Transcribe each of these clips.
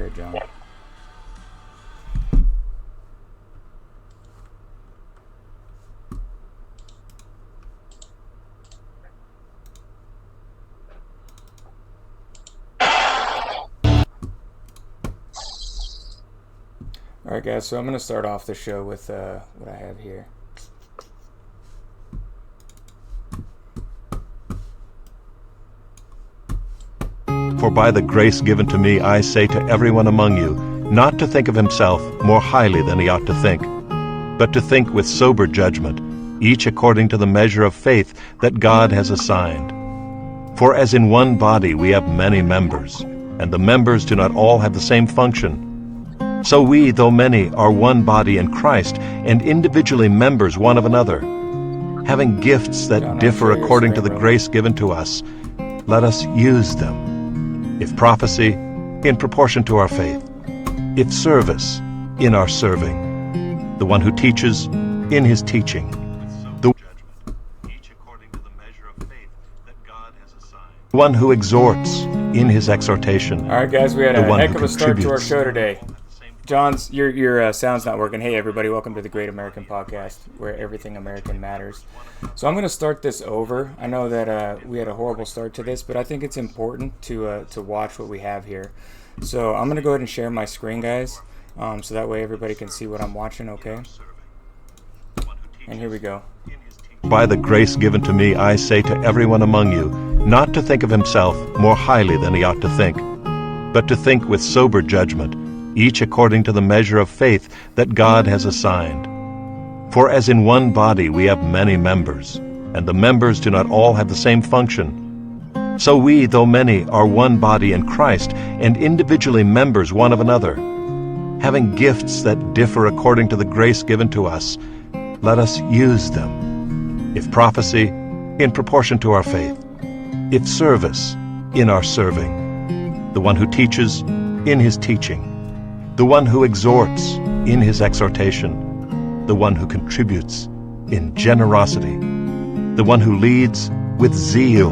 there, John. Alright guys, so I'm going to start off the show with what I have here. For by the grace given to me, I say to everyone among you, not to think of himself more highly than he ought to think, but to think with sober judgment, each according to the measure of faith that God has assigned. For as in one body we have many members, and the members do not all have the same function, so we, though many, are one body in Christ, and individually members one of another. Having gifts that differ according to the grace given to us, let us use them. If prophecy, in proportion to our faith. If service, in our serving. The one who teaches, in his teaching. The one who exhorts, in his exhortation. All right, guys, we had a heck of a start to our show today. John's, your sound's not working. Hey, everybody, welcome to the Great American Podcast, where everything American matters. So I'm going to start this over. I know that we had a horrible start to this, but I think it's important to watch what we have here. So I'm going to go ahead and share my screen, guys, so that way everybody can see what I'm watching, okay? And here we go. By the grace given to me, I say to everyone among you, not to think of himself more highly than he ought to think, but to think with sober judgment, each according to the measure of faith that God has assigned. For as in one body we have many members, and the members do not all have the same function, so we, though many, are one body in Christ, and individually members one of another. Having gifts that differ according to the grace given to us, let us use them. If prophecy, in proportion to our faith. If service, in our serving. The one who teaches, in his teaching. The one who exhorts, in his exhortation. The one who contributes, in generosity. The one who leads, with zeal.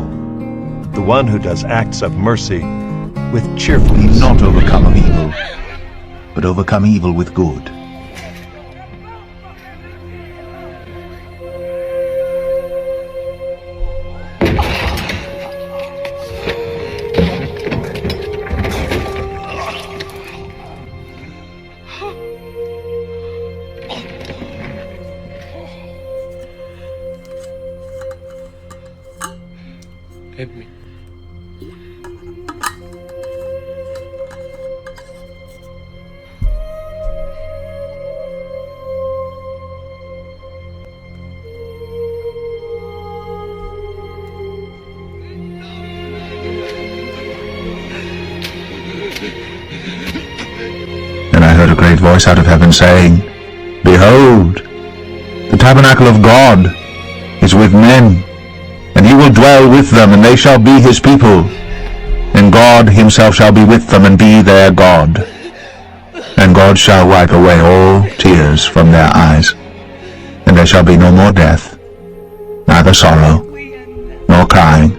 The one who does acts of mercy, with cheerfulness. Be not overcome of evil, but overcome evil with good. Help me. And I heard a great voice out of heaven saying, Behold, the tabernacle of God is with men, and he will dwell with them, and they shall be his people, and God himself shall be with them, and be their God. And God shall wipe away all tears from their eyes, and there shall be no more death, neither sorrow, nor crying,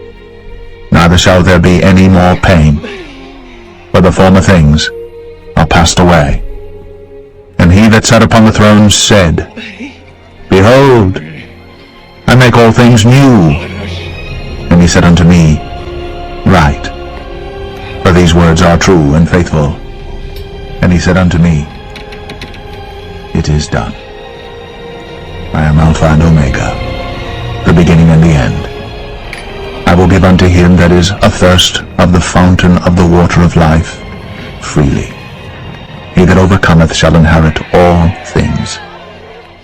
neither shall there be any more pain, for the former things are passed away. And he that sat upon the throne said, Behold, I make all things new. And he said unto me, Write, for these words are true and faithful. And he said unto me, It is done. I am Alpha and Omega, the beginning and the end. I will give unto him that is athirst of the fountain of the water of life freely. He that overcometh shall inherit all things,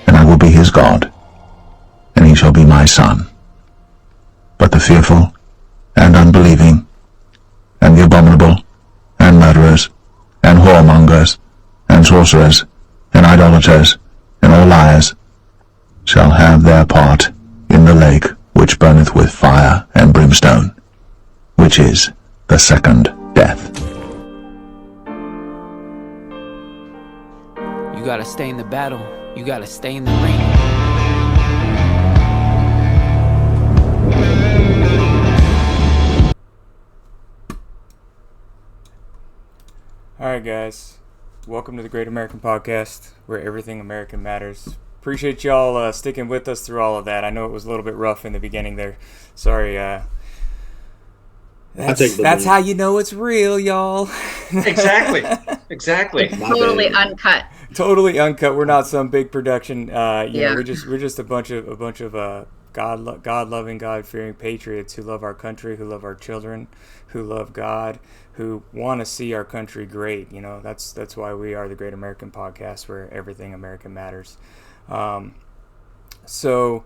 and I will be his God, and he shall be my son. But the fearful, and unbelieving, and the abominable, and murderers, and whoremongers, and sorcerers, and idolaters, and all liars, shall have their part in the lake which burneth with fire and brimstone, which is the second death. You gotta stay in the battle. You gotta stay in the ring. All right, guys. Welcome to the Great American Podcast, where everything American matters. Appreciate y'all sticking with us through all of that. I know it was a little bit rough in the beginning there. Sorry. That's how you know it's real, y'all. Exactly. Totally uncut. Totally uncut. We're not some big production. Yeah. We're just a bunch of God-loving, God-fearing patriots who love our country, who love our children, who love God, who want to see our country great. You know, that's why we are the Great American Podcast, where everything American matters. So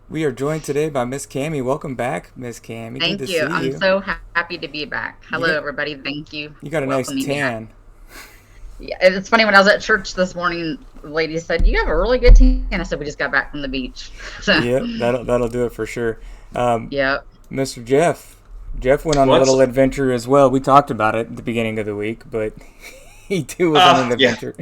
we are joined today by Miss Cammie. Welcome back, Miss Cammie. Thank Good to you. see I'm so happy to be back. Hello, everybody. Thank you. You got a nice tan. Yeah, it's funny, when I was at church this morning, the lady said, "You have a really good tan." I said, "We just got back from the beach." So, Yeah, that'll do it for sure. Yep. Mr. Jeff. Jeff went on a little adventure as well. We talked about it at the beginning of the week, but he too was on an adventure.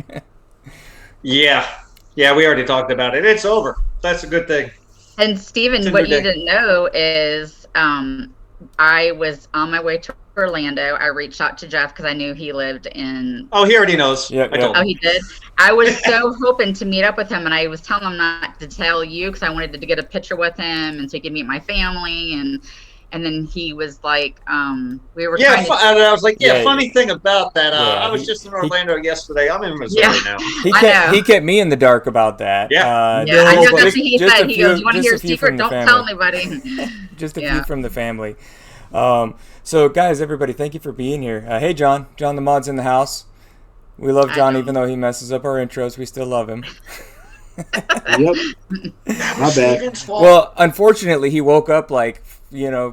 Yeah, we already talked about it. It's over. That's a good thing. And Stephen, what you didn't know is I was on my way to Orlando. I reached out to Jeff because I knew he lived in... Oh, he already knows. Yeah. Oh, he did? I was so hoping to meet up with him, and I was telling him not to tell you because I wanted to get a picture with him and so he could meet my family. And then he was like, we were and I was like, funny thing about that, I was he- just in Orlando yesterday. I'm in Missouri now. He kept me in the dark about that. Yeah. I know. That's what he said. He goes, "You want to hear a secret? Don't tell anybody." Just a few from the family. So, guys, everybody, thank you for being here. Hey, John. John the Mod's in the house. We love John, even though he messes up our intros. We still love him. Yep. My bad. Well, unfortunately, he woke up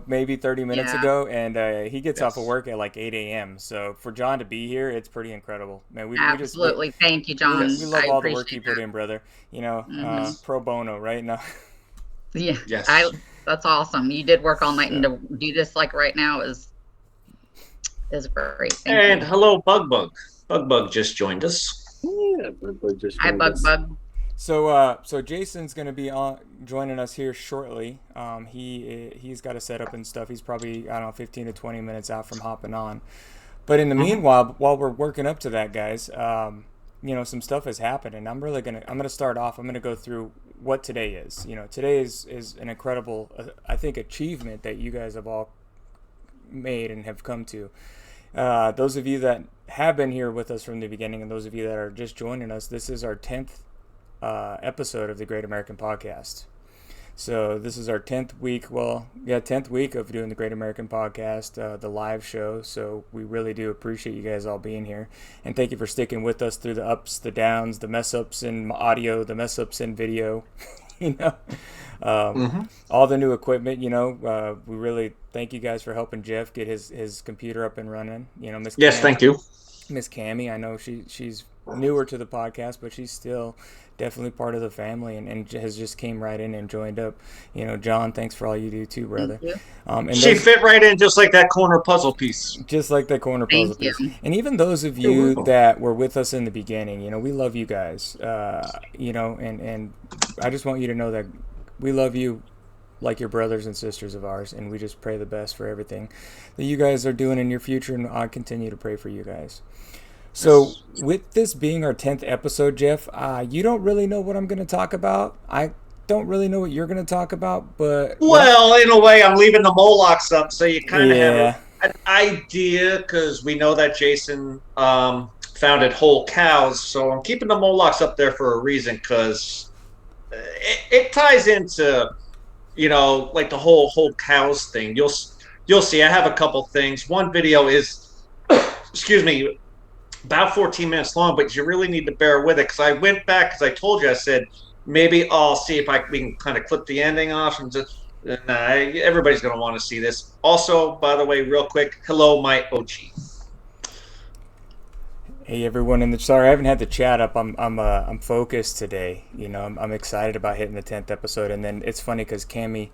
maybe 30 minutes ago, and he gets off of work at 8 a.m. So for John to be here, it's pretty incredible. Man, Absolutely. Thank you, John. We love all the work you appreciate put in, brother. Pro bono, right? No. Yeah. Yes. That's awesome. You did work all night, and to do this right now is great. Thank you. Hello, Bug. Bug just joined us. Yeah, Bug just Hi, joined us. Bug. So Jason's going to be joining us here shortly. He's got a setup and stuff. He's probably 15 to 20 minutes out from hopping on. But in the meanwhile, while we're working up to that, guys, some stuff has happened, and I'm gonna start off. I'm gonna go through what today is. Today is an incredible, I think, achievement that you guys have all made and have come to. Those of you that have been here with us from the beginning, and those of you that are just joining us, this is our 10th episode of the Great American Podcast. So this is our 10th week. 10th week of doing the Great American Podcast, the live show. So we really do appreciate you guys all being here, and thank you for sticking with us through the ups, the downs, the mess ups in audio, the mess ups in video. All the new equipment. We really thank you guys for helping Jeff get his computer up and running. Miss Yes, thank you. Miss Cammie, I know she's newer to the podcast, but she's still definitely part of the family and has just came right in and joined up. John, thanks for all you do too, brother. And She fit right in just like that corner puzzle piece. Just like that corner puzzle Thank piece. you. And even those of you that were with us in the beginning, we love you guys. And I just want you to know that we love you like your brothers and sisters of ours, and we just pray the best for everything that you guys are doing in your future, and I continue to pray for you guys. So with this being our 10th episode, Jeff, you don't really know what I'm going to talk about. I don't really know what you're going to talk about, but... Well, in a way, I'm leaving the Molochs up, so you kind of have an idea, because we know that Jason founded whole cows, so I'm keeping the Molochs up there for a reason, because it ties into, like the whole cows thing. You'll see, I have a couple things. One video is, excuse me, about 14 minutes long, but you really need to bear with it, because I went back, because I told you, I said, maybe I'll see if we can kind of clip the ending off, and just, everybody's going to want to see this. Also, by the way, real quick, hello, my Ochi. Hey everyone, sorry I haven't had the chat up. I'm focused today. I'm excited about hitting the 10th episode, and then it's funny because Cammie,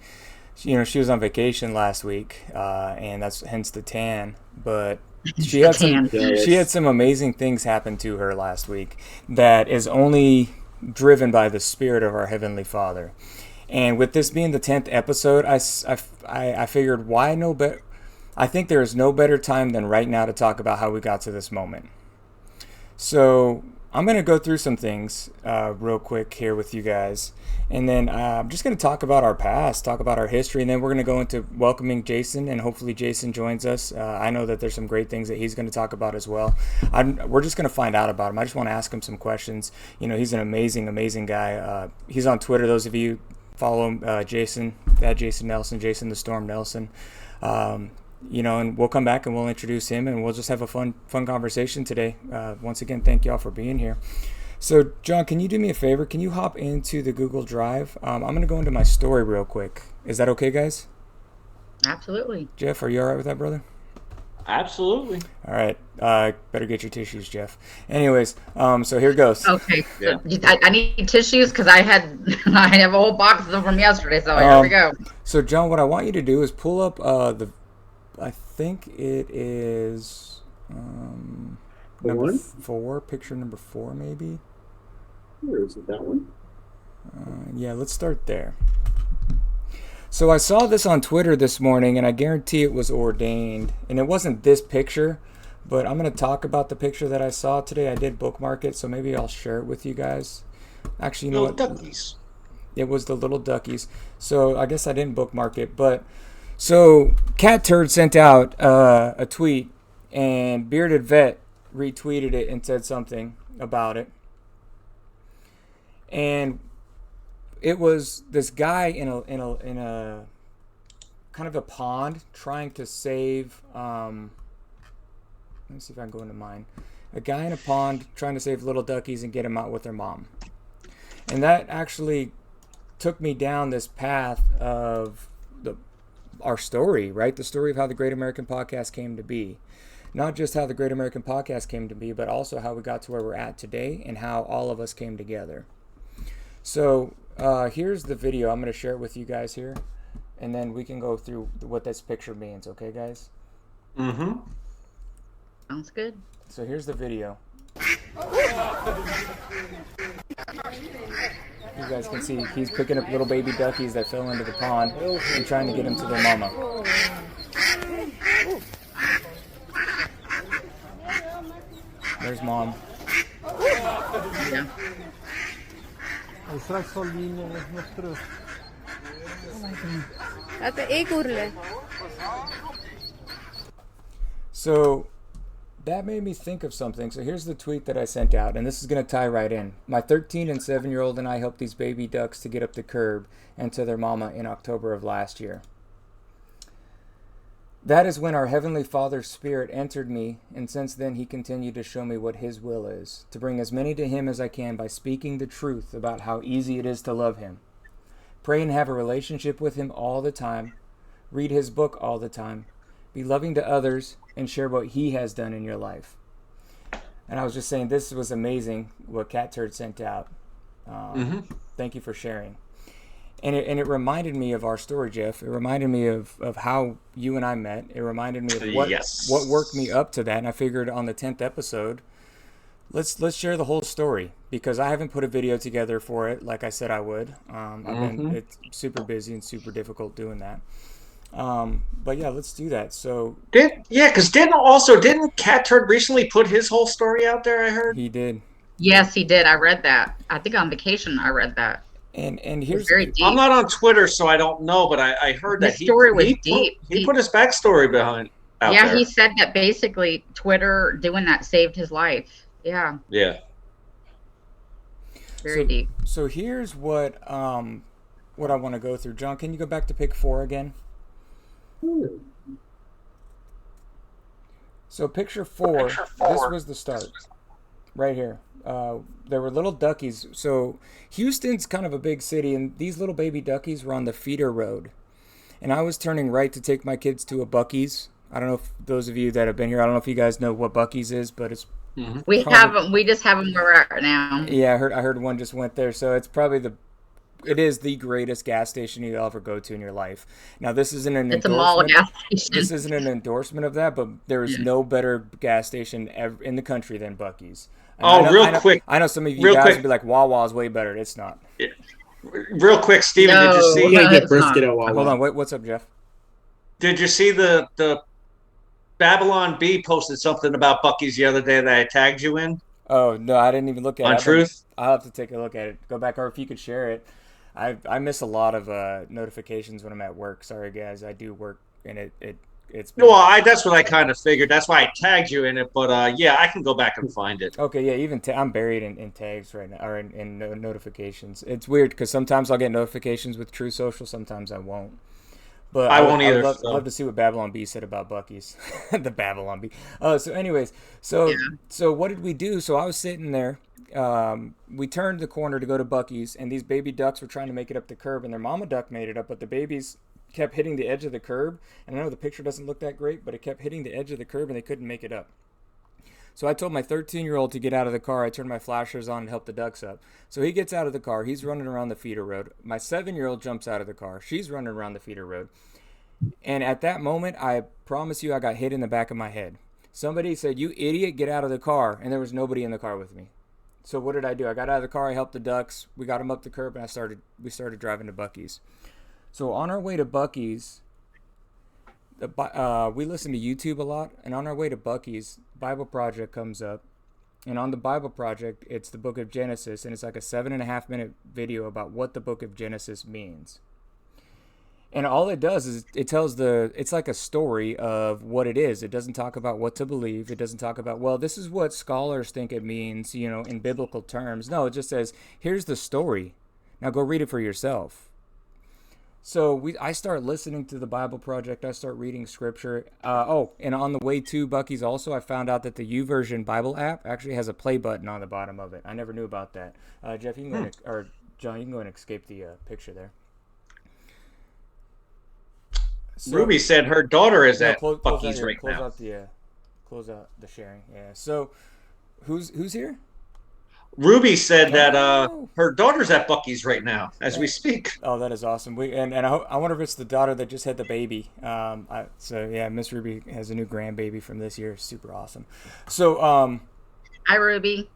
she was on vacation last week, and that's hence the tan, but she had some amazing things happen to her last week that is only driven by the Spirit of our Heavenly Father. And with this being the 10th episode, I figured why no better. I think there is no better time than right now to talk about how we got to this moment. So I'm going to go through some things real quick here with you guys. And then I'm just going to talk about our past, talk about our history, and then we're going to go into welcoming Jason, and hopefully Jason joins us. I know that there's some great things that he's going to talk about as well. We're just going to find out about him. I just want to ask him some questions. You know, he's an amazing, amazing guy. He's on Twitter. Those of you follow him, Jason, at Jason Nelson, Jason the Storm Nelson. You know, and we'll come back and we'll introduce him, and we'll just have a fun conversation today. Once again, thank y'all for being here. So, John, can you do me a favor? Can you hop into the Google Drive? I'm going to go into my story real quick. Is that okay, guys? Absolutely. Jeff, are you all right with that, brother? Absolutely. All right. Better get your tissues, Jeff. Anyways, so here goes. Okay. Yeah. I need tissues because I have a whole box of them from yesterday. So here we go. So, John, what I want you to do is pull up I think it is number 4, picture number 4, maybe. Where is it? That one? Yeah, let's start there. So I saw this on Twitter this morning, and I guarantee it was ordained. And it wasn't this picture, but I'm going to talk about the picture that I saw today. I did bookmark it, so maybe I'll share it with you guys. Actually, you know what? Duckies. It was the little duckies. So I guess I didn't bookmark it, but so Cat Turd sent out a tweet, and Bearded Vet retweeted it and said something about it. And it was this guy in a kind of a pond trying to save. Let me see if I can go into mine. A guy in a pond trying to save little duckies and get them out with their mom. And that actually took me down this path of our story, right? The story of how the Great American Podcast came to be. Not just how the Great American Podcast came to be, but also how we got to where we're at today and how all of us came together. So here's the video. I'm going to share it with you guys here, and then we can go through what this picture means. Okay, guys? Mm-hmm. Sounds good. So here's the video. You guys can see he's picking up little baby duckies that fell into the pond and trying to get them to their mama. There's mom. Yeah. So that made me think of something. So here's the tweet that I sent out, and this is going to tie right in. My 13 and 7-year-old and I helped these baby ducks to get up the curb and to their mama in October of last year. That is when our Heavenly Father's Spirit entered me, and since then He continued to show me what His will is, to bring as many to Him as I can by speaking the truth about how easy it is to love Him. Pray and have a relationship with Him all the time. Read His book all the time. Be loving to others and share what He has done in your life. And I was just saying, this was amazing what Cat Turd sent out. Thank you for sharing. And it reminded me of our story, Jeff. It reminded me of how you and I met. It reminded me of what worked me up to that. And I figured on the 10th episode, let's share the whole story, because I haven't put a video together for it like I said I would. It's super busy and super difficult doing that. But yeah, let's do that. So didn't Cat Turd recently put his whole story out there? I heard he did. Yes, he did. I read that. I think on vacation I read that. And here's very deep. I'm not on Twitter, so I don't know, but I heard that his story was deep. He put his backstory behind out there. Yeah, he said that basically Twitter doing that saved his life. Yeah. Yeah. Very deep. So here's what I want to go through. John, can you go back to pick 4 again? So picture 4, this was the start. Right here. There were little duckies. So Houston's kind of a big city, and these little baby duckies were on the feeder road. And I was turning right to take my kids to a Buc-ee's. I don't know if those of you that have been here, I don't know if you guys know what Buc-ee's is, but it's we have them. We just have them where we're at right now. Yeah, I heard one just went there. So it's probably it is the greatest gas station you'll ever go to in your life. Now, this isn't an it's a mall gas station. This isn't an endorsement of that, but there is no better gas station ever in the country than Buc-ee's. Quick. I know some of you guys would be like, Wawa's way better. It's not. Yeah. Real quick, Steven, did you see? We're gonna get brisket at Wawa. Hold on, what's up, Jeff? Did you see the Babylon B posted something about Buc-ee's the other day that I tagged you in Oh no, I didn't even look at it. on Truth. I'll have to take a look at it. Go back, or if you could share it. I miss a lot of notifications when I'm at work. Sorry guys, I do work, and it's been... Well, that's what I kind of figured. That's why I tagged you in it. But yeah, I can go back and find it. Okay, yeah, even I'm buried in tags right now, or in notifications. It's weird because sometimes I'll get notifications with True Social, sometimes I won't. But I won't either. I'd love to see what Babylon B said about Buc-ee's. The Babylon B. So anyways, so what did we do? So I was sitting there. We turned the corner to go to Buc-ee's, and these baby ducks were trying to make it up the curb, and their mama duck made it up, but the babies kept hitting the edge of the curb. And I know the picture doesn't look that great, but it kept hitting the edge of the curb, and they couldn't make it up. So I told my 13-year-old to get out of the car. I turned my flashers on and helped the ducks up. So he gets out of the car. He's running around the feeder road. My 7-year-old jumps out of the car. She's running around the feeder road. And at that moment, I promise you, I got hit in the back of my head. Somebody said, "You idiot, get out of the car." And there was nobody in the car with me. So what did I do? I got out of the car. I helped the ducks. We got them up the curb, and we started driving to Buc-ee's. So on our way to Buc-ee's, we listen to YouTube a lot, and on our way to Buc-ee's, Bible Project comes up, and on the Bible Project, it's the book of Genesis, and it's like a 7.5-minute video about what the book of Genesis means. And all it does is it tells it's like a story of what it is. It doesn't talk about what to believe. It doesn't talk about, well, this is what scholars think it means, in biblical terms. No, it just says, here's the story. Now go read it for yourself. So I start listening to the Bible Project. I start reading scripture. And on the way to Buc-ee's also, I found out that the YouVersion Bible app actually has a play button on the bottom of it. I never knew about that. Jeff, you can go or John, you can go and escape the picture there. So, Ruby said her daughter is at close Buc-ee's out right now. Close out the sharing. Yeah. So who's here? Ruby said that her daughter's at Buc-ee's right now as we speak. Oh, that is awesome. I wonder if it's the daughter that just had the baby. So yeah, Miss Ruby has a new grandbaby from this year. Super awesome. So Hi, Ruby.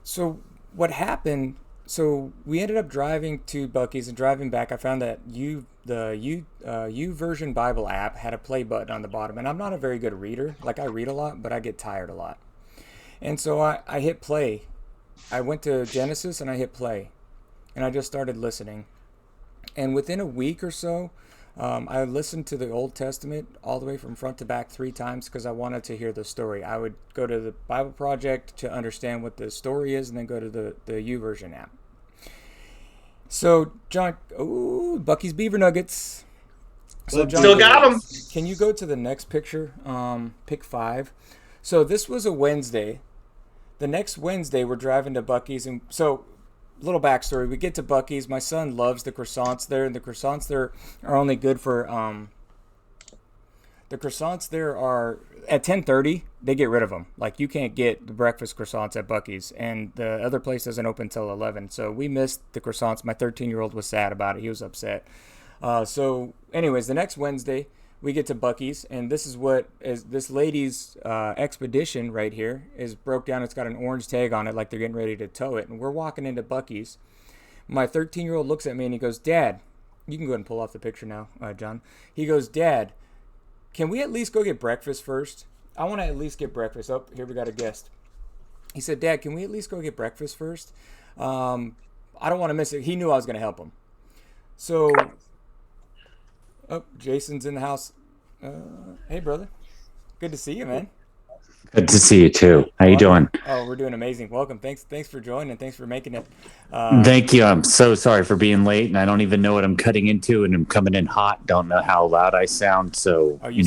So what happened? So we ended up driving to Buc-ee's, and driving back, I found that the YouVersion Bible app had a play button on the bottom, and I'm not a very good reader. Like, I read a lot, but I get tired a lot. And so I hit play. I went to Genesis and I hit play, and I just started listening. And within a week or so, I listened to the Old Testament all the way from front to back 3 times because I wanted to hear the story. I would go to the Bible Project to understand what the story is, and then go to the YouVersion app. So, John, Buc-ee's Beaver Nuggets. So, John, still got them. Can you go to the next picture? Pick 5. So this was a Wednesday. The next Wednesday, we're driving to Buc-ee's, and so little backstory. We get to Buc-ee's. My son loves the croissants there, and the croissants there are only good for the croissants there are at 10:30. They get rid of them. Like, you can't get the breakfast croissants at Buc-ee's, and the other place doesn't open till 11. So we missed the croissants. My 13-year-old was sad about it. He was upset. So anyways, the next Wednesday we get to Buc-ee's, and this is what is this lady's expedition right here is broke down. It's got an orange tag on it, like they're getting ready to tow it. And we're walking into Buc-ee's. My 13-year-old looks at me and he goes, "Dad," you can go ahead and pull off the picture now, John. He goes, "Dad, can we at least go get breakfast first? I want to at least get breakfast." Oh, here we got a guest. He said, "Dad, can we at least go get breakfast first? I don't want to miss it." He knew I was going to help him. So, Jason's in the house. Hey, brother. Good to see you, man. Good to see you too. How you doing? Oh, we're doing amazing. Welcome. Thanks for joining. Thanks for making it. Thank you. I'm so sorry for being late, and I don't even know what I'm cutting into, and I'm coming in hot. Don't know how loud I sound, so you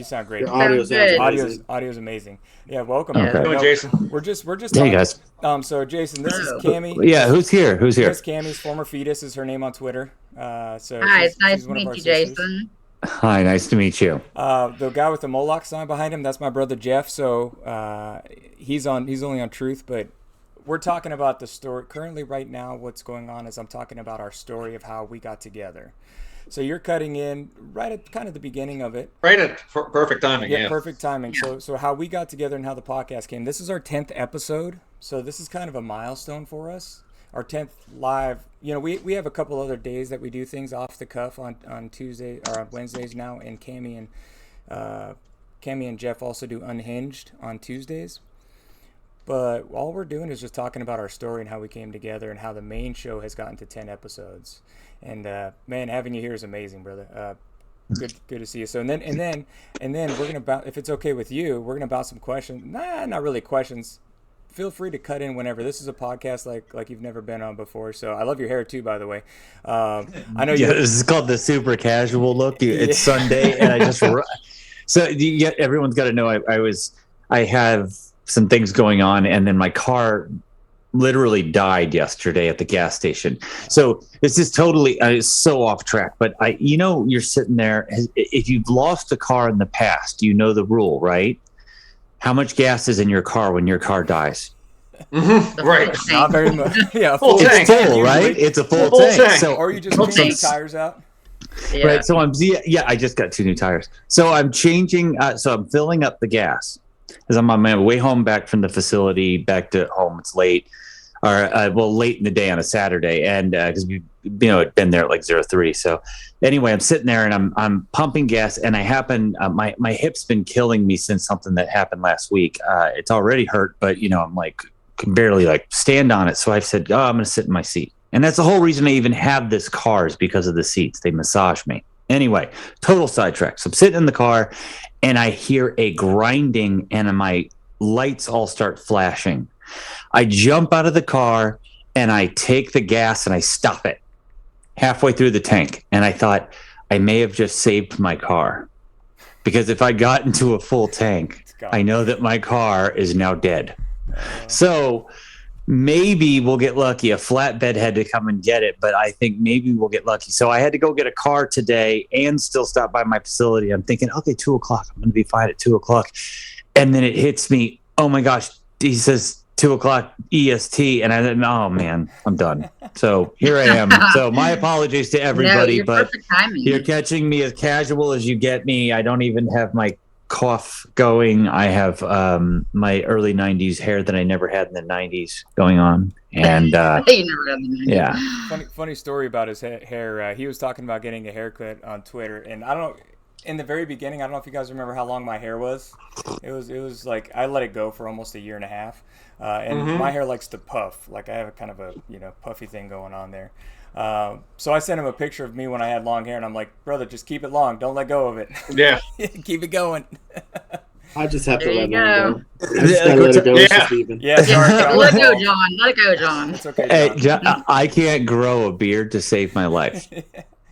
sound great. Your Audio's amazing. Yeah, welcome. Okay. Hello, Jason. We're just Hey talking. guys. So Jason, this is Cammie. Yeah, who's here? Who's here? This is Cammie's former fetus is her name on Twitter. Hi, it's nice to meet you, Jason. Hi, nice to meet you. The guy with the Moloch sign behind him, that's my brother Jeff. So he's only on Truth, but we're talking about the story currently right now. What's going on is I'm talking about our story of how we got together. So you're cutting in right at kind of the beginning of it. Right at perfect timing. Yeah, perfect timing. So how we got together and how the podcast came. This is our 10th episode. So this is kind of a milestone for us. Our 10th live. We have a couple other days that we do things off the cuff on Tuesday or on Wednesdays now, and Cammie Kemi and Jeff also do Unhinged on Tuesdays. But all we're doing is just talking about our story and how we came together and how the main show has gotten to 10 episodes. And man, having you here is amazing, brother. Good to see you. So and then we're gonna if it's okay with you, we're gonna bounce some questions. Nah, not really questions. Feel free to cut in whenever. This is a podcast like you've never been on before. So I love your hair too, by the way. I know you. This is called the super casual look. It's Sunday, and I just so everyone's got to know I have some things going on, and then my car literally died yesterday at the gas station. So this is totally so off track. But you're sitting there. If you've lost a car in the past, you know the rule, right? How much gas is in your car when your car dies? Mm-hmm. Right. Not very much. Yeah, full tank. It's full, right? It's a full tank. So, or you just change the tires out. Yeah. Right. So I just got 2 new tires. So I'm changing. So I'm filling up the gas as I'm on my way home back from the facility back to home. It's late. Or late in the day on a Saturday, and because we had been there at like 03. So anyway, I'm sitting there and I'm pumping gas, and I happen my hip's been killing me since something that happened last week. It's already hurt, but I'm like can barely like stand on it. So I've said, I'm going to sit in my seat, and that's the whole reason I even have this car is because of the seats. They massage me. Anyway, total sidetrack. So I'm sitting in the car, and I hear a grinding, and my lights all start flashing. I jump out of the car and I take the gas and I stop it halfway through the tank. And I thought I may have just saved my car, because if I got into a full tank, I know that my car is now dead. So maybe we'll get lucky. A flatbed had to come and get it, but I think maybe we'll get lucky. So I had to go get a car today and still stop by my facility. I'm thinking, okay, 2:00. I'm going to be fine at 2:00. And then it hits me. Oh my gosh. He says 2:00 EST, and I said, "Oh man, I'm done." So here I am. So my apologies to everybody, but you're catching me as casual as you get me. I don't even have my cough going. I have my early 90s hair that I never had in the 90s going on, and yeah. Funny story about his hair. He was talking about getting a haircut on Twitter, and I don't know. In the very beginning, I don't know if you guys remember how long my hair was. It was like I let it go for almost a year and a half, and my hair likes to puff. Like I have a kind of a puffy thing going on there. So I sent him a picture of me when I had long hair, and I'm like, brother, just keep it long. Don't let go of it. Yeah, keep it going. I just have to let it go. I just gotta let it go. Yeah, sorry, John. Let go, John. Let it go, John. It's okay, John. I can't grow a beard to save my life.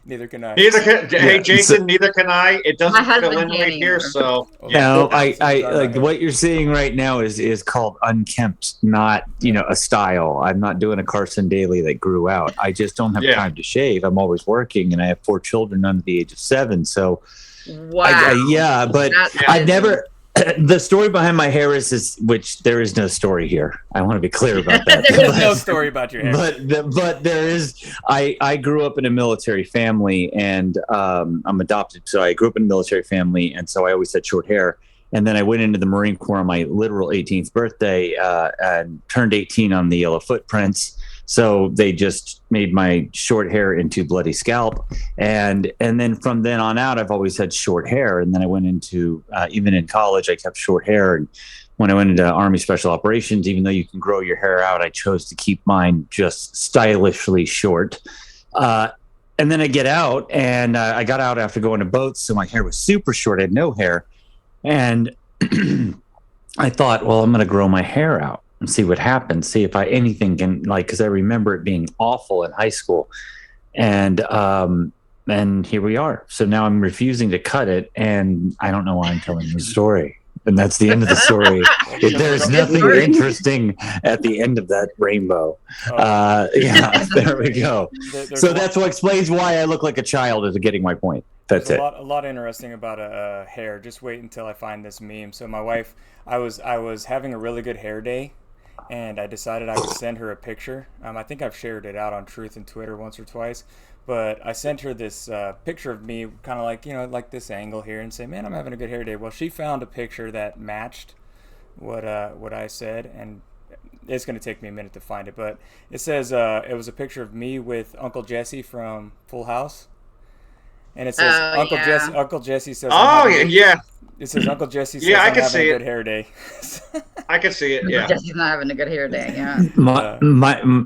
Neither can I. Hey, Jason, neither can I. It doesn't fill in right here, so. No, I like what you're seeing right now is called unkempt, not a style. I'm not doing a Carson Daly that grew out. I just don't have time to shave. I'm always working, and I have 4 children under the age of 7. So, wow. But I've never. The story behind my hair is which there is no story here. I want to be clear about that. There's no story about your hair. But there is. I grew up in a military family, and I'm adopted. So I grew up in a military family, and so I always had short hair. And then I went into the Marine Corps on my literal 18th birthday and turned 18 on the Yellow Footprints. So they just made my short hair into bloody scalp. And then from then on out, I've always had short hair. And then I went into, even in college, I kept short hair. And when I went into Army Special Operations, even though you can grow your hair out, I chose to keep mine just stylishly short. And then I get out, and I got out after going to boats. So my hair was super short. I had no hair. And I thought, well, I'm going to grow my hair out and see what happens, see if anything can, because I remember it being awful in high school. And here we are. So now I'm refusing to cut it, and I don't know why I'm telling the story. And that's the end of the story. There's nothing interesting at the end of that rainbow. There we go. So that's what explains why I look like a child, is getting my point. That's it. A lot interesting about hair. Just wait until I find this meme. So my wife, I was having a really good hair day, and I decided I would send her a picture. I think I've shared it out on Truth and Twitter once or twice, but I sent her this picture of me, kind of like like this angle here, and say, "Man, I'm having a good hair day." Well, she found a picture that matched what I said, and it's going to take me a minute to find it, but it says it was a picture of me with Uncle Jesse from Full House. And it says Oh, Uncle yeah. Jesse. Uncle Jesse says. Oh yeah. It says Uncle Jesse says Yeah, I I'm can having see a it. good hair day. I can see it. Yeah. Jesse's not having a good hair day. Yeah.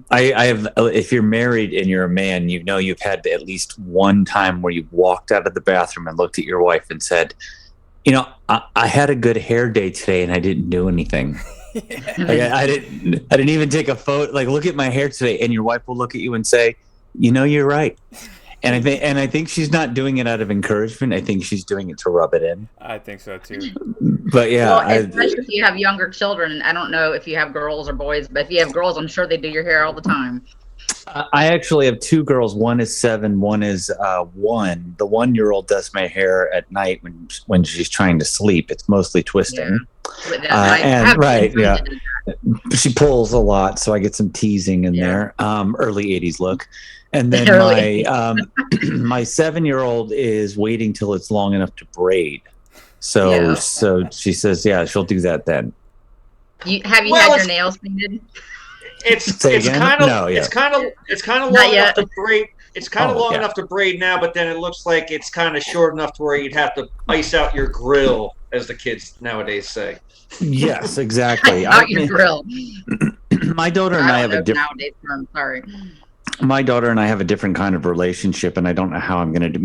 I have. If you're married and you're a man, you know you've had at least one time where you walked out of the bathroom and looked at your wife and said, "You know, I had a good hair day today, and I didn't do anything. Like, I didn't even take a photo. Like, look at my hair today." And your wife will look at you and say, "You know, you're right." And I think she's not doing it out of encouragement. I think she's doing it to rub it in. I think so too. But yeah, Well, especially if you have younger children. I don't know if you have girls or boys, but if you have girls, I'm sure they do your hair all the time. I actually have two girls. One is 7. One is 1. The 1-year-old does my hair at night when she's trying to sleep. It's mostly twisting. She pulls a lot, so I get some teasing in there. Early 80s look. And then my 7-year-old is waiting till it's long enough to braid. So she says, yeah, she'll do that then. Have you had your nails painted? It's kind of long enough to braid. It's kind of long enough to braid now, but then it looks like it's kind of short enough to where you'd have to ice out your grill, as the kids nowadays say. Yes, exactly. Out your grill. My daughter and I have a different. Nowadays term, sorry. My daughter and I have a different kind of relationship, and I don't know how I'm going to do.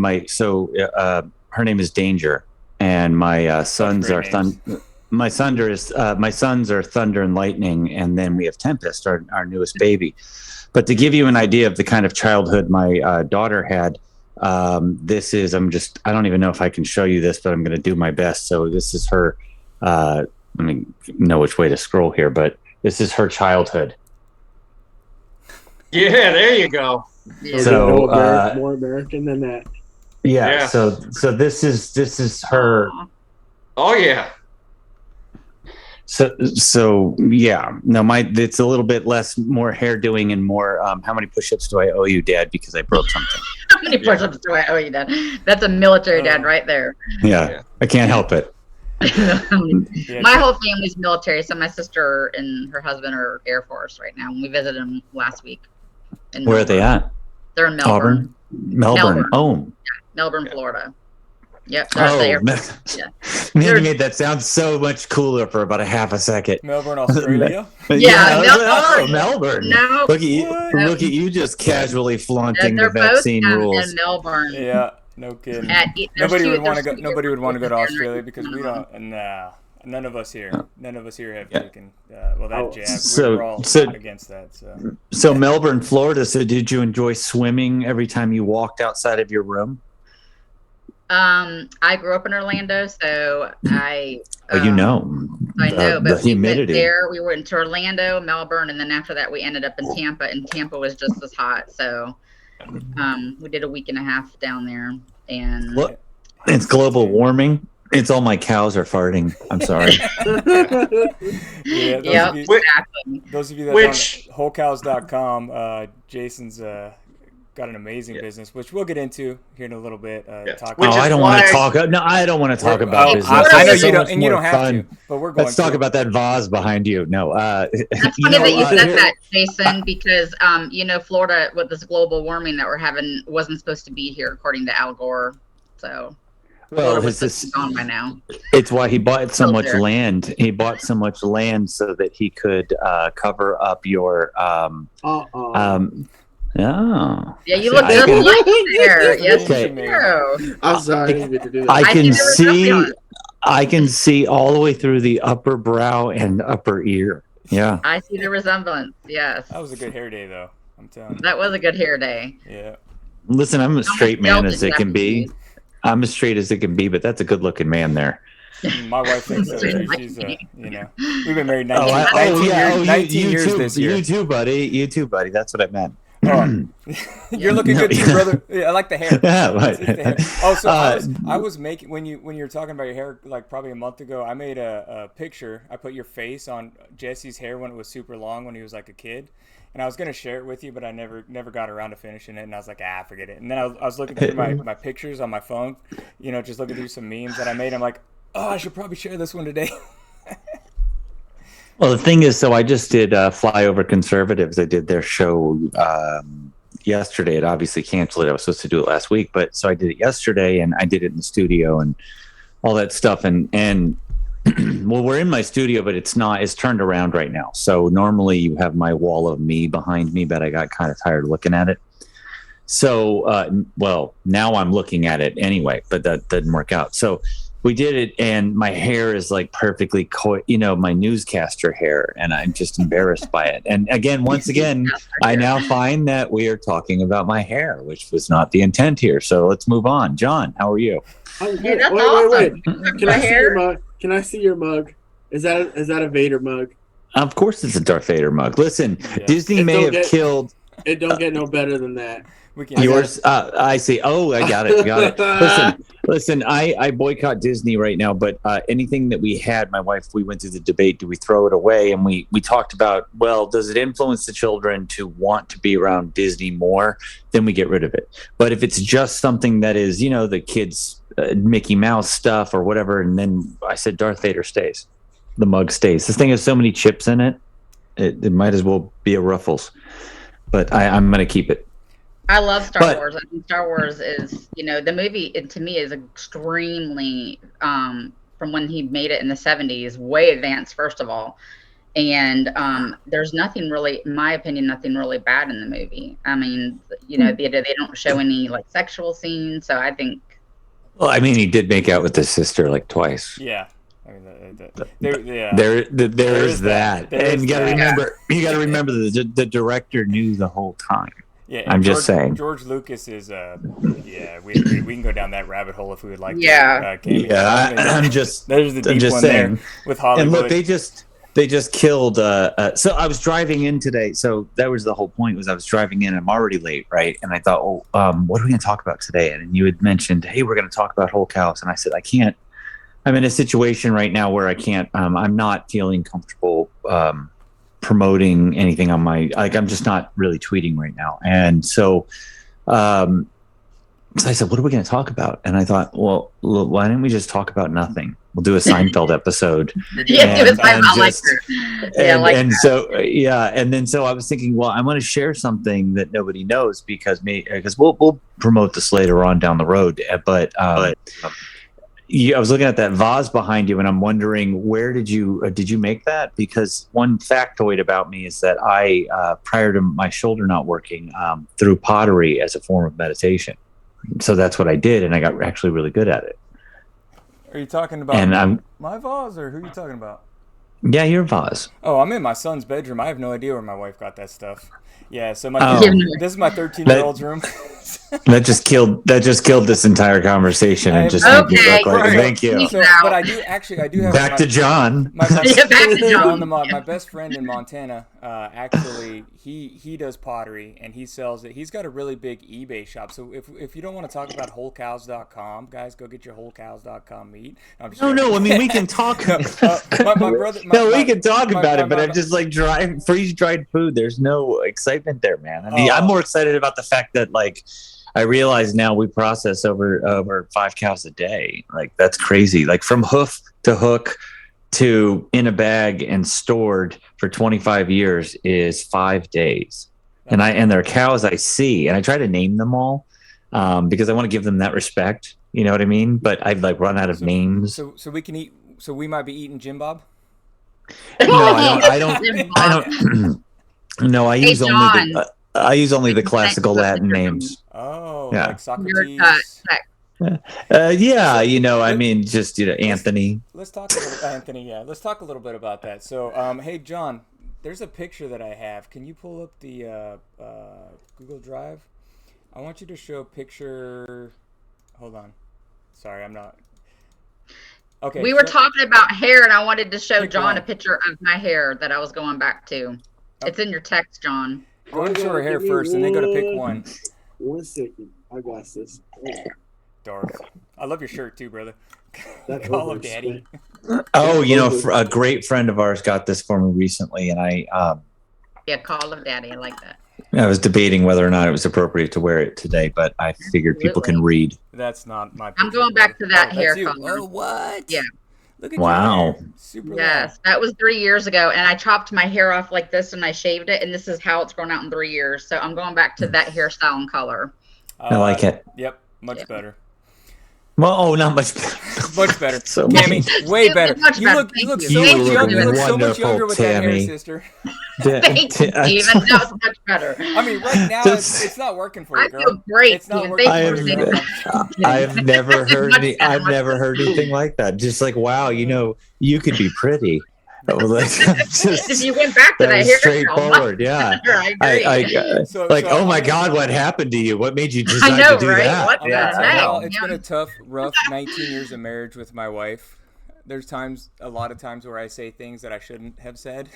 Her name is Danger, and my sons are my sons are Thunder and Lightning, and then we have Tempest, our newest baby. But to give you an idea of the kind of childhood my daughter had, I don't even know if I can show you this, but I'm going to do my best. So this is her. Let me know which way to scroll here, but this is her childhood. Yeah, there you go. So more American than that. Yeah. So this is her. Oh yeah. So yeah. No, it's a little bit more hair doing and more. How many push-ups do I owe you, Dad? Because I broke something. How many push-ups do I owe you, Dad? That's a military dad right there. Yeah, I can't help it. My whole family's military. So my sister and her husband are Air Force right now. We visited them last week. Where are they at? They're in Melbourne. Melbourne. Oh. Yeah, Melbourne, Florida. Yep. Man, you made that sound so much cooler for about a half a second. Melbourne, Australia. Melbourne. No. Look at you just casually flaunting the vaccine rules. In Melbourne. Yeah, no kidding. Nobody would want to go. Nobody would want to go to Australia because we don't. Nah. None of us here have taken jab. We're all against that. So Melbourne, Florida. So did you enjoy swimming every time you walked outside of your room? I grew up in Orlando, so I know, but the humidity. We went to Orlando, Melbourne, and then after that we ended up in Tampa, and Tampa was just as hot. So we did a week and a half down there, and it's global warming. It's all my cows are farting. I'm sorry. Exactly. Those of you that on wholecows.com, Jason's got an amazing business, which we'll get into here in a little bit. I don't want to talk. No, I don't want to talk about business. I know you don't, and you don't have to. But we're going. Let's talk about that vase behind you. No, that's funny that you said that, Jason, because Florida with this global warming that we're having wasn't supposed to be here, according to Al Gore. So. Well, gone by now. It's why he bought so much land. He bought so much land so that he could cover up your. Yeah, you look just like there. Yes, okay. I'm sorry. I can see all the way through the upper brow and upper ear. Yeah, I see the resemblance. Yes, that was a good hair day, though. I'm telling you. That was a good hair day. Yeah. Listen, I'm as straight man as it can be. I'm as straight as it can be, but that's a good-looking man there. My wife thinks so. She's, we've been married 19 years this year. You too, buddy. That's what I meant. You're looking good too, brother. Yeah, I like the hair. Yeah, right. It's the hair. Oh, so I was making when you were talking about your hair like probably a month ago. I made a picture. I put your face on Jesse's hair when it was super long when he was like a kid. And I was gonna share it with you, but I never got around to finishing it. And I was like, forget it. And then I was looking through my pictures on my phone, just looking through some memes that I made. I'm like, I should probably share this one today. Well, the thing is, so I just did Flyover Conservatives. I did their show yesterday. It obviously canceled it. I was supposed to do it last week, but so I did it yesterday, and I did it in the studio and all that stuff. And well, we're in my studio, but it's turned around right now. So normally you have my wall of me behind me, but I got kind of tired looking at it. So, well, now I'm looking at it anyway, but that didn't work out. So we did it, and my hair is like perfectly, my newscaster hair, and I'm just embarrassed by it. And again, once again, I now find that we are talking about my hair, which was not the intent here. So let's move on. John, how are you? Wait. Can I see your mug? Can I see your mug? Is that a Vader mug? Of course, it's a Darth Vader mug. Listen, Disney may have killed. It don't get no better than that. Yours, I see. Oh, I got it. Listen. I boycott Disney right now. But anything that we had, my wife, we went through the debate. Do we throw it away? And we talked about, well, does it influence the children to want to be around Disney more? Then we get rid of it. But if it's just something that is, the kids' Mickey Mouse stuff or whatever, and then I said Darth Vader stays. The mug stays. This thing has so many chips in it. It might as well be a Ruffles. But I'm going to keep it. I love Star Wars. I think Star Wars is, the movie to me is extremely, from when he made it in the 70s, way advanced, first of all. And there's nothing really, in my opinion, nothing really bad in the movie. I mean, they don't show any like sexual scenes. So I think. Well, I mean, he did make out with his sister like twice. Yeah. I mean, there is that. And you got to remember the director knew the whole time. Yeah, I'm just saying. George Lucas is, we can go down that rabbit hole if we would like. Yeah, I'm just there's the deep one saying. There with Hollywood. And look, they just killed. So I was driving in today. So that was the whole point. Was I was driving in. I'm already late, right? And I thought, what are we going to talk about today? And you had mentioned, hey, we're going to talk about Whole Cows, and I said, I can't. I'm in a situation right now where I can't. I'm not feeling comfortable promoting anything on my. I'm just not really tweeting right now, and so I said, "What are we going to talk about?" And I thought, well, why don't we just talk about nothing? We'll do a Seinfeld episode. And then so I was thinking, well, I'm going to share something that nobody knows because we'll promote this later on down the road, but. I was looking at that vase behind you, and I'm wondering, where did you make that? Because one factoid about me is that I, prior to my shoulder not working, threw pottery as a form of meditation. So that's what I did, and I got actually really good at it. Are you talking about my vase, or who are you talking about? Yeah, your vase. Oh, I'm in my son's bedroom. I have no idea where my wife got that stuff. Yeah, so this is my 13-year-old's room. That just killed this entire conversation and just made me look like. Thank you. So, but I do have back to John. My best friend in Montana. Actually, he does pottery and he sells it. He's got a really big eBay shop. So if you don't want to talk about wholecows.com, guys, go get your wholecows.com meat. No. I mean, we can talk. My brother. We can talk about it, but I'm just like freeze dried food. There's no excitement there, man. I mean, I'm more excited about the fact that like I realize now we process over 5 cows a day. Like that's crazy. Like from hoof to hook to in a bag and stored for 25 years is 5 days. And there are cows I see, and I try to name them all because I want to give them that respect. You know what I mean? But I've like run out of names. So we can eat. So we might be eating Jim Bob. No, I don't. No, I use only the classical Latin names. Oh, yeah. Like Socrates. I mean, just Anthony. Let's talk a little, Anthony. Yeah, let's talk a little bit about that. So, hey, John, there's a picture that I have. Can you pull up the Google Drive? I want you to show a picture. Hold on. Sorry, I'm not. Okay. We were talking about hair, and I wanted to show John a picture of my hair that I was going back to. It's in your text, John. Go and show her hair first, and then go to pick one. 1 second. I got this. Darth. I love your shirt, too, brother. Call him Daddy. Oh, a great friend of ours got this for me recently, and I... Yeah, Call him Daddy. I like that. I was debating whether or not it was appropriate to wear it today, but I figured people can read. That's not my picture. I'm going back to that hair color. Oh, what? Yeah. Look at Wow. your hair. Super Yes, long. that was 3 years ago, and I chopped my hair off like this and I shaved it, and this is how it's grown out in 3 years. So I'm going back to that hairstyle and color. I like it. Yep, much better. Well, not much. Much better. So Tammy, way better. Much You better. look Thank so you. much Thank you. younger. You look so much Wonderful, younger with that hair, Tammy. sister. Thank you, Steven. That was much better. I mean, right now Just- it's not working for you, I girl. feel great, It's not Steven. working. Thank you I for have, saying that. I have never heard Much any, better, I've much never heard anything like that. Just like, wow, you know, you could be pretty. I was like, just, If you went back to that was hairstyle, straightforward. Yeah. better, I agree. So- like, so oh my I'm- God, what happened to you? What made you decide know, to do right? that? What I'm the gonna heck? tell y'all, Dang, it's yeah. been a tough, rough 19 years of marriage with my wife. There's a lot of times where I say things that I shouldn't have said.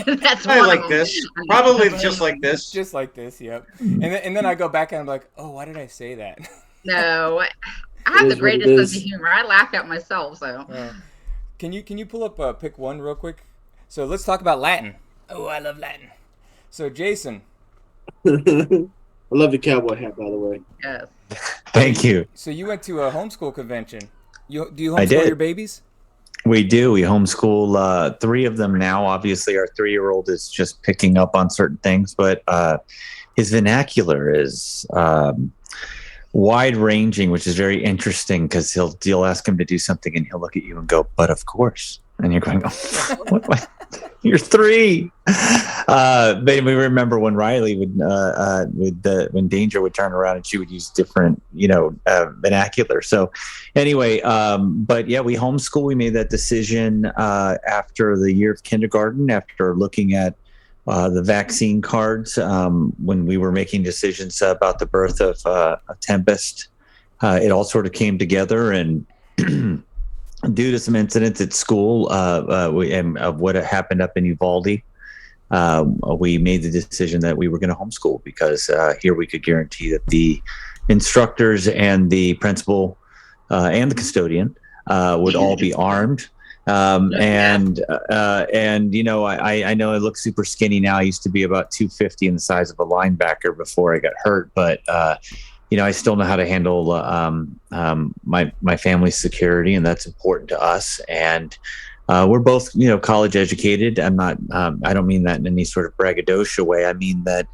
That's I one like of them. this. Probably just like this. Just like this, yep. And then I go back and I'm like, oh, why did I say that? No, I have It the is what greatest it sense is. of humor. I laugh at myself, so. Can you pull up pick one real quick? So let's talk about Latin. Oh, I love Latin. So Jason, I love the cowboy hat, by the way. Yes. Thank you. so you went to a homeschool convention. Do you I homeschool did. your babies? We do. We homeschool 3 of them now. Obviously, our 3-year-old is just picking up on certain things, but his vernacular is wide ranging, which is very interesting because you'll ask him to do something and he'll look at you and go, "But of course." And you're going, oh, what? You're 3. But we remember when Riley would when Danger would turn around and she would use different, vernacular. So anyway, but yeah, we homeschool. We made that decision after the year of kindergarten, after looking at the vaccine cards, when we were making decisions about the birth of Tempest. It all sort of came together, and due to some incidents at school and of what happened up in Uvalde, we made the decision that we were going to homeschool because here we could guarantee that the instructors and the principal and the custodian would all be armed. And I know I look super skinny now. I used to be about 250 and the size of a linebacker before I got hurt, but I still know how to handle my family's security, and that's important to us. And we're both, college educated. I'm not. I don't mean that in any sort of braggadocio way. I mean that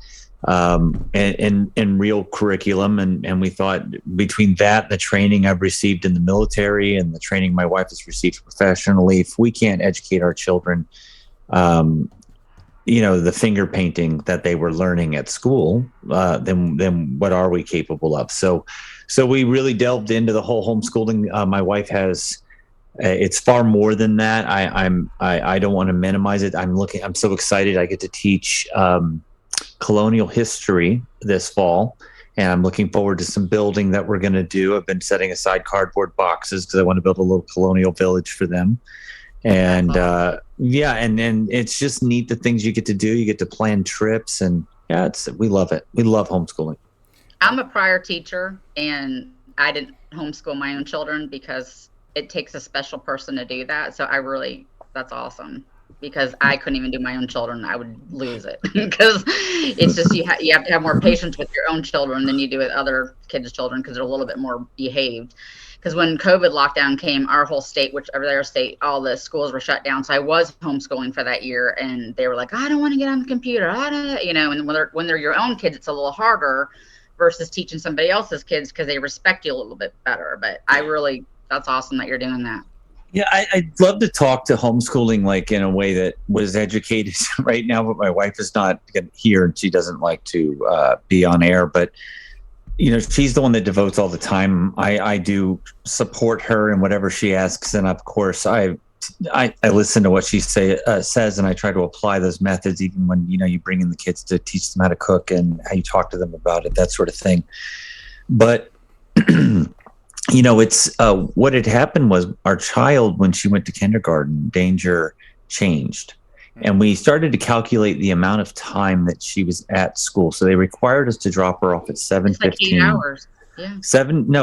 in real curriculum. And we thought between that and the training I've received in the military and the training my wife has received professionally, if we can't educate our children, the finger painting that they were learning at school, then what are we capable of? So we really delved into the whole homeschooling. My wife has, it's far more than that. I don't want to minimize it. I'm so excited. I get to teach colonial history this fall, and I'm looking forward to some building that we're going to do. I've been setting aside cardboard boxes because I want to build a little colonial village for them. And and it's just neat the things you get to do. You get to plan trips, and we love it. We love homeschooling. I'm a prior teacher, and I didn't homeschool my own children because it takes a special person to do that. So that's awesome, because I couldn't even do my own children. I would lose it because it's just you have to have more patience with your own children than you do with other kids' children because they're a little bit more behaved. Because when COVID lockdown came, our whole state, all the schools were shut down. So I was homeschooling for that year, and they were like, "I don't want to get on the computer." And when they're your own kids, it's a little harder versus teaching somebody else's kids because they respect you a little bit better. But that's awesome that you're doing that. Yeah, I'd love to talk to homeschooling like in a way that was educated right now, but my wife is not here and she doesn't like to be on air. But she's the one that devotes all the time. I do support her in whatever she asks, and of course I listen to what she says, and I try to apply those methods even when you bring in the kids to teach them how to cook and how you talk to them about it, that sort of thing. But it's what had happened was our child, when she went to kindergarten, Danger changed. And we started to calculate the amount of time that she was at school. So they required us to drop her off at 7:15. It's like 8 hours. Yeah. It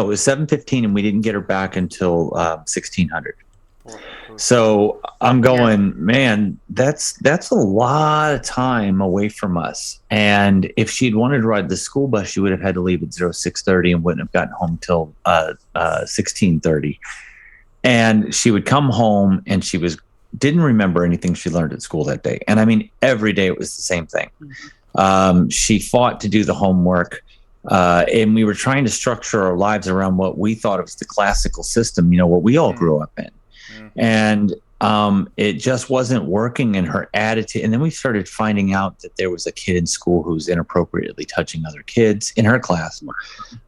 was 7:15, and we didn't get her back until 1600. So I'm going, man, that's a lot of time away from us. And if she'd wanted to ride the school bus, she would have had to leave at 06:30 and wouldn't have gotten home till 16:30. And she would come home and didn't remember anything she learned at school that day. And I mean, every day it was the same thing. She fought to do the homework. And we were trying to structure our lives around what we thought was the classical system, what we all grew up in. And it just wasn't working in her attitude. And then we started finding out that there was a kid in school who was inappropriately touching other kids in her class,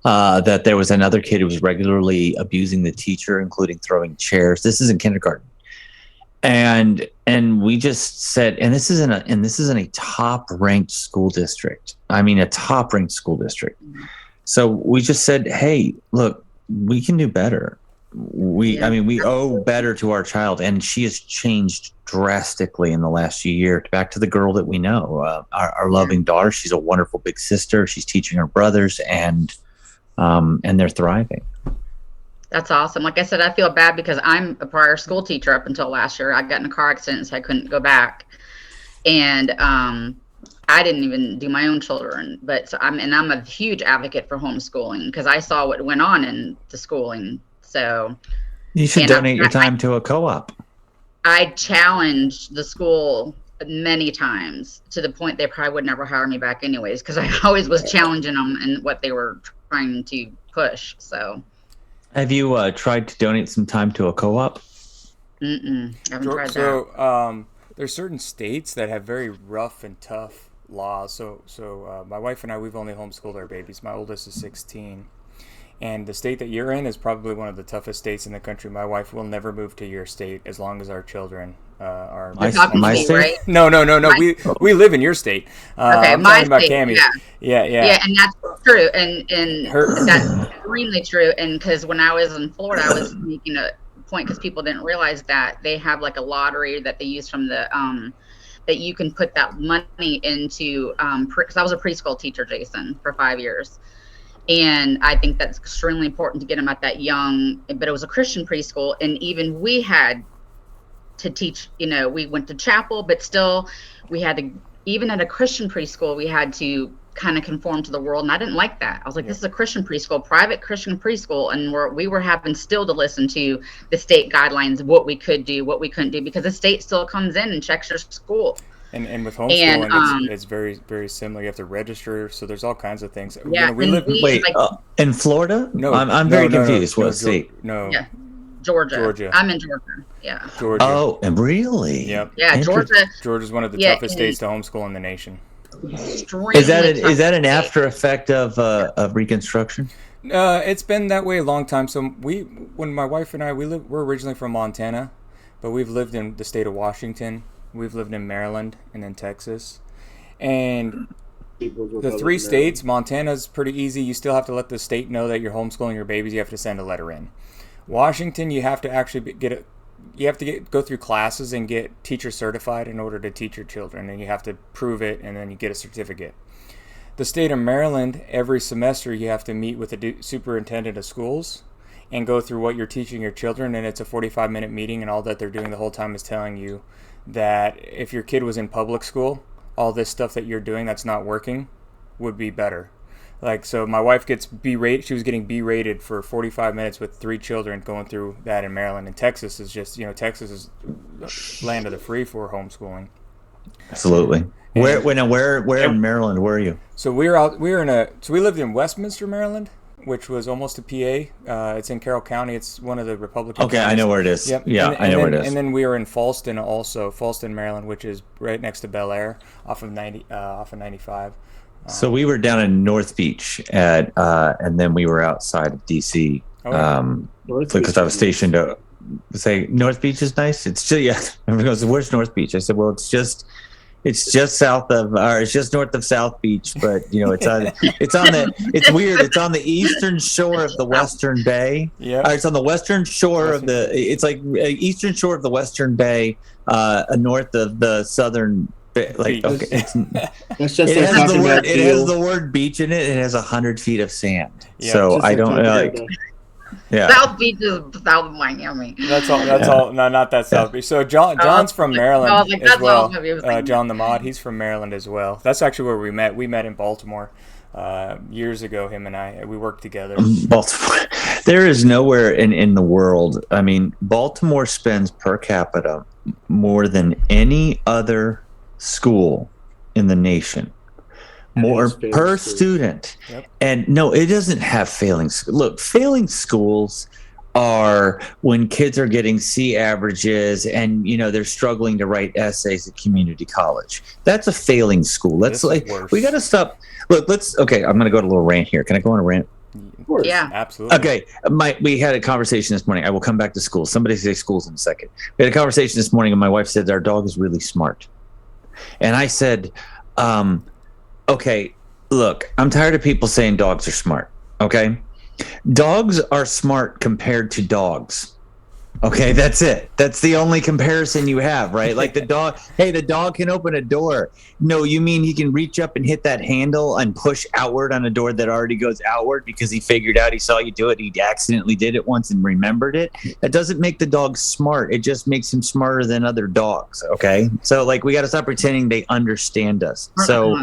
that there was another kid who was regularly abusing the teacher, including throwing chairs. This is in kindergarten. And we just said, and this is in a top ranked school district. I mean, a top ranked school district. So we just said, hey, look, we can do better. We owe better to our child. And she has changed drastically in the last few years. Back to the girl that we know, our loving daughter. She's a wonderful big sister. She's teaching her brothers, and they're thriving. That's awesome. Like I said, I feel bad because I'm a prior school teacher up until last year. I got in a car accident, so I couldn't go back. And I didn't even do my own children. But I'm a huge advocate for homeschooling because I saw what went on in the schooling. So you should donate your time to a co-op. I challenged the school many times to the point they probably would never hire me back anyways, because I always was challenging them and what they were trying to push. So have you tried to donate some time to a co-op? I haven't tried that. There's certain states that have very rough and tough laws. So my wife and I, we've only homeschooled our babies. My oldest is 16. And the state that you're in is probably one of the toughest states in the country. My wife will never move to your state as long as our children are. My state? Right? No. We live in your state. Okay, I'm my talking about state. Cammie. Yeah. Yeah, and that's true, and that's extremely true. And because when I was in Florida, I was making a point because people didn't realize that they have like a lottery that they use from the that you can put that money into. Because I was a preschool teacher, Jason, for 5 years. And I think that's extremely important to get them at that young, but it was a Christian preschool. And even we had to teach, we went to chapel, but still we had to, even at a Christian preschool, we had to kind of conform to the world. And I didn't like that. I was like, This is a Christian preschool, private Christian preschool. And we were having still to listen to the state guidelines, what we could do, what we couldn't do, because the state still comes in and checks your school. And with homeschooling, it's very, very similar. You have to register, so there's all kinds of things. Yeah, in Florida? No, I'm very confused. What state? Yeah, Georgia. I'm in Georgia. Yeah. Georgia. Oh, and really? Yep. Yeah, Georgia. Georgia's one of the toughest states to homeschool in the nation. Is that an after effect of Reconstruction? It's been that way a long time. So when my wife and I, we're originally from Montana, but we've lived in the state of Washington. We've lived in Maryland and then Texas. And the 3 states, Montana's pretty easy. You still have to let the state know that you're homeschooling your babies. You have to send a letter in. Washington, you have to actually go through classes and get teacher certified in order to teach your children. And you have to prove it, and then you get a certificate. The state of Maryland, every semester you have to meet with the superintendent of schools and go through what you're teaching your children. And it's a 45-minute meeting, and all that they're doing the whole time is telling you that if your kid was in public school, all this stuff that you're doing that's not working would be better. Like, so my wife gets B-rated. She was getting B-rated for 45 minutes with 3 children going through that in Maryland. And Texas is just, Texas is the land of the free for homeschooling. Absolutely. Where in Maryland were you? So we lived in Westminster, Maryland, which was almost a PA. It's in Carroll County. It's one of the Republican counties. I know where it is. Yep. Yeah, I know where it is. And then we were in Fallston also, Maryland, which is right next to Bel Air, off of 95. So we were down in North Beach and then we were outside of DC. Because I was stationed to say North Beach is nice. It's just, everyone goes, "Where's North Beach?" I said, "Well, it's just north of South Beach, but it's weird. It's on the eastern shore of the Western Bay. Yeah, it's on the western shore of it's like eastern shore of the Western Bay, north of the southern Bay. Like, okay, it has the word beach in it. It has 100 feet of sand. Yeah, so I don't like. Yeah. South Beach is south of Miami. That's all. No, not that South Beach. So John's from Maryland as well. John the Mod, he's from Maryland as well. That's actually where we met. We met in Baltimore years ago. Him and I, we worked together. Baltimore. There is nowhere in the world. I mean, Baltimore spends per capita more than any other school in the nation. More per student. Yep. And no, it doesn't have failing. Look, failing schools are when kids are getting C averages and they're struggling to write essays at community college. That's a failing school. That's like we got to stop. Look, I'm going to go on a little rant here. Can I go on a rant? Of course. Yeah. Absolutely. Okay. We had a conversation this morning. I will come back to school. Somebody say schools in a second. We had a conversation this morning and my wife said our dog is really smart. And I said, okay, look, I'm tired of people saying dogs are smart. Okay. Dogs are smart compared to dogs. Okay, that's it. That's the only comparison you have, right? Like the dog, hey, the dog can open a door. No, you mean he can reach up and hit that handle and push outward on a door that already goes outward because he figured out, he saw you do it, he accidentally did it once and remembered it. That doesn't make the dog smart. It just makes him smarter than other dogs, okay? So, like, we got to stop pretending they understand us. So,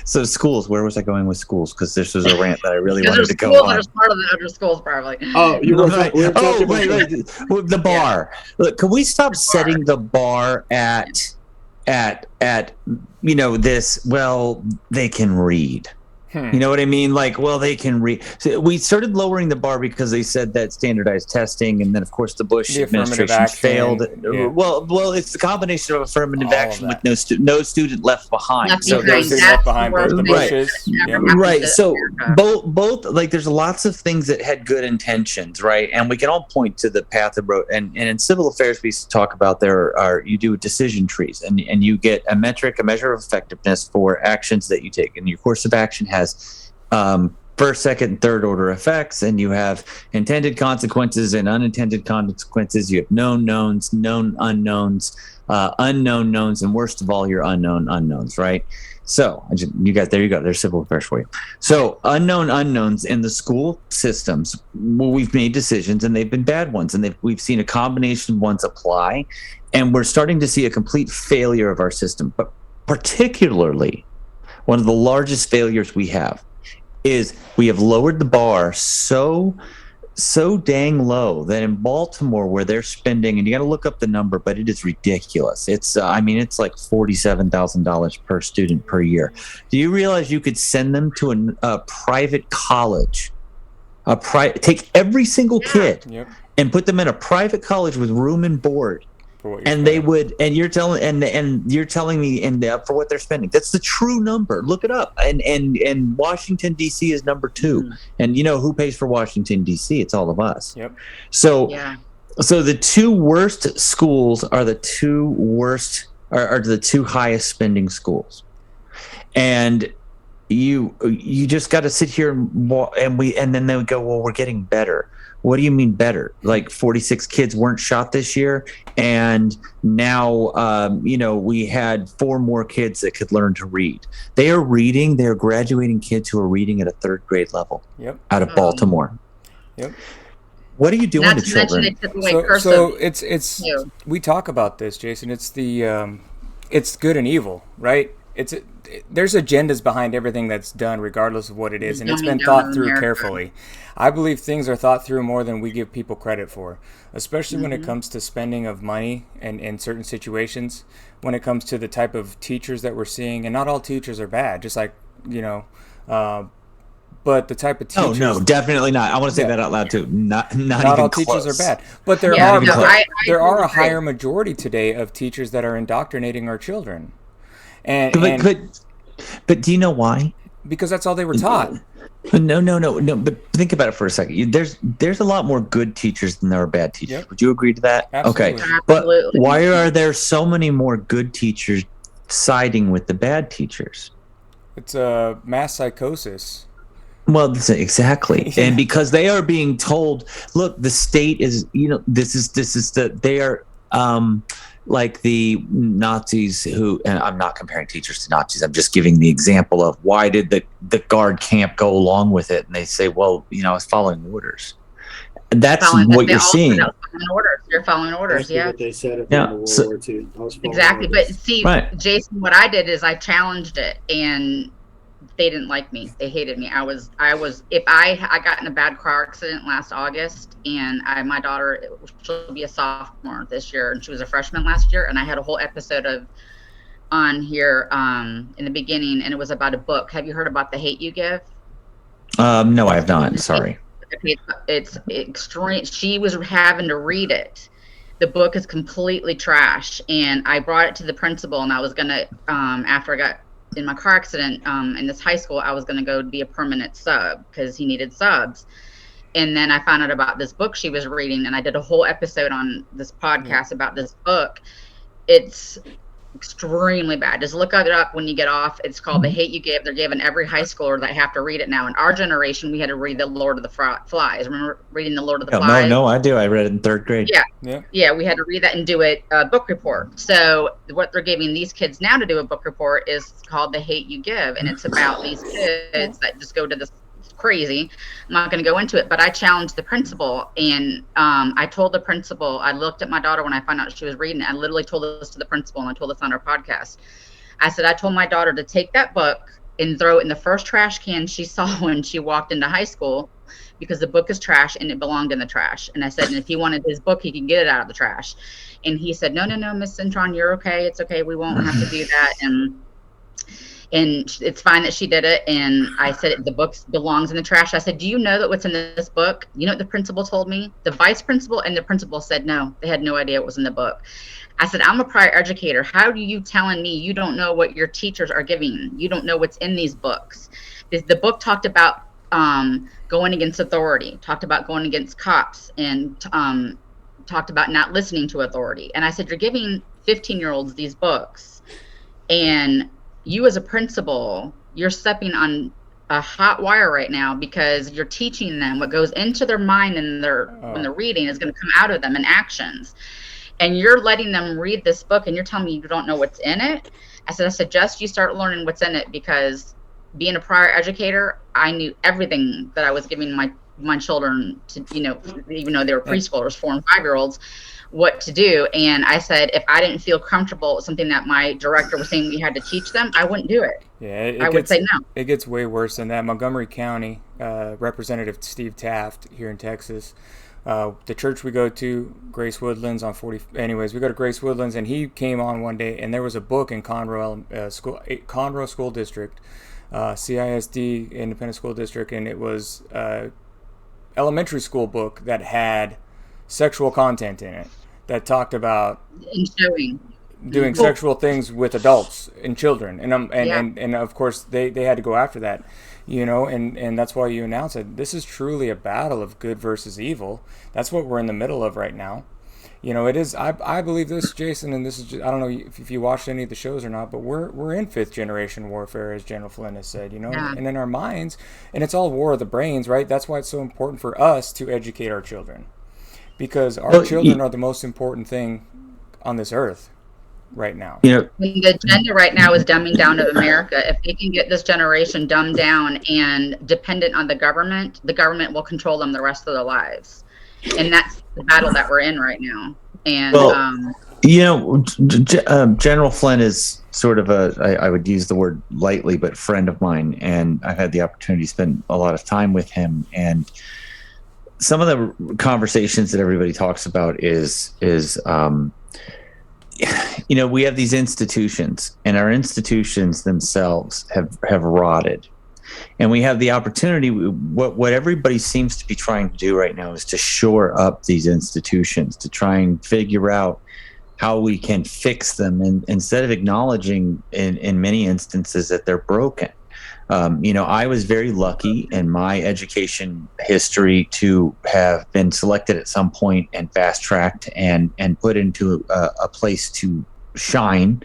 so schools, where was I going with schools? Because this was a rant that I really wanted to go on. Schools that are smarter than other schools, probably. Oh, you were right. Right. The bar. Yeah. Look, can we stop setting the bar at this? Well, they can read. You know what I mean? Like, well, they can read. So we started lowering the bar because they said that standardized testing, and then of course the Bush administration failed. Yeah. Well, it's the combination of affirmative action with no student left behind. Left behind both the Bushes. Right. So both like there's lots of things that had good intentions, right? And we can all point to the path of road. And in civil affairs, we used to talk about you do decision trees, and you get a metric, a measure of effectiveness for actions that you take, and your course of action has first, second, and third order effects, and you have intended consequences and unintended consequences. You have known knowns, known unknowns, unknown knowns, and worst of all, your unknown unknowns, right? So you guys, there you go. There's civil affairs for you. So unknown unknowns in the school systems, we've made decisions and they've been bad ones, and we've seen a combination of ones apply, and we're starting to see a complete failure of our system. But particularly, one of the largest failures we have is we have lowered the bar so dang low that in Baltimore, where they're spending, and you got to look up the number, but it is ridiculous. It's it's like $47,000 per student per year. Do you realize you could send them to a private college, take every single kid and put them in a private college with room and board? And they would, and you're telling me, and for what they're spending, that's the true number. Look it up. And Washington D.C. is number 2. And you know who pays for Washington D.C.? It's all of us. Yep. So the two worst schools are the two worst, are the two highest spending schools, and you just got to sit here and then they would go, well, we're getting better. What do you mean better? Like 46 kids weren't shot this year, and now we had 4 more kids that could learn to read. They are reading. They are graduating kids who are reading at a 3rd grade level out of Baltimore. Yep. What are you doing to children? So it's we talk about this, Jason. It's the it's good and evil, right? There's agendas behind everything that's done, regardless of what it is, and it's been thought through carefully. I believe things are thought through more than we give people credit for, especially when it comes to spending of money and in certain situations, when it comes to the type of teachers that we're seeing. And not all teachers are bad, just like, but the type of teachers. Oh, no, definitely not. I want to say that out loud, too. Not even all close. Teachers are bad. But there are a higher majority today of teachers that are indoctrinating our children. But do you know why? Because that's all they were taught. No. But think about it for a second. There's a lot more good teachers than there are bad teachers. Yep. Would you agree to that? Absolutely. Okay. But why are there so many more good teachers siding with the bad teachers? It's a mass psychosis. Well, exactly. And because they are being told, look, the state is, they are like the Nazis who, and I'm not comparing teachers to Nazis, I'm just giving the example of why did the guard camp go along with it? And they say, well, I was following orders. And that's what you're seeing. You're following orders, That's what they said at World War II. Exactly. But see, Jason, what I did is I challenged it, and they didn't like me. They hated me. I got in a bad car accident last August, and my daughter, she'll be a sophomore this year, and she was a freshman last year, and I had a whole episode on here in the beginning, and it was about a book. Have you heard about The Hate You Give? No, I have not. Sorry. It's extreme. She was having to read it. The book is completely trash, and I brought it to the principal, and I was gonna, after I got in my car accident in this high school, I was gonna go be a permanent sub because he needed subs. And then I found out about this book she was reading, and I did a whole episode on this podcast about this book. It's extremely bad. Just look it up when you get off. It's called The Hate You Give. They're giving every high schooler that have to read it now. In our generation, we had to read The Lord of the Flies. Remember reading The Lord of the Flies? No, I do. I read it in 3rd grade. Yeah, we had to read that and do it book report. So what they're giving these kids now to do a book report is called The Hate You Give, and it's about these kids that just go to this crazy. I'm not going to go into it, but I challenged the principal, and I told the principal, I looked at my daughter when I found out she was reading it. I literally told this to the principal, and I told this on our podcast. I said, I told my daughter to take that book and throw it in the first trash can she saw when she walked into high school, because the book is trash and it belonged in the trash. And I said, and if he wanted his book, he can get it out of the trash. And he said, no, Miss Cintron, you're okay. It's okay. We won't have to do that. And it's fine that she did it. And I said, the book belongs in the trash. I said, do you know that what's in this book? You know what the principal told me? The vice principal and the principal said no. They had no idea what was in the book. I said, I'm a prior educator. How are you telling me you don't know what your teachers are giving? You don't know what's in these books. The book talked about going against authority, talked about going against cops, and talked about not listening to authority. And I said, you're giving 15-year-olds these books, and you as a principal, you're stepping on a hot wire right now, because you're teaching them what goes into their mind and when they're reading is going to come out of them in actions. And you're letting them read this book, and you're telling me you don't know what's in it. I said, I suggest you start learning what's in it, because being a prior educator, I knew everything that I was giving my children to, even though they were preschoolers, 4 and 5-year-olds, what to do. And I said, if I didn't feel comfortable with something that my director was saying we had to teach them, I wouldn't do it. Yeah, I would say no. It gets way worse than that. Montgomery County, Representative Steve Taft here in Texas, the church we go to, Grace Woodlands on 40. Anyways, we go to Grace Woodlands, and he came on one day, and there was a book in Conroe School District, CISD Independent School District, and it was elementary school book that had sexual content in it, that talked about doing sexual things with adults and children, and of course they had to go after that, and that's why you announce it. This is truly a battle of good versus evil. That's what we're in the middle of right now. It is. I believe this, Jason, and this is just, I don't know if you watched any of the shows or not, but we're in 5th generation warfare, as General Flynn has said, and in our minds, and it's all war of the brains, right? That's why it's so important for us to educate our children, because our children are the most important thing on this earth right now. The agenda right now is dumbing down of America. If they can get this generation dumbed down and dependent on the government will control them the rest of their lives. And that's the battle that we're in right now. And General Flynn is sort of I would use the word lightly, but friend of mine, and I've had the opportunity to spend a lot of time with him. And some of the conversations that everybody talks about is we have these institutions, and our institutions themselves have rotted. And we have the opportunity, what everybody seems to be trying to do right now is to shore up these institutions, to try and figure out how we can fix them, and instead of acknowledging in many instances that they're broken. I was very lucky in my education history to have been selected at some point and fast-tracked and put into a place to shine.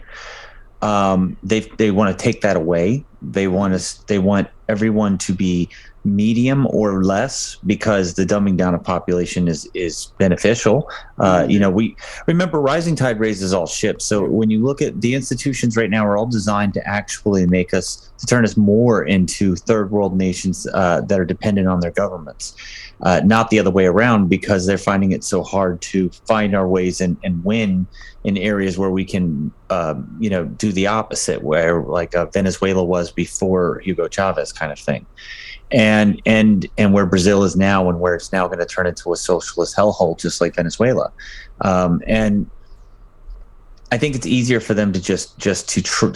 They want to take that away. They want everyone to be medium or less, because the dumbing down of population is beneficial. We remember rising tide raises all ships. So when you look at the institutions right now, are all designed to actually to turn us more into third world nations that are dependent on their governments. Not the other way around, because they're finding it so hard to find our ways and win in areas where we can, do the opposite, where like Venezuela was before Hugo Chavez kind of thing. And where Brazil is now, and where it's now going to turn into a socialist hellhole, just like Venezuela. And I think it's easier for them to just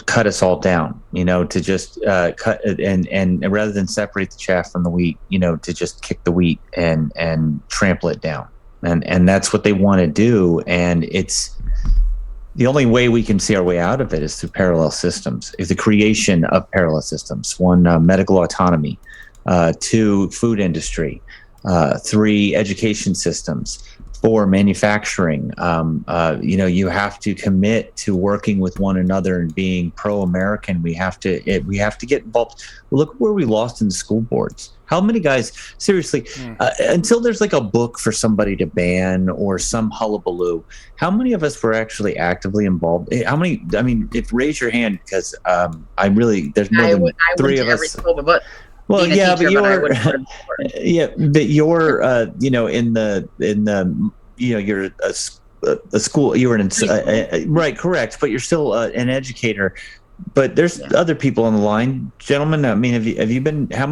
cut us all down, to just cut and rather than separate the chaff from the wheat, to just kick the wheat and trample it down. And that's what they want to do. And it's the only way we can see our way out of it is through parallel systems, is the creation of parallel systems. One, medical autonomy. 2, food industry. 3, education systems. 4, manufacturing. You have to commit to working with one another and being pro-American. We have to get involved. Look where we lost in the school boards. How many guys, seriously, until there's like a book for somebody to ban or some hullabaloo, how many of us were actually actively involved? How many? I mean, raise your hand, because there's more than 3 of us. Well, yeah, but you're you're a school, you were right, correct, but you're still an educator. But there's other people on the line, gentlemen. I mean, have you been? How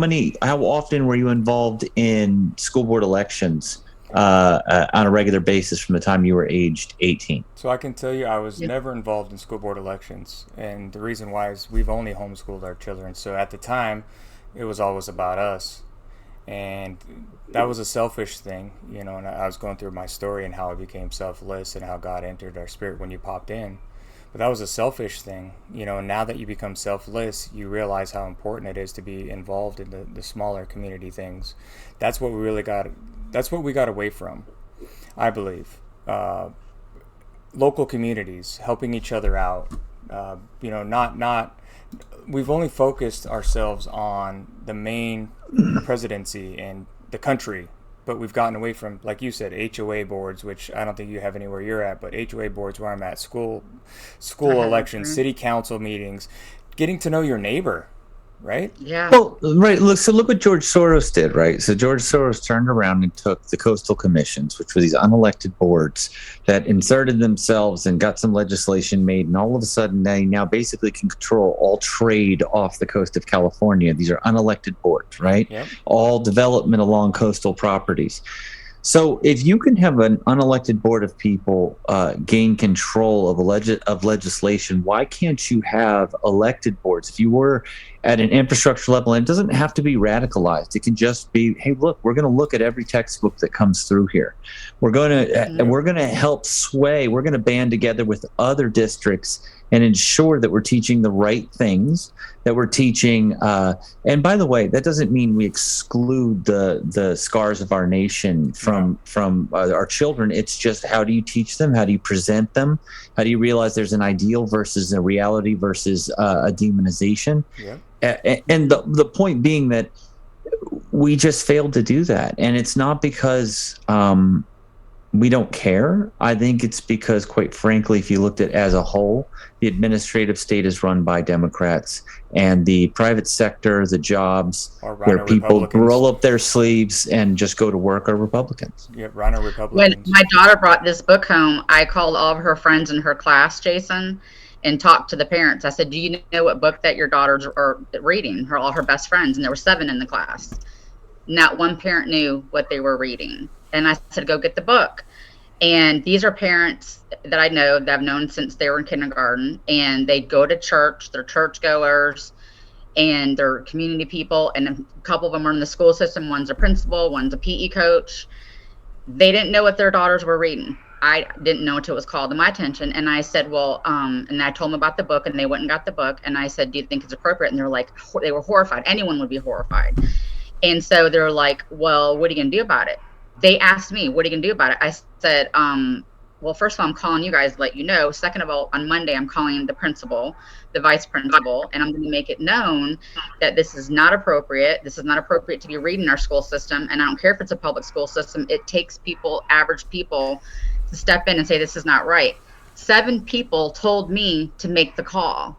often were you involved in school board elections on a regular basis from the time you were aged 18? So I can tell you, I was never involved in school board elections, and the reason why is we've only homeschooled our children. So at the time, it was always about us, and that was a selfish thing, and I was going through my story and how I became selfless and how God entered our spirit when you popped in. But that was a selfish thing, and now that you become selfless, you realize how important it is to be involved in the smaller community things. That's what we got away from, I believe. Local communities, helping each other out, we've only focused ourselves on the main presidency and the country, but we've gotten away from, like you said, HOA boards, which I don't think you have anywhere you're at, but HOA boards where I'm at, school elections, city council meetings, getting to know your neighbor, right? Yeah. Well, right. Look what George Soros did, right? So George Soros turned around and took the coastal commissions, which were these unelected boards that inserted themselves and got some legislation made, and all of a sudden they now basically can control all trade off the coast of California. These are unelected boards, right? Yep. All development along coastal properties. So if you can have an unelected board of people gain control of legislation, why can't you have elected boards? If you were at an infrastructure level, and it doesn't have to be radicalized. It can just be, hey, look, we're going to look at every textbook that comes through here. We're going to help sway. We're going to band together with other districts and ensure that we're teaching the right things, that we're teaching. And by the way, that doesn't mean we exclude the scars of our nation from our children. It's just, how do you teach them? How do you present them? How do you realize there's an ideal versus a reality versus a demonization? Yeah. And the point being that we just failed to do that. And it's not because we don't care. I think it's because, quite frankly, if you looked at it as a whole, the administrative state is run by Democrats, and the private sector, the jobs where people roll up their sleeves and just go to work, are Republicans. Yeah, run are Republicans. When my daughter brought this book home, I called all of her friends in her class, Jason, and talked to the parents. I said, do you know what book that your daughters are reading? All her best friends, and there were 7 in the class. Not one parent knew what they were reading. And I said, go get the book. And these are parents that I know that I've known since they were in kindergarten, and they go to church. They're churchgoers, and they're community people. And a couple of them are in the school system. One's a principal, one's a PE coach. They didn't know what their daughters were reading. I didn't know until it was called to my attention. And I said, well, and I told them about the book, and they went and got the book. And I said, do you think it's appropriate? And they're like, they were horrified. Anyone would be horrified. And so they're like, well, what are you going to do about it? They asked me, what are you going to do about it? I said, well, first of all, I'm calling you guys to let you know. Second of all, on Monday, I'm calling the principal, the vice principal, and I'm going to make it known that this is not appropriate. This is not appropriate to be reading our school system. And I don't care if it's a public school system. It takes people, average people, to step in and say, this is not right. 7 people told me to make the call,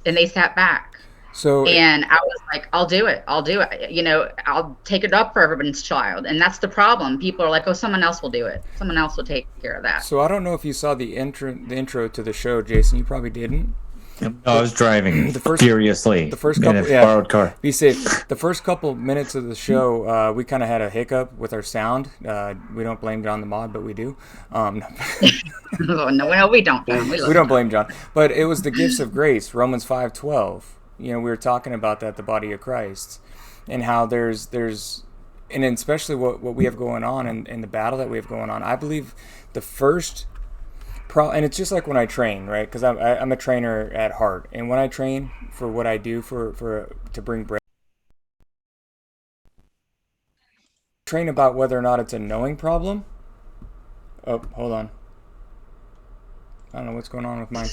and they sat back. And I was like, I'll do it. I'll take it up for everyone's child. And that's the problem. People are like, oh, someone else will do it. Someone else will take care of that. So I don't know if you saw the intro to the show, Jason. You probably didn't. No, I was driving furiously. The first couple, in a borrowed car. Be safe. The first couple minutes of the show, we kind of had a hiccup with our sound. We don't blame it on the mod, but we do. No, we don't. We don't blame John. But it was the gifts of grace, Romans 5:12. We were talking about that, the body of Christ, and how there's and especially what we have going on in the battle that we have going on. I believe the first and it's just like when I train, right? Because I'm a trainer at heart, and when I train for what I do to bring bread, train about whether or not it's a knowing problem. Oh, hold on. I don't know what's going on with mine.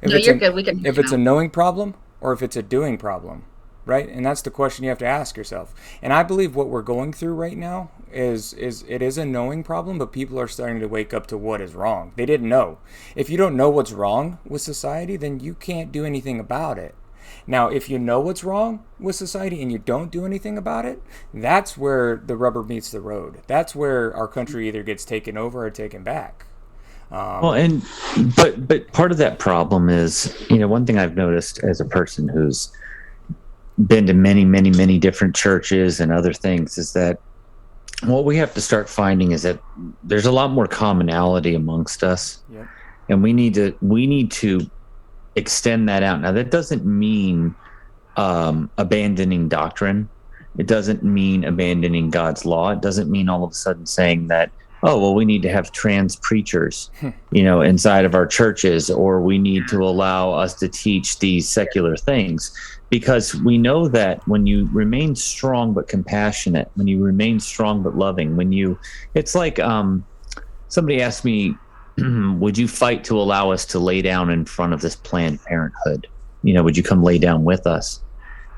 You're good. We can. If it's a knowing problem or if it's a doing problem, right? And that's the question you have to ask yourself. And I believe what we're going through right now is it is a knowing problem, but people are starting to wake up to what is wrong. They didn't know. If you don't know what's wrong with society, then you can't do anything about it. Now, if you know what's wrong with society and you don't do anything about it, that's where the rubber meets the road. That's where our country either gets taken over or taken back. But part of that problem is, one thing I've noticed as a person who's been to many, many, many different churches and other things is that what we have to start finding is that there's a lot more commonality amongst us. Yep. And we need to extend that out. Now, that doesn't mean abandoning doctrine. It doesn't mean abandoning God's law. It doesn't mean all of a sudden saying that, oh, well, we need to have trans preachers, inside of our churches, or we need to allow us to teach these secular things. Because we know that when you remain strong but compassionate, when you remain strong but loving, it's like somebody asked me, would you fight to allow us to lay down in front of this Planned Parenthood? Would you come lay down with us?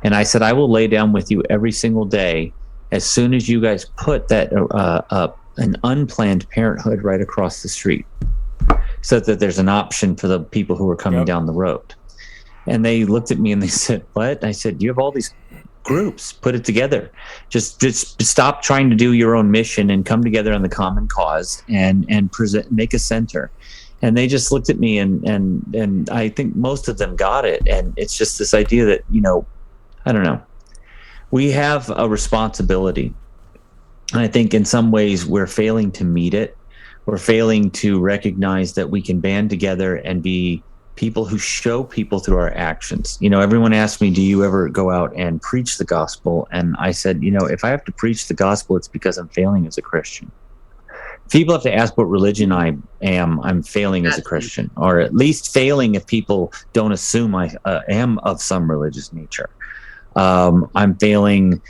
And I said, I will lay down with you every single day as soon as you guys put that an unplanned parenthood right across the street, so that there's an option for the people who are coming down the road. And they looked at me and they said, what? I said, you have all these groups, put it together. Just stop trying to do your own mission and come together on the common cause and make a center. And they just looked at me and I think most of them got it. And it's just this idea that, I don't know, we have a responsibility. And I think in some ways we're failing to meet it. We're failing to recognize that we can band together and be people who show people through our actions. Everyone asked me, do you ever go out and preach the gospel? And I said, if I have to preach the gospel, it's because I'm failing as a Christian. People have to ask what religion I am. I'm failing as a Christian, or at least failing if people don't assume I am of some religious nature. I'm failing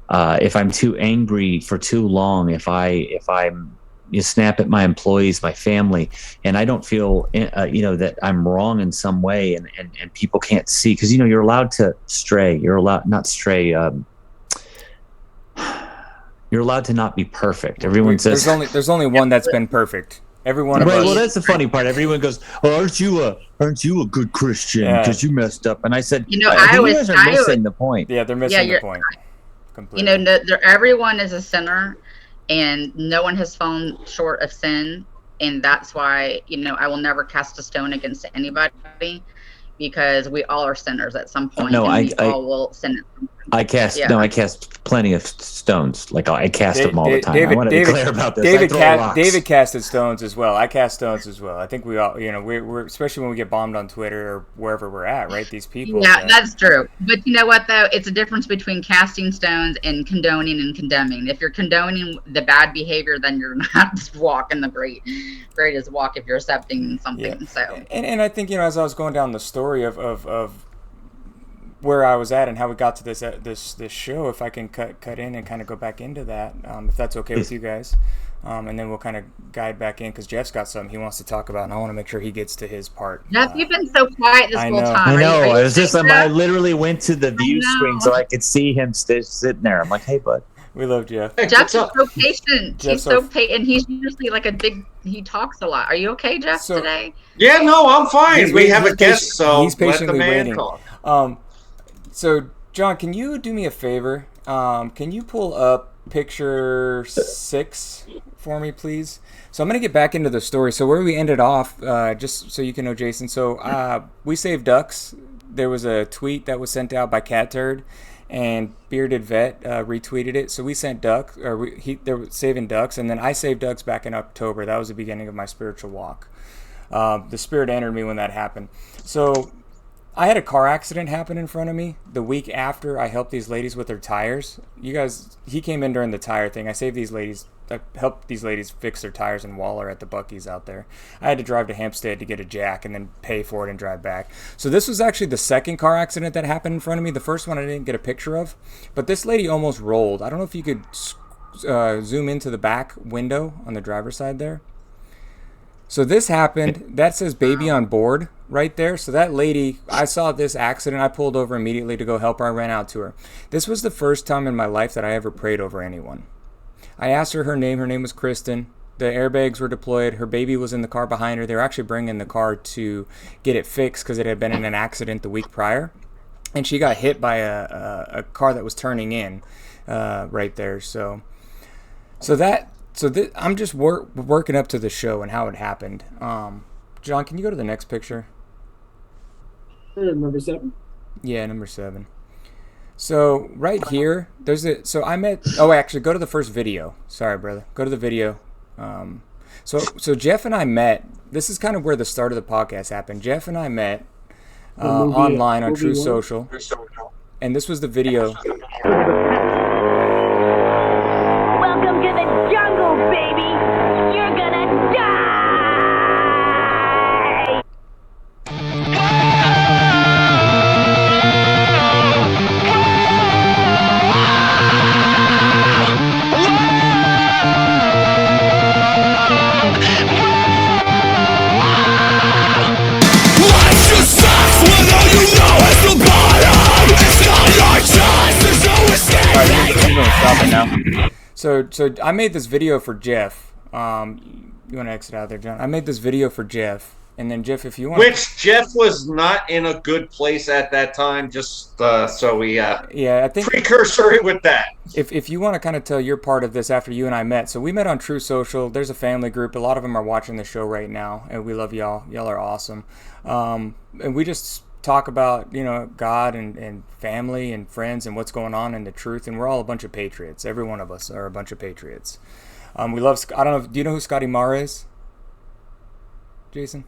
if I'm too angry for too long, if I'm snap at my employees, my family, and I don't feel that I'm wrong in some way, and people can't see, because you're allowed to stray. You're allowed not stray. You're allowed to not be perfect. Everyone says there's only one that's been perfect. Everyone. Right. Well, that's the funny part. Everyone goes, "Oh, aren't you a good Christian because you messed up?" And I said, you guys are missing the point. Yeah, they're missing the point. Completely. Everyone is a sinner, and no one has fallen short of sin, and that's why I will never cast a stone against anybody, because we all are sinners at some point. No, we all will sin. I cast plenty of stones. Like I cast them all the time. I want to be clear about this. David casted stones as well. I cast stones as well. I think we all, we're especially when we get bombed on Twitter or wherever we're at, right? These people. Yeah, that's true. But you know what though? It's a difference between casting stones and condoning and condemning. If you're condoning the bad behavior, then you're not walking the greatest walk if you're accepting something. Yeah. So. And I think as I was going down the story of where I was at and how we got to this show, if I can cut in and kind of go back into that, if that's okay with you guys. and then we'll kind of guide back in because Jeff's got something he wants to talk about, and I want to make sure he gets to his part. Jeff, you've been so quiet this whole time. I know. Are you It was just I literally went to the view know. screen so I could see him sitting there. I'm like, hey, bud. We love Jeff. Jeff is so patient. Jeff's He's so patient, and he's usually like he talks a lot. Are you okay, Jeff, today? Yeah, no, I'm fine. We have a guest, so he's patiently let the man waiting. talk. So, John, can you do me a favor? Can you pull up picture 6 for me, please? So I'm going to get back into the story. So where we ended off, just so you can know, Jason. So we saved ducks. There was a tweet that was sent out by Cat Turd, and Bearded Vet retweeted it. So we sent ducks, they were saving ducks, and then I saved ducks back in October. That was the beginning of my spiritual walk. The Spirit entered me when that happened. So I had a car accident happen in front of me the week after I helped these ladies with their tires. He came in during the tire thing. I helped these ladies fix their tires in Waller at the Buc-ee's out there. I had to drive to Hempstead to get a jack and then pay for it and drive back. So this was actually the second car accident that happened in front of me. The first one I didn't get a picture of, but this lady almost rolled. I don't know if you could zoom into the back window on the driver's side there. So this happened. That says baby on board right there. So that lady, I saw this accident. I pulled over immediately to go help her. I ran out to her. This was the first time in my life that I ever prayed over anyone. I asked her name. Her name was Kristen. The airbags were deployed. Her baby was in the car behind her. They were actually bringing the car to get it fixed because it had been in an accident the week prior. And she got hit by a car that was turning in right there. I'm just working up to the show and how it happened. John, can you go to the next picture? Number 7? Yeah, number 7. So right here, go to the first video. Sorry, brother. Go to the video. So Jeff and I met. This is kind of where the start of the podcast happened. Jeff and I met online on True Social. And this was the video. Welcome to the jungle, baby! You're gonna die! So I made this video for Jeff. You want to exit out there, John? I made this video for Jeff, and then Jeff, if you want. Which Jeff was not in a good place at that time. Just so we I think precursory with that. If you want to kind of tell your part of this after you and I met. So we met on True Social. There's a family group. A lot of them are watching the show right now, and we love y'all. Y'all are awesome. And we just talk about, God and family and friends and what's going on and the truth, and we're all a bunch of patriots. Every one of us are a bunch of patriots. We love, I don't know, do you know who Scotty Marr is, Jason?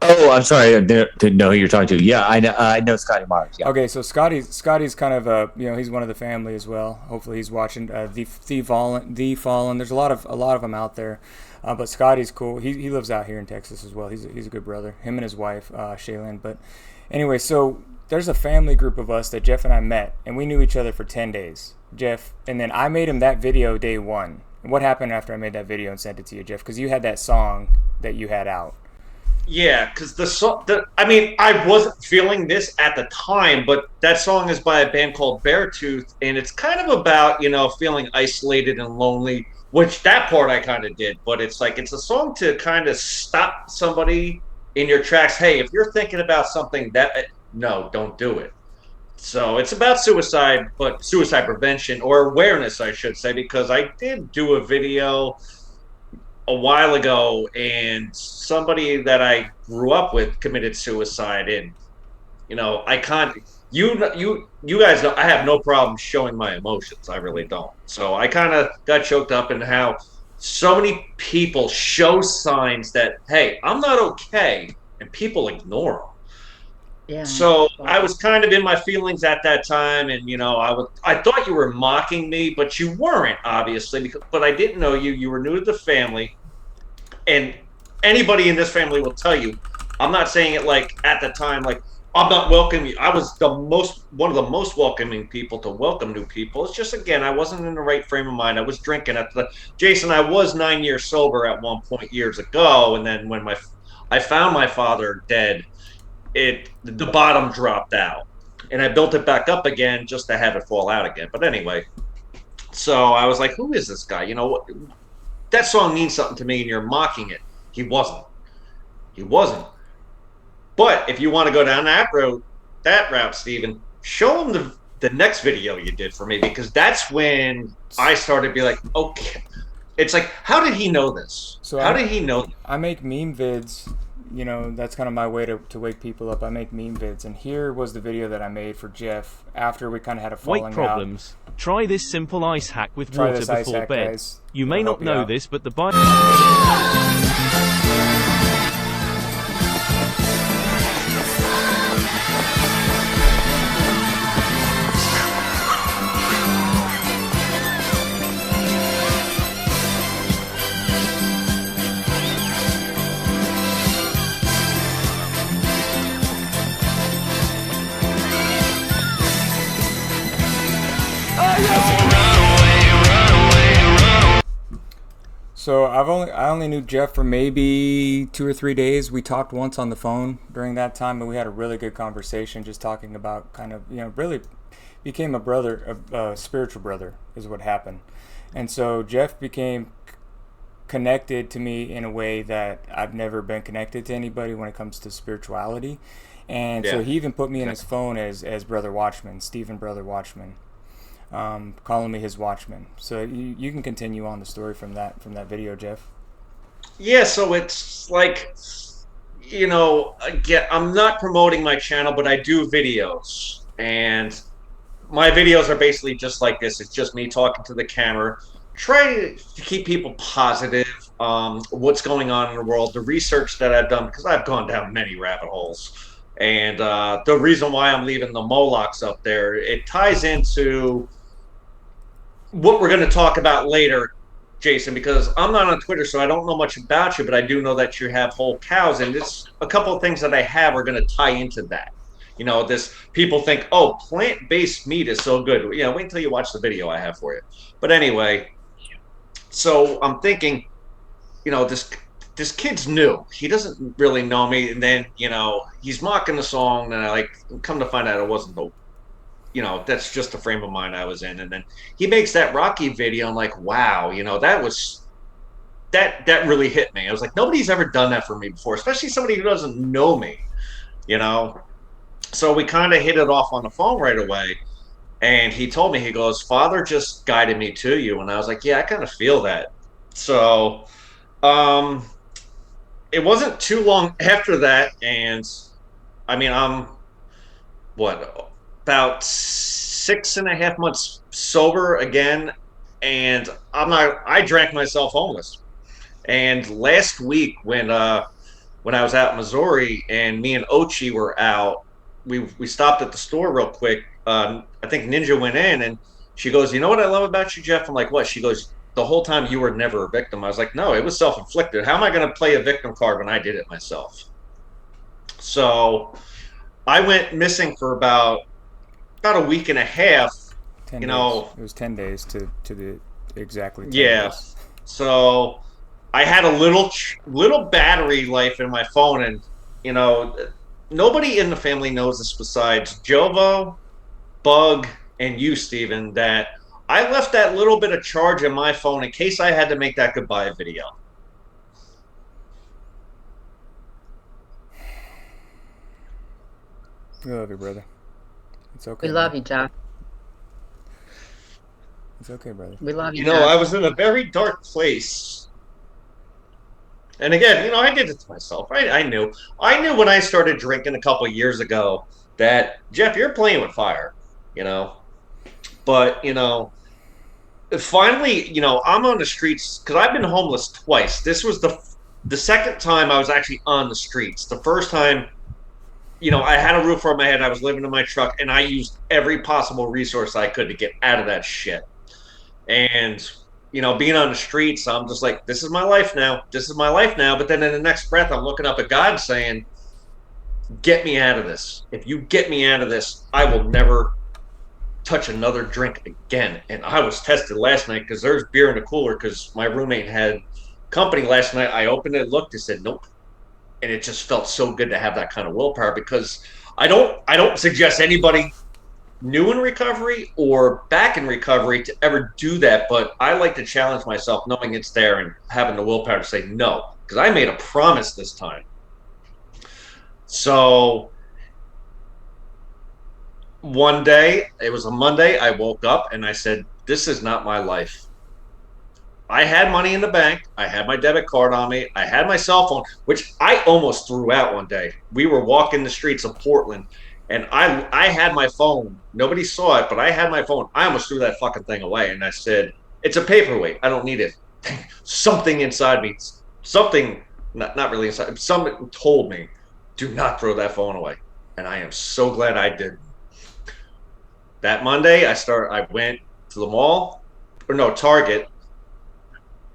Oh, I'm sorry, I didn't know who you're talking to. Yeah, I know Scotty Marr. Yeah. Okay, so Scotty's kind of he's one of the family as well. Hopefully he's watching the Fallen. There's a lot of them out there. But Scotty's cool. He lives out here in Texas as well. He's a good brother. Him and his wife, Shaylin. But anyway, so there's a family group of us that Jeff and I met, and we knew each other for 10 days. Jeff, and then I made him that video day 1. And what happened after I made that video and sent it to you, Jeff? Because you had that song that you had out. Yeah, because I wasn't feeling this at the time, but that song is by a band called Beartooth, and it's kind of about, feeling isolated and lonely, which that part I kind of did, but it's a song to kind of stop somebody in your tracks. Hey, if you're thinking about something no, don't do it. So it's about suicide, but suicide prevention, or awareness, I should say, because I did do a video a while ago, and somebody that I grew up with committed suicide, and I can't. You guys know I have no problem showing my emotions. I really don't. So I kind of got choked up in how so many people show signs that, hey, I'm not okay, and people ignore them. Yeah. So I was kind of in my feelings at that time, and I thought you were mocking me, but you weren't, obviously. But I didn't know you. You were new to the family, and anybody in this family will tell you, I'm not saying it like at the time, like, I'm not welcoming. I was one of the most welcoming people to welcome new people. It's just, again, I wasn't in the right frame of mind. I was drinking Jason, I was 9 years sober at one point years ago, and then when I found my father dead, the bottom dropped out, and I built it back up again just to have it fall out again. But anyway, so I was like, who is this guy? You know, that song means something to me, and you're mocking it. He wasn't. But if you want to go down that route, Steven, show him the next video you did for me, because that's when I started to be like, okay. It's like, how did he know this? So how did he know? I make meme vids. You know, that's kind of my way to wake people up. I make meme vids, and here was the video that I made for Jeff after we kind of had a falling out. Weight problems. Try this simple ice hack with Try water this ice before hack, bed. guys. You may It'll not help you know out. this, but the So I only knew Jeff for maybe 2 or 3 days. We talked once on the phone during that time, and we had a really good conversation, just talking about kind of, you know, really became a brother, a spiritual brother is what happened. And so Jeff became connected to me in a way that I've never been connected to anybody when it comes to spirituality. And so he even put me in his phone as Brother Watchman, Stephen Brother Watchman. Calling me his watchman. So you can continue on the story from that video, Jeff. Yeah, so it's like, you know, again, I'm not promoting my channel, but I do videos, and my videos are basically just like this. It's just me talking to the camera, trying to keep people positive. What's going on in the world, the research that I've done, because I've gone down many rabbit holes, and the reason why I'm leaving the Molochs up there, it ties into what we're going to talk about later, Jason, because I'm not on Twitter, so I don't know much about you, but I do know that you have whole cows, and it's a couple of things that I have are going to tie into that. You know, this, people think, oh, plant-based meat is so good. You know, wait until you watch the video I have for you. But anyway, so I'm thinking, you know, this kid's new. He doesn't really know me, and then, you know, he's mocking the song, and I come to find out it wasn't the, you know, that's just the frame of mind I was in. And then he makes that Rocky video. I'm like, wow, you know, that really hit me. I was like, nobody's ever done that for me before, especially somebody who doesn't know me, you know? So we kind of hit it off on the phone right away. And he told me, he goes, Father just guided me to you. And I was like, yeah, I kind of feel that. So it wasn't too long after that. And I mean, I'm about 6.5 months sober again, and I drank myself homeless. And last week when I was out in Missouri and me and Ochi were out, we stopped at the store real quick. I think Ninja went in, and she goes, you know what I love about you, Jeff? I'm like, what? She goes, the whole time you were never a victim. I was like, no, it was self-inflicted. How am I going to play a victim card when I did it myself? So I went missing for about a week and a half. 10 you days. know, It was 10 days to the exactly 10 yeah. days. So I had a little battery life in my phone, and you know, nobody in the family knows this besides Jovo, Bug, and you, Steven, that I left that little bit of charge in my phone in case I had to make that goodbye video. We love you, brother. It's okay. We love you, Jeff. It's okay, brother. We love you. You know, Jeff. I was in a very dark place. And again, you know, I did it to myself. I knew when I started drinking a couple of years ago that, Jeff, you're playing with fire, you know. But, you know, finally, you know, I'm on the streets because I've been homeless twice. This was the second time I was actually on the streets. The first time, you know, I had a roof over my head. I was living in my truck, and I used every possible resource I could to get out of that shit. And, you know, being on the streets, I'm just like, this is my life now. This is my life now. But then in the next breath, I'm looking up at God saying, get me out of this. If you get me out of this, I will never touch another drink again. And I was tested last night because there's beer in the cooler because my roommate had company last night. I opened it, looked, and said nope. And it just felt so good to have that kind of willpower, because I don't suggest anybody new in recovery or back in recovery to ever do that, but I like to challenge myself knowing it's there and having the willpower to say no, because I made a promise this time. So one day, it was a Monday, I woke up and I said, this is not my life. I had money in the bank. I had my debit card on me. I had my cell phone, which I almost threw out one day. We were walking the streets of Portland, and I had my phone. Nobody saw it, but I had my phone. I almost threw that fucking thing away, and I said, it's a paperweight. I don't need it. Something inside me, something, not really inside, something told me, do not throw that phone away. And I am so glad I did. That Monday, I went to the mall, or no, Target.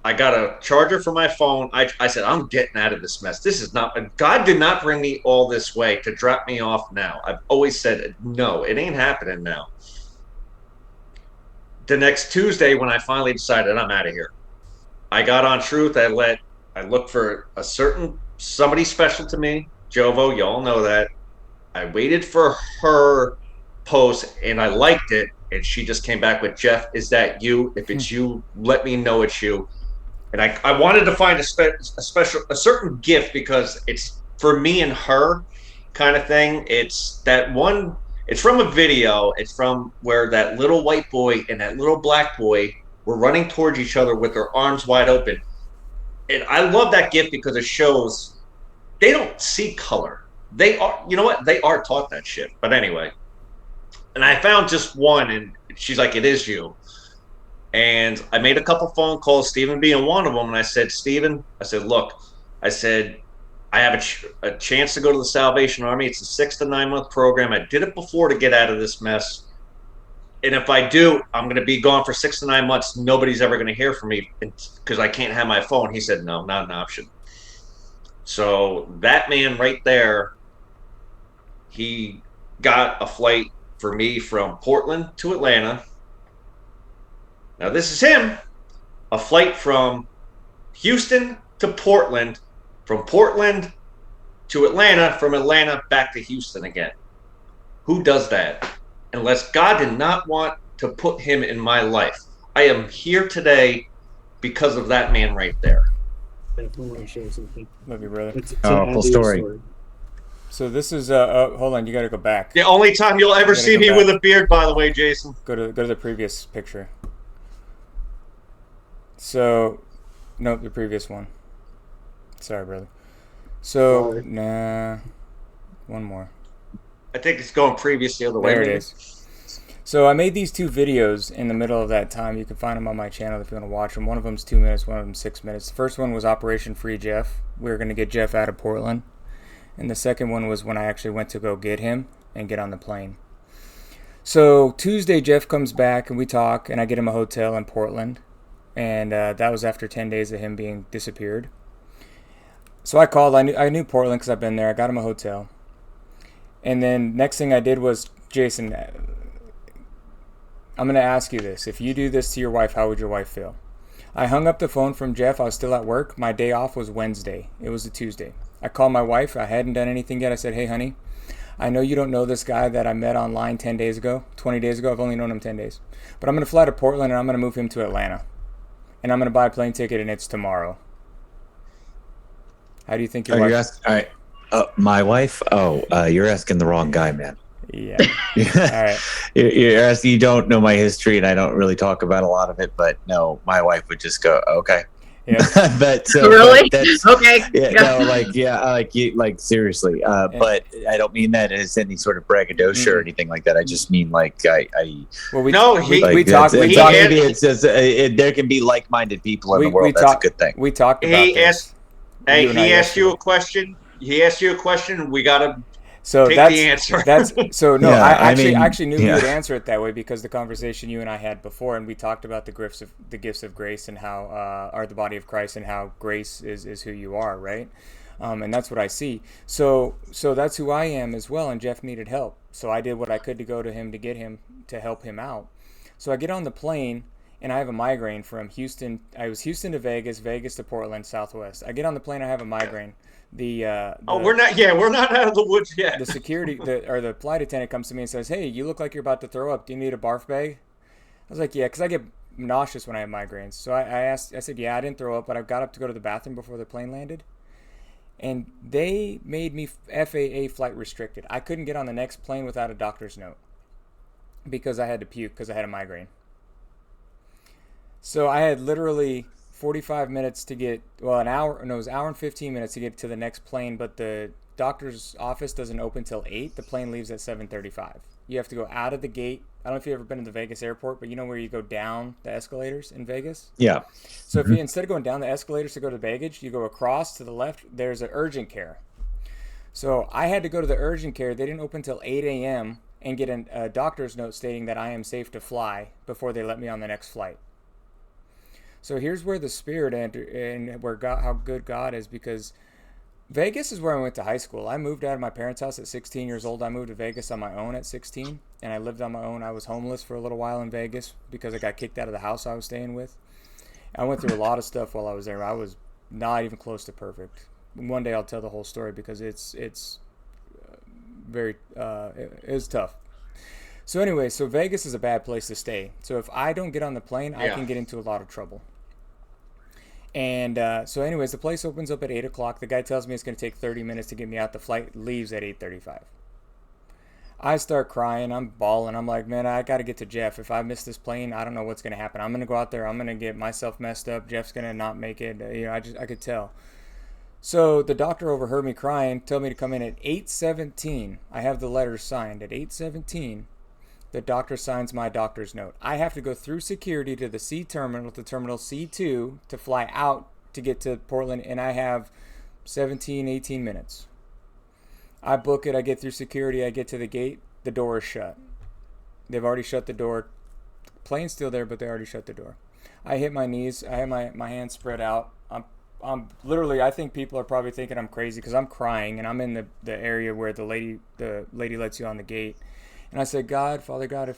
I got a charger for my phone. I said, I'm getting out of this mess. This is not, God did not bring me all this way to drop me off now. I've always said, no, it ain't happening now. The next Tuesday, when I finally decided I'm out of here, I got on Truth. I looked for somebody special to me, Jovo, y'all know that. I waited for her post and I liked it. And she just came back with, Jeff, is that you? If it's you, let me know it's you. And I wanted to find a certain gift, because it's for me and her kind of thing. It's that one, it's from a video. It's from where that little white boy and that little black boy were running towards each other with their arms wide open. And I love that gift because it shows they don't see color. They are, you know what? They are taught that shit. But anyway, and I found just one, and she's like, it is you. And I made a couple phone calls, Stephen being one of them. And I said, Stephen, I said, look, I said, I have a chance to go to the Salvation Army. It's a 6 to 9 month program. I did it before to get out of this mess. And if I do, I'm going to be gone for 6 to 9 months. Nobody's ever going to hear from me because I can't have my phone. He said, no, not an option. So that man right there, he got a flight for me from Portland to Atlanta. Now, this is him, a flight from Houston to Portland, from Portland to Atlanta, from Atlanta back to Houston again. Who does that? Unless God did not want to put him in my life. I am here today because of that man right there. Love you, brother. It's Powerful story. So this is hold on, you got to go back. The only time you'll ever see me with a beard, by the way, Jason. Go to the previous picture. So, no, the previous one. Sorry, brother. So, Sorry. nah, one more. I think it's going previous the other way. There it is. So I made these 2 videos in the middle of that time. You can find them on my channel if you want to watch them. One of them's 2 minutes, one of them's 6 minutes. The first one was Operation Free Jeff. We were going to get Jeff out of Portland. And the second one was when I actually went to go get him and get on the plane. So Tuesday, Jeff comes back and we talk, and I get him a hotel in Portland. And that was after 10 days of him being disappeared. So I called. I knew Portland because I've been there. I got him a hotel. And then next thing I did was, Jason, I'm going to ask you this. If you do this to your wife, how would your wife feel? I hung up the phone from Jeff. I was still at work. My day off was Wednesday. It was a Tuesday. I called my wife. I hadn't done anything yet. I said, hey, honey, I know you don't know this guy that I met online 10 days ago, 20 days ago. I've only known him 10 days. But I'm going to fly to Portland, and I'm going to move him to Atlanta. And I'm going to buy a plane ticket, and it's tomorrow. How do you think your wife... All right. My wife? You're asking the wrong guy, man. Yeah. All right. You're asking, you don't know my history, and I don't really talk about a lot of it, but no, my wife would just go, okay. Yeah. But really? Okay. Yeah, seriously. But I don't mean that as any sort of braggadocio or anything like that. I just mean we talked. Maybe it's just there can be like-minded people in the world. That's a good thing. We talked about this. He asked you a question. He asked you a question. We gotta. So take that's the answer. I actually knew you would answer it that way because the conversation you and I had before, and we talked about the gifts of grace and how are the body of Christ and how grace is who you are, right? And that's what I see. So that's who I am as well. And Jeff needed help, so I did what I could to go to him to get him to help him out. So I get on the plane, and I have a migraine from Houston. I was Houston to Vegas, Vegas to Portland, Southwest. I get on the plane, I have a migraine. We're not out of the woods yet. The security, the flight attendant comes to me and says, "Hey, you look like you're about to throw up. Do you need a barf bag?" I was like, "Yeah," because I get nauseous when I have migraines. So I said, "Yeah, I didn't throw up, but I got up to go to the bathroom before the plane landed." And they made me FAA flight restricted. I couldn't get on the next plane without a doctor's note because I had to puke because I had a migraine. So I had literally 45 minutes to get, well, it was an hour and 15 minutes to get to the next plane, but the doctor's office doesn't open till 8. The plane leaves at 7:35. You have to go out of the gate. I don't know if you've ever been to the Vegas airport, but you know where you go down the escalators in Vegas? Yeah. So if you, instead of going down the escalators to go to baggage, you go across to the left, there's an urgent care. So I had to go to the urgent care. They didn't open till 8 a.m. and get a doctor's note stating that I am safe to fly before they let me on the next flight. So here's where the spirit entered and where God, how good God is, because Vegas is where I went to high school. I moved out of my parents' house at 16 years old. I moved to Vegas on my own at 16, and I lived on my own. I was homeless for a little while in Vegas because I got kicked out of the house I was staying with. I went through a lot of stuff while I was there. I was not even close to perfect. One day I'll tell the whole story because it's very it was tough. So anyway, so Vegas is a bad place to stay. So if I don't get on the plane, I can get into a lot of trouble. And so anyways, the place opens up at 8 o'clock. The guy tells me it's going to take 30 minutes to get me out. The flight leaves at 8:35. I start crying. I'm bawling. I'm like, man, I got to get to Jeff. If I miss this plane, I don't know what's going to happen. I'm going to go out there. I'm going to get myself messed up. Jeff's going to not make it. I could tell. So the doctor overheard me crying, told me to come in at 8:17. I have the letters signed. At 8:17, the doctor signs my doctor's note. I have to go through security to the C terminal, to terminal C2, to fly out to get to Portland, and I have 17, 18 minutes. I book it, I get through security, I get to the gate, the door is shut. They've already shut the door. The plane's still there, but they already shut the door. I hit my knees, I have my hands spread out. I'm literally, I think people are probably thinking I'm crazy because I'm crying, and I'm in the area where the lady lets you on the gate. And I said, God, Father God,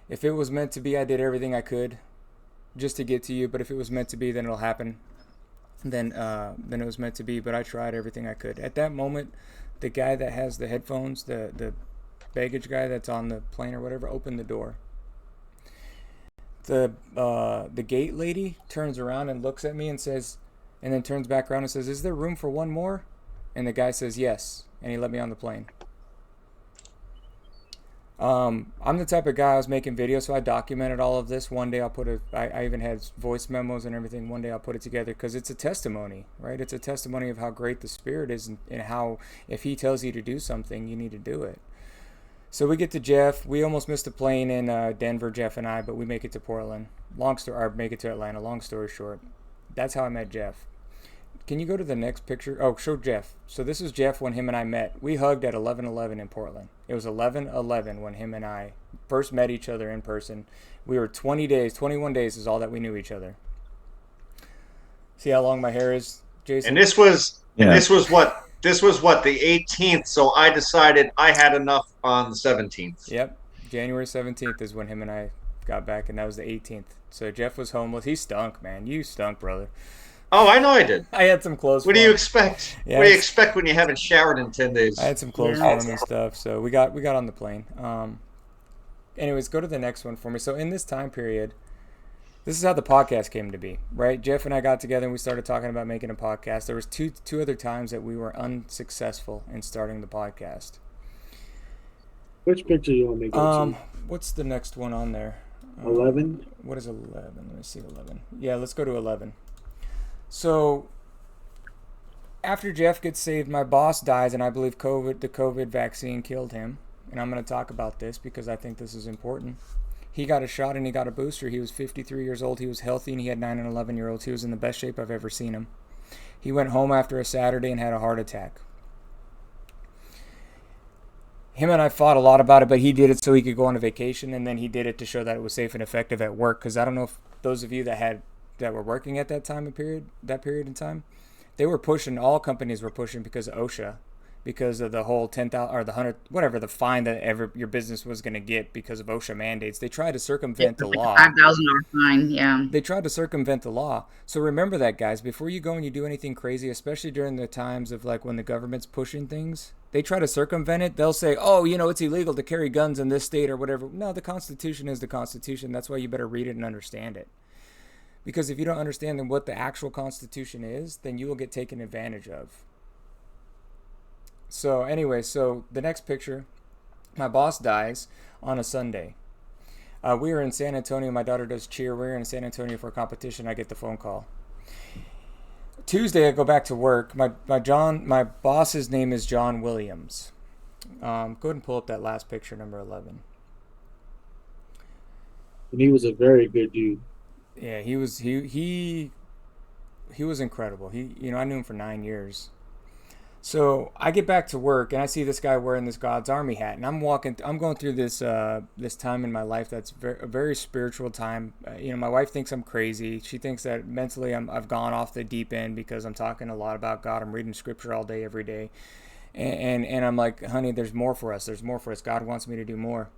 if it was meant to be, I did everything I could just to get to you. But if it was meant to be, then it'll happen. Then it was meant to be. But I tried everything I could. At that moment, the guy that has the headphones, the baggage guy that's on the plane or whatever, opened the door. The gate lady turns around and looks at me and says, and then turns back around and says, "Is there room for one more?" And the guy says, "Yes." And he let me on the plane. I'm the type of guy, I was making videos, so I documented all of this. One day I'll I even had voice memos and everything. One day I'll put it together because it's a testimony, right? It's a testimony of how great the Spirit is and how if He tells you to do something, you need to do it. So we get to Jeff. We almost missed a plane in Denver, Jeff and I, but we make it to Portland. Make it to Atlanta. Long story short, that's how I met Jeff. Can you go to the next picture? Oh, show Jeff. So this is Jeff when him and I met. We hugged at 11:11 in Portland. It was 11:11 when him and I first met each other in person. We were 21 days is all that we knew each other. See how long my hair is, Jason? And this was what the 18th. So I decided I had enough on the 17th. Yep, January 17th is when him and I got back, and that was the 18th. So Jeff was homeless. He stunk, man. You stunk, brother. Oh, I know I did. I had some clothes. What do you expect? Yeah, what do you expect when you haven't showered in 10 days? I had some clothes for him and stuff, so we got on the plane. Anyways, go to the next one for me. So in this time period, this is how the podcast came to be, right? Jeff and I got together and we started talking about making a podcast. There was two other times that we were unsuccessful in starting the podcast. Which picture you want me to go to? What's the next one on there? 11? What is 11? Let me see 11. Yeah, let's go to 11. So after Jeff gets saved, my boss dies, and I believe the COVID vaccine killed him. And I'm going to talk about this because I think this is important. He got a shot and he got a booster. He was 53 years old. He was healthy, and he had 9 and 11-year-olds. He was in the best shape I've ever seen him. He went home after a Saturday and had a heart attack. Him and I fought a lot about it, but he did it so he could go on a vacation, and then he did it to show that it was safe and effective at work. Because I don't know if those of you that were working at that period in time, all companies were pushing because of OSHA, because of the whole 10,000 or the 100, whatever the fine that your business was going to get because of OSHA mandates. They tried to circumvent the law. $5,000 fine, yeah. They tried to circumvent the law. So remember that, guys, before you go and you do anything crazy, especially during the times of like when the government's pushing things, they try to circumvent it. They'll say, oh, it's illegal to carry guns in this state or whatever. No, the Constitution is the Constitution. That's why you better read it and understand it. Because if you don't understand then what the actual Constitution is, then you will get taken advantage of. So anyway, the next picture, my boss dies on a Sunday. We were in San Antonio. My daughter does cheer. We were in San Antonio for a competition. I get the phone call. Tuesday, I go back to work. My boss's name is John Williams. Go ahead and pull up that last picture, number 11. And he was a very good dude. Yeah, he was incredible. I knew him for 9 years. So I get back to work and I see this guy wearing this God's Army hat, and I'm going through this time in my life that's a very spiritual time. My wife thinks I'm crazy. She thinks that mentally I've gone off the deep end because I'm talking a lot about God. I'm reading scripture all day, every day, and I'm like, honey, there's more for us. There's more for us. God wants me to do more.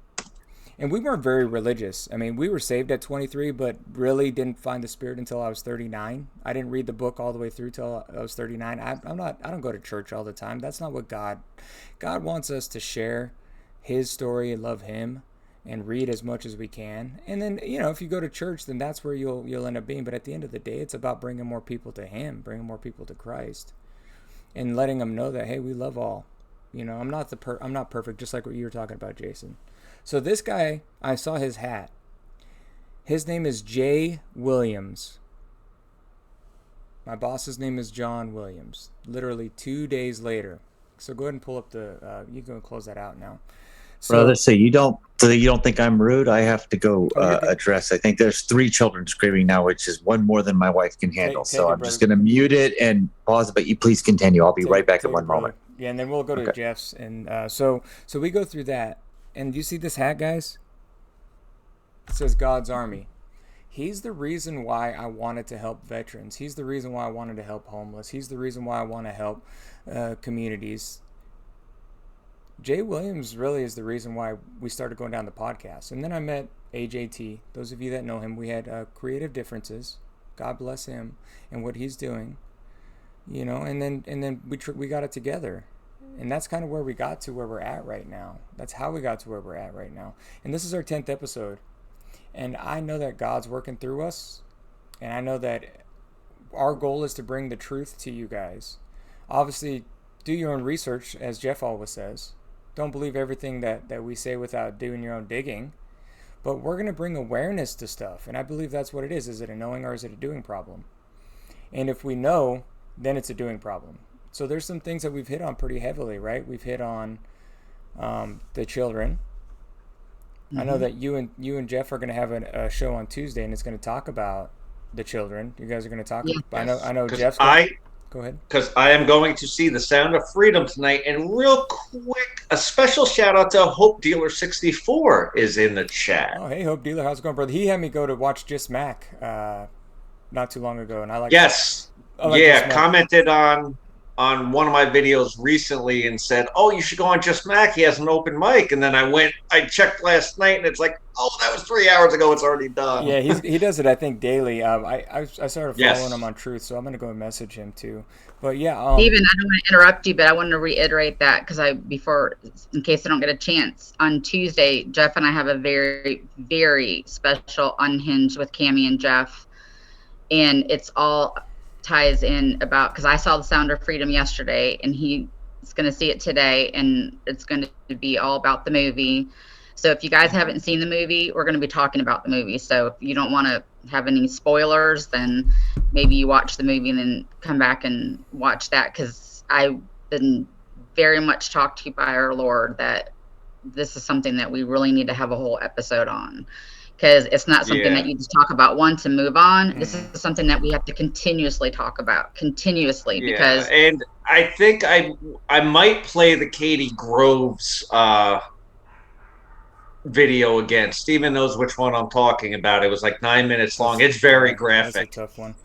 And we weren't very religious. I mean, we were saved at 23, but really didn't find the Spirit until I was 39. I didn't read the book all the way through till I was 39. I don't go to church all the time. That's not what God wants us to share His story and love Him and read as much as we can. And then, if you go to church, then that's where you'll end up being. But at the end of the day, it's about bringing more people to Him, bringing more people to Christ, and letting them know that, hey, we love all. I'm not perfect, just like what you were talking about, Jason. So this guy, I saw his hat. His name is Jay Williams. My boss's name is John Williams. Literally 2 days later. So go ahead and pull up you can close that out now. So, brother, so you don't think I'm rude? I have to go address. I think there's 3 children screaming now, which is one more than my wife can handle. So I'm just going to mute it and pause it, but you please continue. I'll be right back in one moment. Yeah, and then we'll go to Jeff's. And so we go through that. And do you see this hat, guys? It says God's Army. He's the reason why I wanted to help veterans. He's the reason why I wanted to help homeless. He's the reason why I want to help communities. Jay Williams really is the reason why we started going down the podcast. And then I met AJT. Those of you that know him, we had creative differences. God bless him and what he's doing. And then we got it together. And that's kind of where we got to where we're at right now. That's how we got to where we're at right now. And this is our 10th episode. And I know that God's working through us. And I know that our goal is to bring the truth to you guys. Obviously, do your own research, as Jeff always says. Don't believe everything that we say without doing your own digging. But we're going to bring awareness to stuff. And I believe that's what it is. Is it a knowing or is it a doing problem? And if we know, then it's a doing problem. So there's some things that we've hit on pretty heavily, right? We've hit on the children. Mm-hmm. I know that you and Jeff are going to have a show on Tuesday, and it's going to talk about the children. You guys are going to talk. Yes. I know Jeff's. Go ahead. Because I am going to see The Sound of Freedom tonight, and real quick, a special shout out to Hope Dealer 64 is in the chat. Oh, hey, Hope Dealer, how's it going, brother? He had me go to watch Just Mac not too long ago, and I like. Yes. Commented on one of my videos recently and said, oh, you should go on Just Mac. He has an open mic. And then I checked last night and it's like, oh, that was 3 hours ago. It's already done. Yeah, he does it, I think, daily. I started following him on Truth, so I'm going to go and message him too. But yeah. Steven, I don't want to interrupt you, but I wanted to reiterate that because in case I don't get a chance, on Tuesday, Jeff and I have a very, very special Unhinged with Cammie and Jeff. And it's all ties in about, because I saw The Sound of Freedom yesterday and he's going to see it today, and it's going to be all about the movie. So if you guys haven't seen the movie, we're going to be talking about the movie. So if you don't want to have any spoilers, then maybe you watch the movie and then come back and watch that, because I've been very much talked to by our Lord that this is something that we really need to have a whole episode on. Because it's not something that you just talk about once and move on. Mm-hmm. This is something that we have to continuously talk about, because. And I think I might play the Katie Groves video again. Steven knows which one I'm talking about. It was like 9 minutes long. It's very graphic. That's a tough one.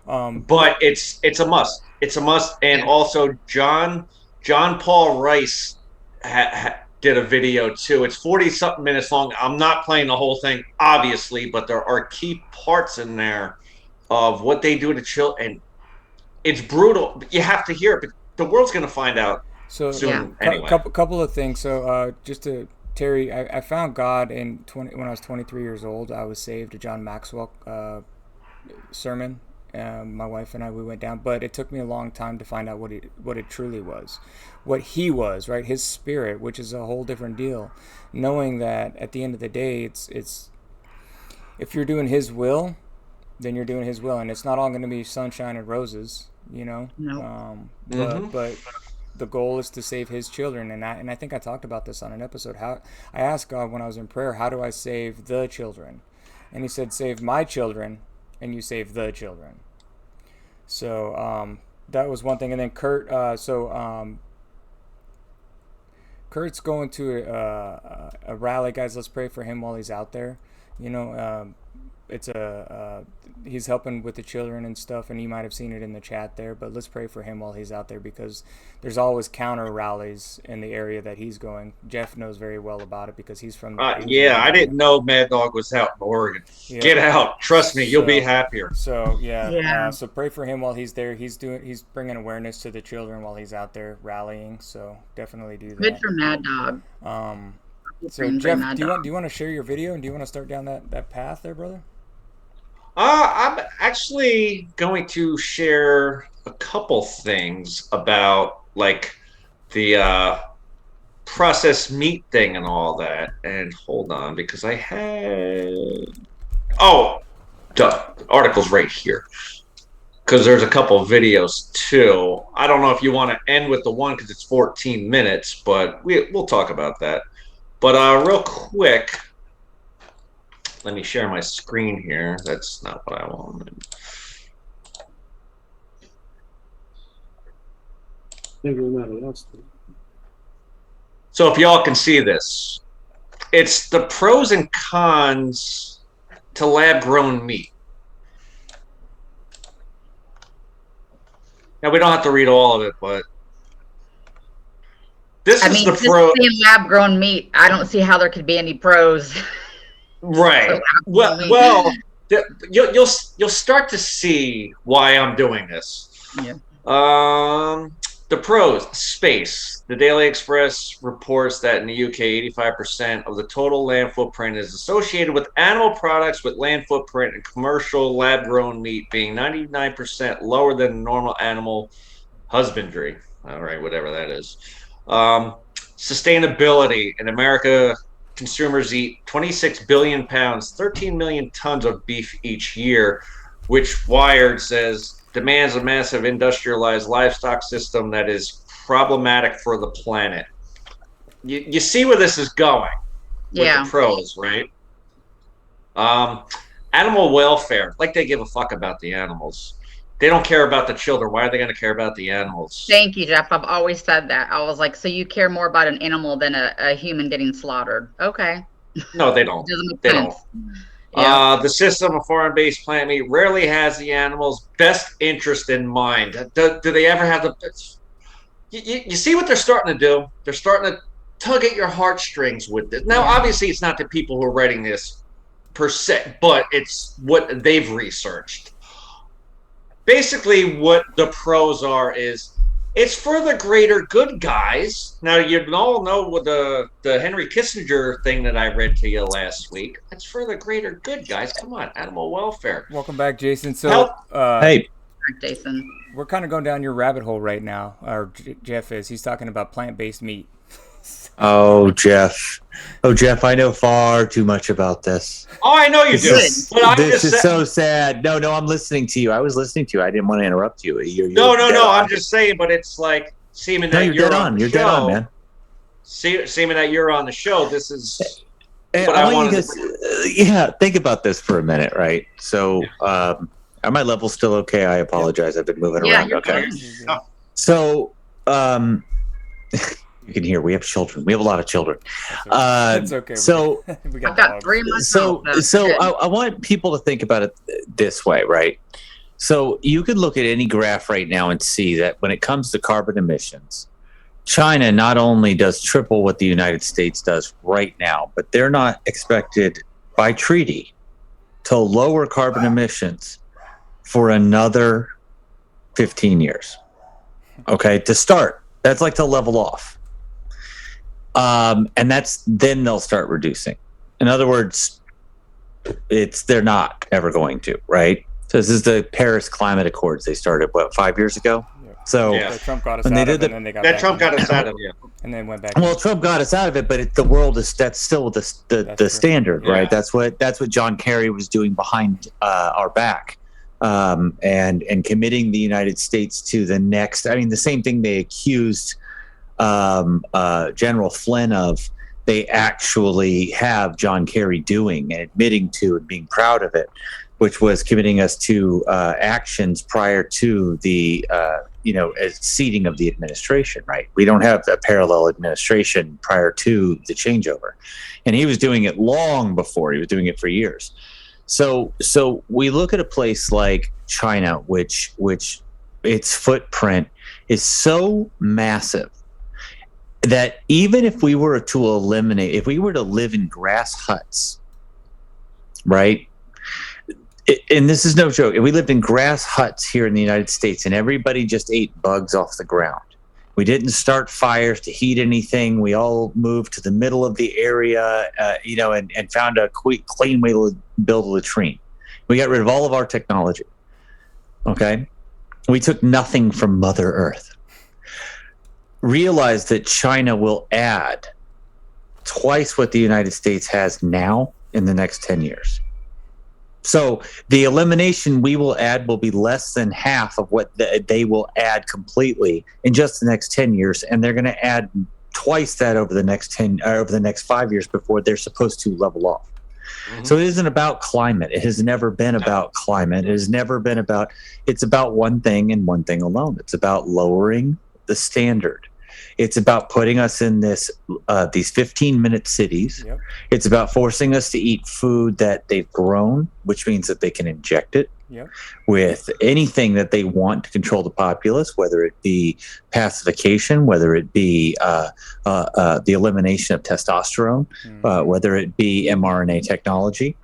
But it's a must. It's a must. And also John Paul Rice did a video too. It's 40-something minutes long. I'm not playing the whole thing, obviously, but there are key parts in there of what they do to children. And it's brutal. You have to hear it, but the world's going to find out soon anyway. Couple of things. So just to Terry, I found God when I was 23 years old. I was saved. A John Maxwell sermon. My wife and I, we went down, but it took me a long time to find out what it truly was, what he was, right? His spirit, which is a whole different deal. Knowing that at the end of the day, it's if you're doing his will, then you're doing his will, and it's not all going to be sunshine and roses, you know. No. But the goal is to save his children, and I think I talked about this on an episode. How I asked God when I was in prayer, how do I save the children? And he said, save my children, and you save the children. So that was one thing. And then Kurt, Kurt's going to a rally, guys. Let's pray for him while he's out there. You know, it's he's helping with the children and stuff, and you might have seen it in the chat there, but let's pray for him while he's out there, because there's always counter rallies in the area that he's going. Jeff knows very well about it because he's from I didn't know Mad Dog was out in Oregon. Yeah. Get out, trust me, you'll be happier. So so pray for him while he's there. He's bringing awareness to the children while he's out there rallying, so definitely do that. Good for Mad Dog. So Jeff, do you want to share your video, and do you want to start down that path there, brother? I'm actually going to share a couple things about like the processed meat thing and all that. And hold on, because I had the article's right here, because there's a couple of videos too. I don't know if you want to end with the one because it's 14 minutes, but we'll talk about that. But real quick, let me share my screen here. That's not what I wanted. So if y'all can see this, it's the pros and cons to lab-grown meat. Now, we don't have to read all of it, but this is the pro. Seeing lab-grown meat, I don't see how there could be any pros. Right. Well, you'll start to see why I'm doing this. Yeah. The pros: space. The Daily Express reports that in the UK, 85% of the total land footprint is associated with animal products, with land footprint and commercial lab-grown meat being 99% lower than normal animal husbandry. All right, whatever that is. Sustainability in America. Consumers eat 26 billion pounds, 13 million tons of beef each year, which Wired says demands a massive industrialized livestock system that is problematic for the planet. You see where this is going with the pros, right? Animal welfare, like they give a fuck about the animals. They don't care about the children. Why are they going to care about the animals? Thank you, Jeff. I've always said that. I was like, so you care more about an animal than a human getting slaughtered. Okay. No, they don't. They don't. Yeah. The system of foreign-based plant meat rarely has the animal's best interest in mind. Do they ever have the... You see what they're starting to do? They're starting to tug at your heartstrings with this. Now, obviously, it's not the people who are writing this per se, but it's what they've researched. Basically, what the pros are is it's for the greater good, guys. Now, you all know what the Henry Kissinger thing that I read to you last week. It's for the greater good, guys. Come on, animal welfare. Welcome back, Jason. So, hey, Jason, we're kind of going down your rabbit hole right now. Or Jeff is. He's talking about plant-based meat. Oh, Jeff, I know far too much about this. Oh, I know you do. This is so sad. No, I'm listening to you. I was listening to you. I didn't want to interrupt you. No. I'm just saying, but it's like seeming that you're on. You're dead on, man. Seeming that you're on the show. This is what I wanted to. Think about this for a minute, right? So, are my levels still okay? I apologize. I've been moving around. Okay. So, you can hear we have children. We have a lot of children. It's okay. So I've got 3 months. So I want people to think about it this way, right? So you could look at any graph right now and see that when it comes to carbon emissions, China not only does triple what the United States does right now, but they're not expected by treaty to lower carbon emissions for another 15 years. Okay, to start. That's like to level off. And then they'll start reducing. In other words, they're not ever going to, right? So this is the Paris Climate Accords. They started 5 years ago. Yeah. So Trump got us out of it, and then they got back Trump got us out of it, and then went back. Well, Trump got us out of it, but the world that's still the standard, right? That's what John Kerry was doing behind our back, and committing the United States to the next. I mean, the same thing they accused General Flynn of. They actually have John Kerry doing and admitting to and being proud of it, which was committing us to actions prior to the seating of the administration. Right? We don't have a parallel administration prior to the changeover, and he was doing it long before. He was doing it for years. So we look at a place like China, which its footprint is so massive that even if we were to live in grass huts, right? And this is no joke. If we lived in grass huts here in the United States and everybody just ate bugs off the ground, we didn't start fires to heat anything. We all moved to the middle of the area, and found a clean way to build a latrine. We got rid of all of our technology. Okay? We took nothing from Mother Earth. Realize that China will add twice what the United States has now in the next 10 years. So the elimination we will add will be less than half of what they will add completely in just the next 10 years, and they're going to add twice that over the next 5 years before they're supposed to level off. Mm-hmm. So it isn't about climate. It has never been about climate. It has never been about. It's about one thing and one thing alone. It's about lowering the standard. It's about putting us in these 15-minute cities. Yep. It's about forcing us to eat food that they've grown, which means that they can inject it with anything that they want to control the populace, whether it be pacification, whether it be the elimination of testosterone, whether it be mRNA technology.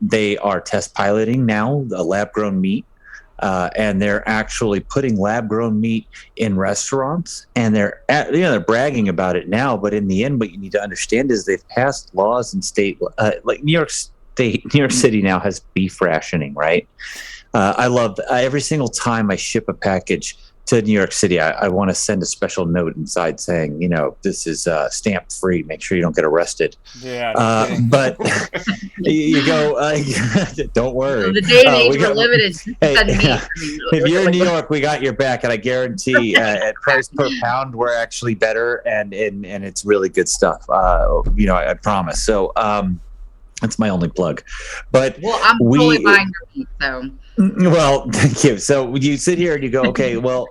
They are test piloting now lab-grown meat. And they're actually putting lab-grown meat in restaurants, and they're bragging about it now. But in the end, what you need to understand is they've passed laws in state like New York City now has beef rationing. Right? I love every single time I ship a package to New York City, I want to send a special note inside saying, this is stamp free. Make sure you don't get arrested. Yeah. But you go, don't worry. So the day and age we're living in. If you're in New York, we got your back, and I guarantee at price per pound, we're actually better, and it's really good stuff. I promise. So that's my only plug. But I'm totally buying your meat, so. Well, thank you. So you sit here and you go, okay, well,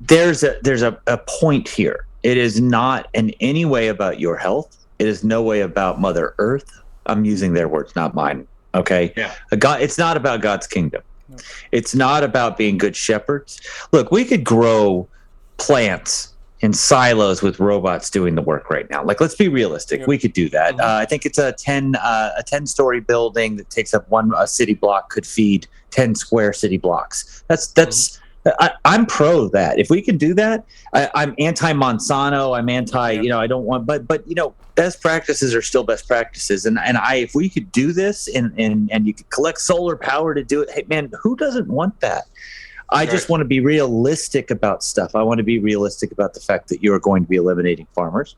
there's a point here. It is not in any way about your health. It is no way about Mother Earth. I'm using their words, not mine. Okay. Yeah. It's not about God's kingdom. No. It's not about being good shepherds. Look, we could grow plants in silos with robots doing the work right now. Like, let's be realistic. Yeah. We could do that. I think it's a 10-story building that takes up a city block could feed 10 square city blocks. I'm pro that. If we can do that, I'm anti Monsanto. I'm anti. I don't want. But best practices are still best practices. And if we could do this and you could collect solar power to do it, hey man, who doesn't want that? I just want to be realistic about stuff. I want to be realistic about the fact that you're going to be eliminating farmers.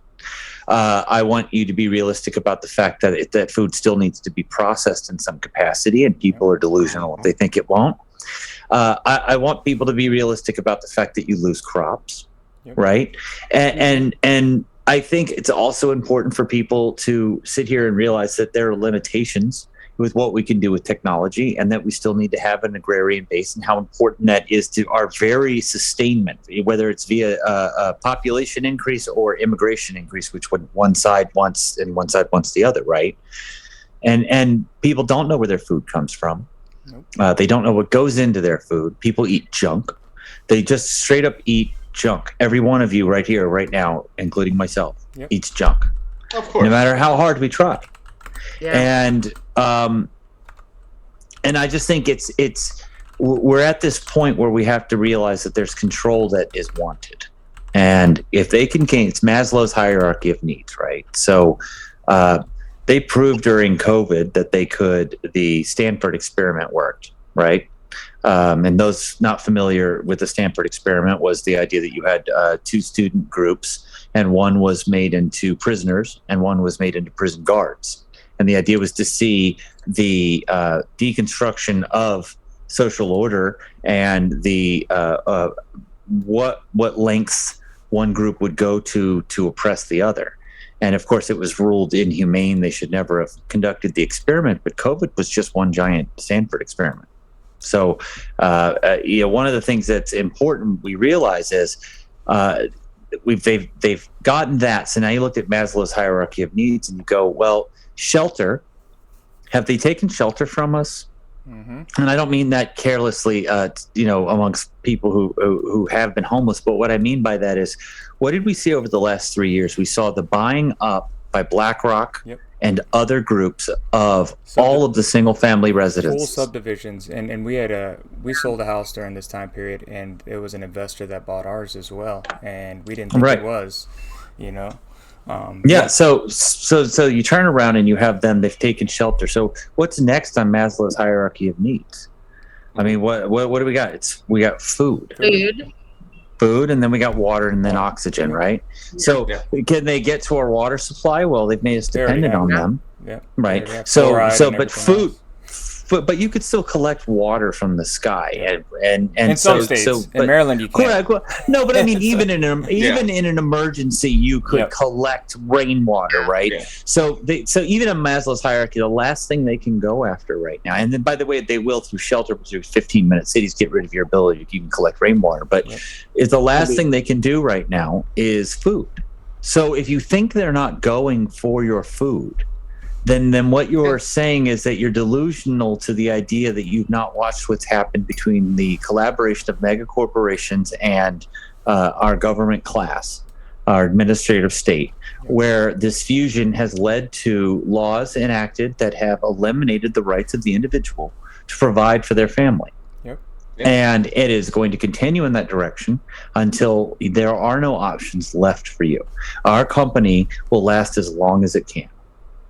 I want you to be realistic about the fact that food still needs to be processed in some capacity, and people are delusional if they think it won't. I want people to be realistic about the fact that you lose crops, right? And I think it's also important for people to sit here and realize that there are limitations with what we can do with technology, and that we still need to have an agrarian base, and how important that is to our very sustainment, whether it's via a population increase or immigration increase, which one side wants and one side wants the other, right? And people don't know where their food comes from. Nope. They don't know what goes into their food. People eat junk. They just straight up eat junk. Every one of you right here, right now, including myself, eats junk. Of course. No matter how hard we try. Yeah. And I just think we're at this point where we have to realize that there's control that is wanted. And if they can gain, it's Maslow's hierarchy of needs, right? So they proved during COVID that the Stanford experiment worked, right? And those not familiar with the Stanford experiment was the idea that you had 2 student groups, and one was made into prisoners and one was made into prison guards. And the idea was to see the deconstruction of social order and the what lengths one group would go to oppress the other. And of course, it was ruled inhumane. They should never have conducted the experiment. But COVID was just one giant Stanford experiment. So, one of the things that's important we realize is they've gotten that. So now you look at Maslow's hierarchy of needs, and you go, well, shelter. Have they taken shelter from us? Mm-hmm. And I don't mean that carelessly, amongst people who have been homeless. But what I mean by that is, what did we see over the last 3 years? We saw the buying up by BlackRock and other groups of all of the single-family residences. Full subdivisions, and we sold a house during this time period, and it was an investor that bought ours as well, and we didn't think it was, So you turn around and you have them. They've taken shelter. So what's next on Maslow's hierarchy of needs? I mean, what do we got? We got food, and then we got water, and then oxygen, right? So can they get to our water supply? Well, they've made us dependent on them, right? But food. But you could still collect water from the sky, and in some states, in Maryland you can't. No, but I mean, even in an emergency, you could collect rainwater, right? Yeah. So even in Maslow's hierarchy, the last thing they can go after right now, and then by the way, they will through shelter, through 15-minute cities, get rid of your ability to even collect rainwater. But is the last thing they can do right now is food. So if you think they're not going for your food, then what you're saying is that you're delusional to the idea that you've not watched what's happened between the collaboration of mega corporations and our government class, our administrative state, where this fusion has led to laws enacted that have eliminated the rights of the individual to provide for their family. And it is going to continue in that direction until there are no options left for you. Our company will last as long as it can.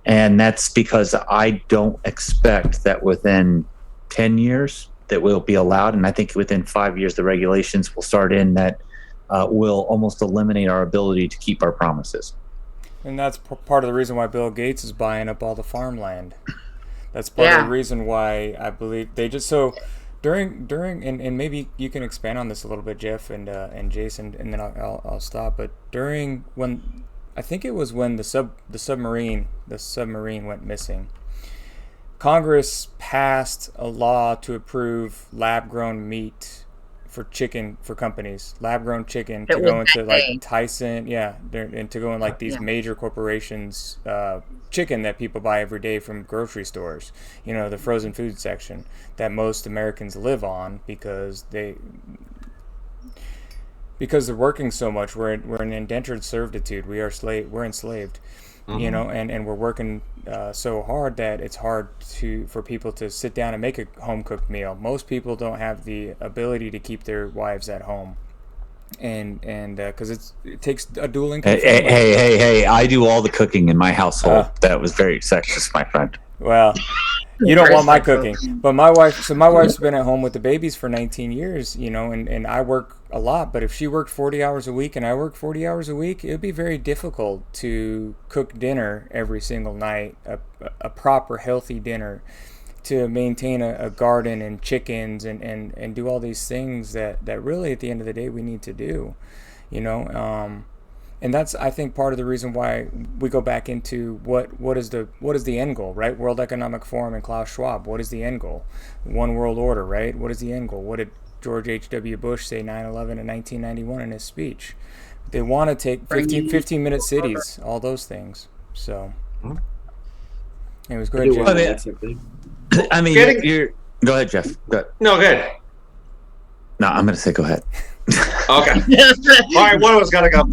And that's because I don't expect that within 10 years that we'll be allowed. And I think within 5 years, the regulations will start in that will almost eliminate our ability to keep our promises. And that's part of the reason why Bill Gates is buying up all the farmland. That's part of the reason why I believe they just during and maybe you can expand on this a little bit, Jeff and Jason, and then I'll stop. But when I think it was when the submarine went missing, Congress passed a law to approve lab-grown meat for companies, lab-grown chicken to go into like Tyson, and to go in like these major corporations, chicken that people buy every day from grocery stores, the frozen food section that most Americans live on because they're working so much. We're in indentured servitude. We're enslaved, and we're working so hard that it's hard for people to sit down and make a home cooked meal. Most people don't have the ability to keep their wives at home, and because it takes a dual income. Hey! I do all the cooking in my household. That was very sexist, my friend. Well. You don't want my cooking, but my wife's been at home with the babies for 19 years, and I work a lot, but if she worked 40 hours a week and I work 40 hours a week, it would be very difficult to cook dinner every single night, a proper healthy dinner, to maintain a garden and chickens and do all these things that really at the end of the day we need to do, and that's, I think, part of the reason why we go back into what is the end goal, right? World Economic Forum and Klaus Schwab. What is the end goal? One world order, right? What is the end goal? What did George H.W. Bush say 9/11 in 1991 in his speech? They want to take 15-minute cities, all those things. So, anyways, go ahead, Jim. I mean, Go ahead, Jeff. Go ahead. No, good. No, I'm going to say go ahead. Okay. All right, one of us got to go.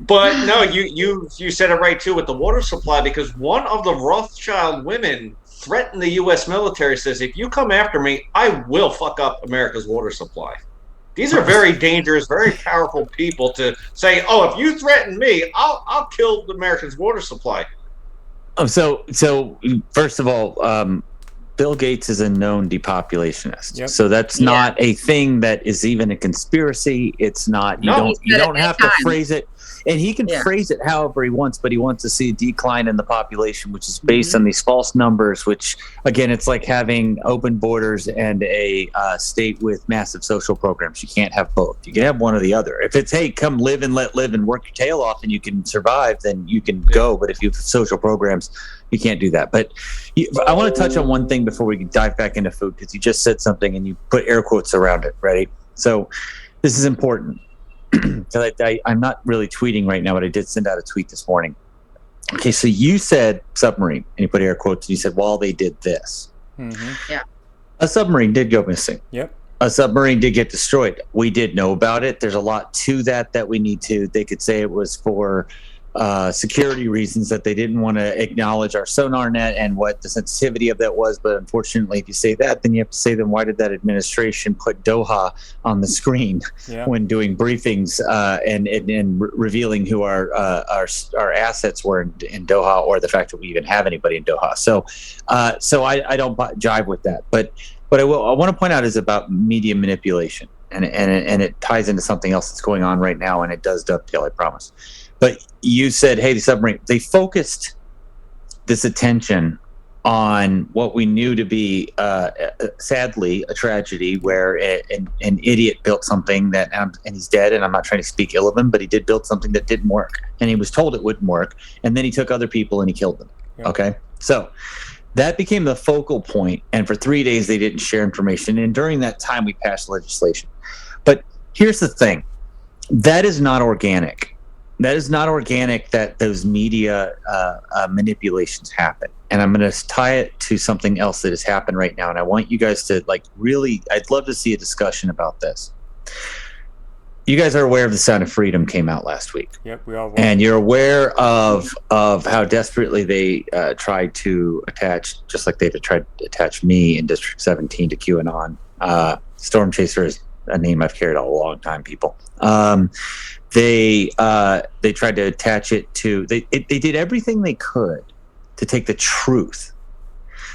But no, you said it right too with the water supply, because one of the Rothschild women threatened the U.S. military, says, if you come after me, I will fuck up America's water supply. These are very dangerous, very powerful people to say, oh, if you threaten me, I'll kill the Americans' water supply. Oh, so first of all, Bill Gates is a known depopulationist. Yep. So that's not a thing that is even a conspiracy. It's not. You don't have to phrase it. And he can phrase it however he wants, but he wants to see a decline in the population, which is based on these false numbers, which, again, it's like having open borders and a state with massive social programs. You can't have both. You can have one or the other. If it's, hey, come live and let live and work your tail off and you can survive, then you can go. But if you have social programs, you can't do that. But I want to touch on one thing before we dive back into food, because you just said something and you put air quotes around it, right? So this is important. Because I'm not really tweeting right now, but I did send out a tweet this morning. Okay, so you said submarine, and you put air quotes, and you said, well, they did this. Mm-hmm. Yeah. A submarine did go missing. Yep. A submarine did get destroyed. We did know about it. There's a lot to that we need to. They could say it was for security reasons, that they didn't want to acknowledge our sonar net and what the sensitivity of that was. But unfortunately, if you say that, then you have to say, then why did that administration put Doha on the screen when doing briefings and revealing who our assets were in Doha, or the fact that we even have anybody in Doha? So I don't jive with that. But I want to point out is about media manipulation, and it ties into something else that's going on right now, and it does dovetail, I promise. But you said, hey, the submarine, they focused this attention on what we knew to be, sadly, a tragedy where an idiot built something that, and he's dead, and I'm not trying to speak ill of him, but he did build something that didn't work. And he was told it wouldn't work. And then he took other people and he killed them. Yeah. Okay? So that became the focal point. And for 3 days, they didn't share information. And during that time, we passed legislation. But here's the thing. That is not organic. That is not organic that those media manipulations happen. And I'm going to tie it to something else that has happened right now. And I want you guys to really, I'd love to see a discussion about this. You guys are aware of The Sound of Freedom came out last week. Yep, we all were. And you're aware of how desperately they tried to attach, just like they've tried to attach me in District 17 to QAnon. Storm Chaser is a name I've carried all a long time, people. They tried to attach it to. They did everything they could to take the truth,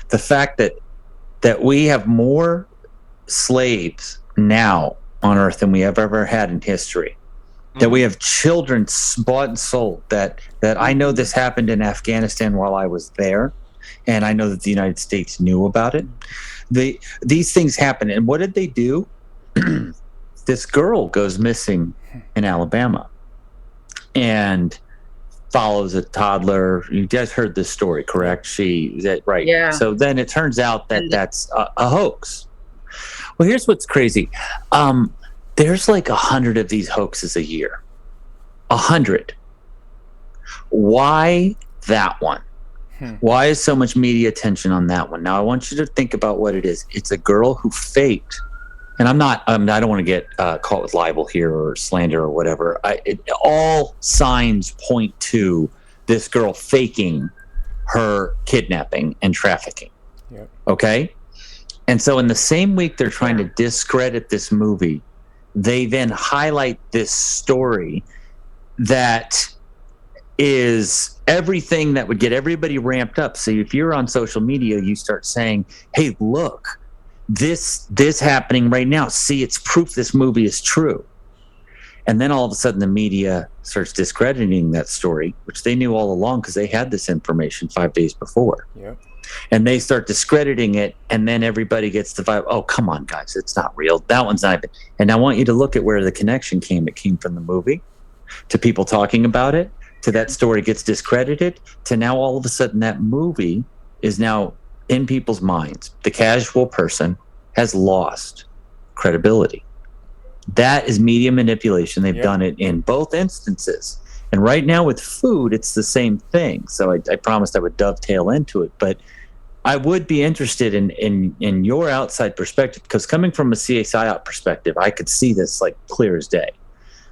the fact that we have more slaves now on Earth than we have ever had in history, that we have children bought and sold. That I know this happened in Afghanistan while I was there, and I know that the United States knew about it. These things happen, and what did they do? This girl goes missing in Alabama and follows a toddler. You guys heard this story, correct? Right? Yeah. So then it turns out that that's a hoax. Well, here's what's crazy. There's like 100 of these hoaxes a year. 100. Why that one? Why is so much media attention on that one? Now I want you to think about what it is. It's a girl who faked. And I don't want to get caught with libel here or slander or whatever. All signs point to this girl faking her kidnapping and trafficking. Yep. Okay? And so in the same week they're trying to discredit this movie, they then highlight this story that is everything that would get everybody ramped up. So if you're on social media, you start saying, hey, look, this happening right now. See, it's proof this movie is true. And then all of a sudden the media starts discrediting that story, which they knew all along because they had this information 5 days before. Yep. And they start discrediting it, and then everybody gets the vibe, oh, come on, guys, it's not real. That one's not even. And I want you to look at where the connection came. It came from the movie, to people talking about it, to that story gets discredited, to now all of a sudden that movie is now in people's minds. The casual person has lost credibility. That is media manipulation. They've done it in both instances. And right now with food, it's the same thing. So I promised I would dovetail into it. But I would be interested in your outside perspective, because coming from a CSIOP perspective, I could see this like clear as day.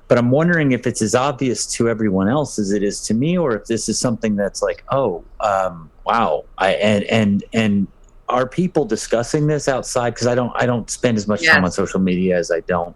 But I'm wondering if it's as obvious to everyone else as it is to me, or if this is something that's like, wow. And are people discussing this outside? Because I don't spend as much time on social media as I don't.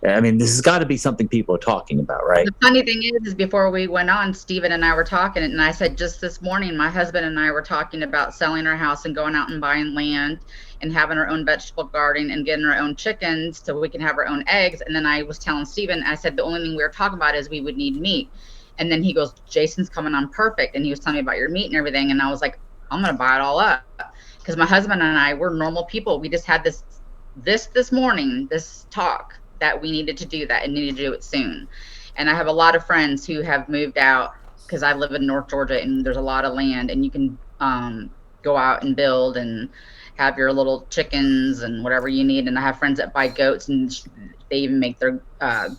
I mean, this has got to be something people are talking about, right? The funny thing is before we went on, Steven and I were talking, and I said just this morning, my husband and I were talking about selling our house and going out and buying land and having our own vegetable garden and getting our own chickens so we can have our own eggs. And then I was telling Steven, I said, the only thing we were talking about is we would need meat. And then he goes, Jason's coming on perfect. And he was telling me about your meat and everything. And I was like, I'm going to buy it all up. Because my husband and I, we're normal people. We just had this morning, this talk that we needed to do that and needed to do it soon. And I have a lot of friends who have moved out because I live in North Georgia and there's a lot of land and you can go out and build and have your little chickens and whatever you need. And I have friends that buy goats and they even make their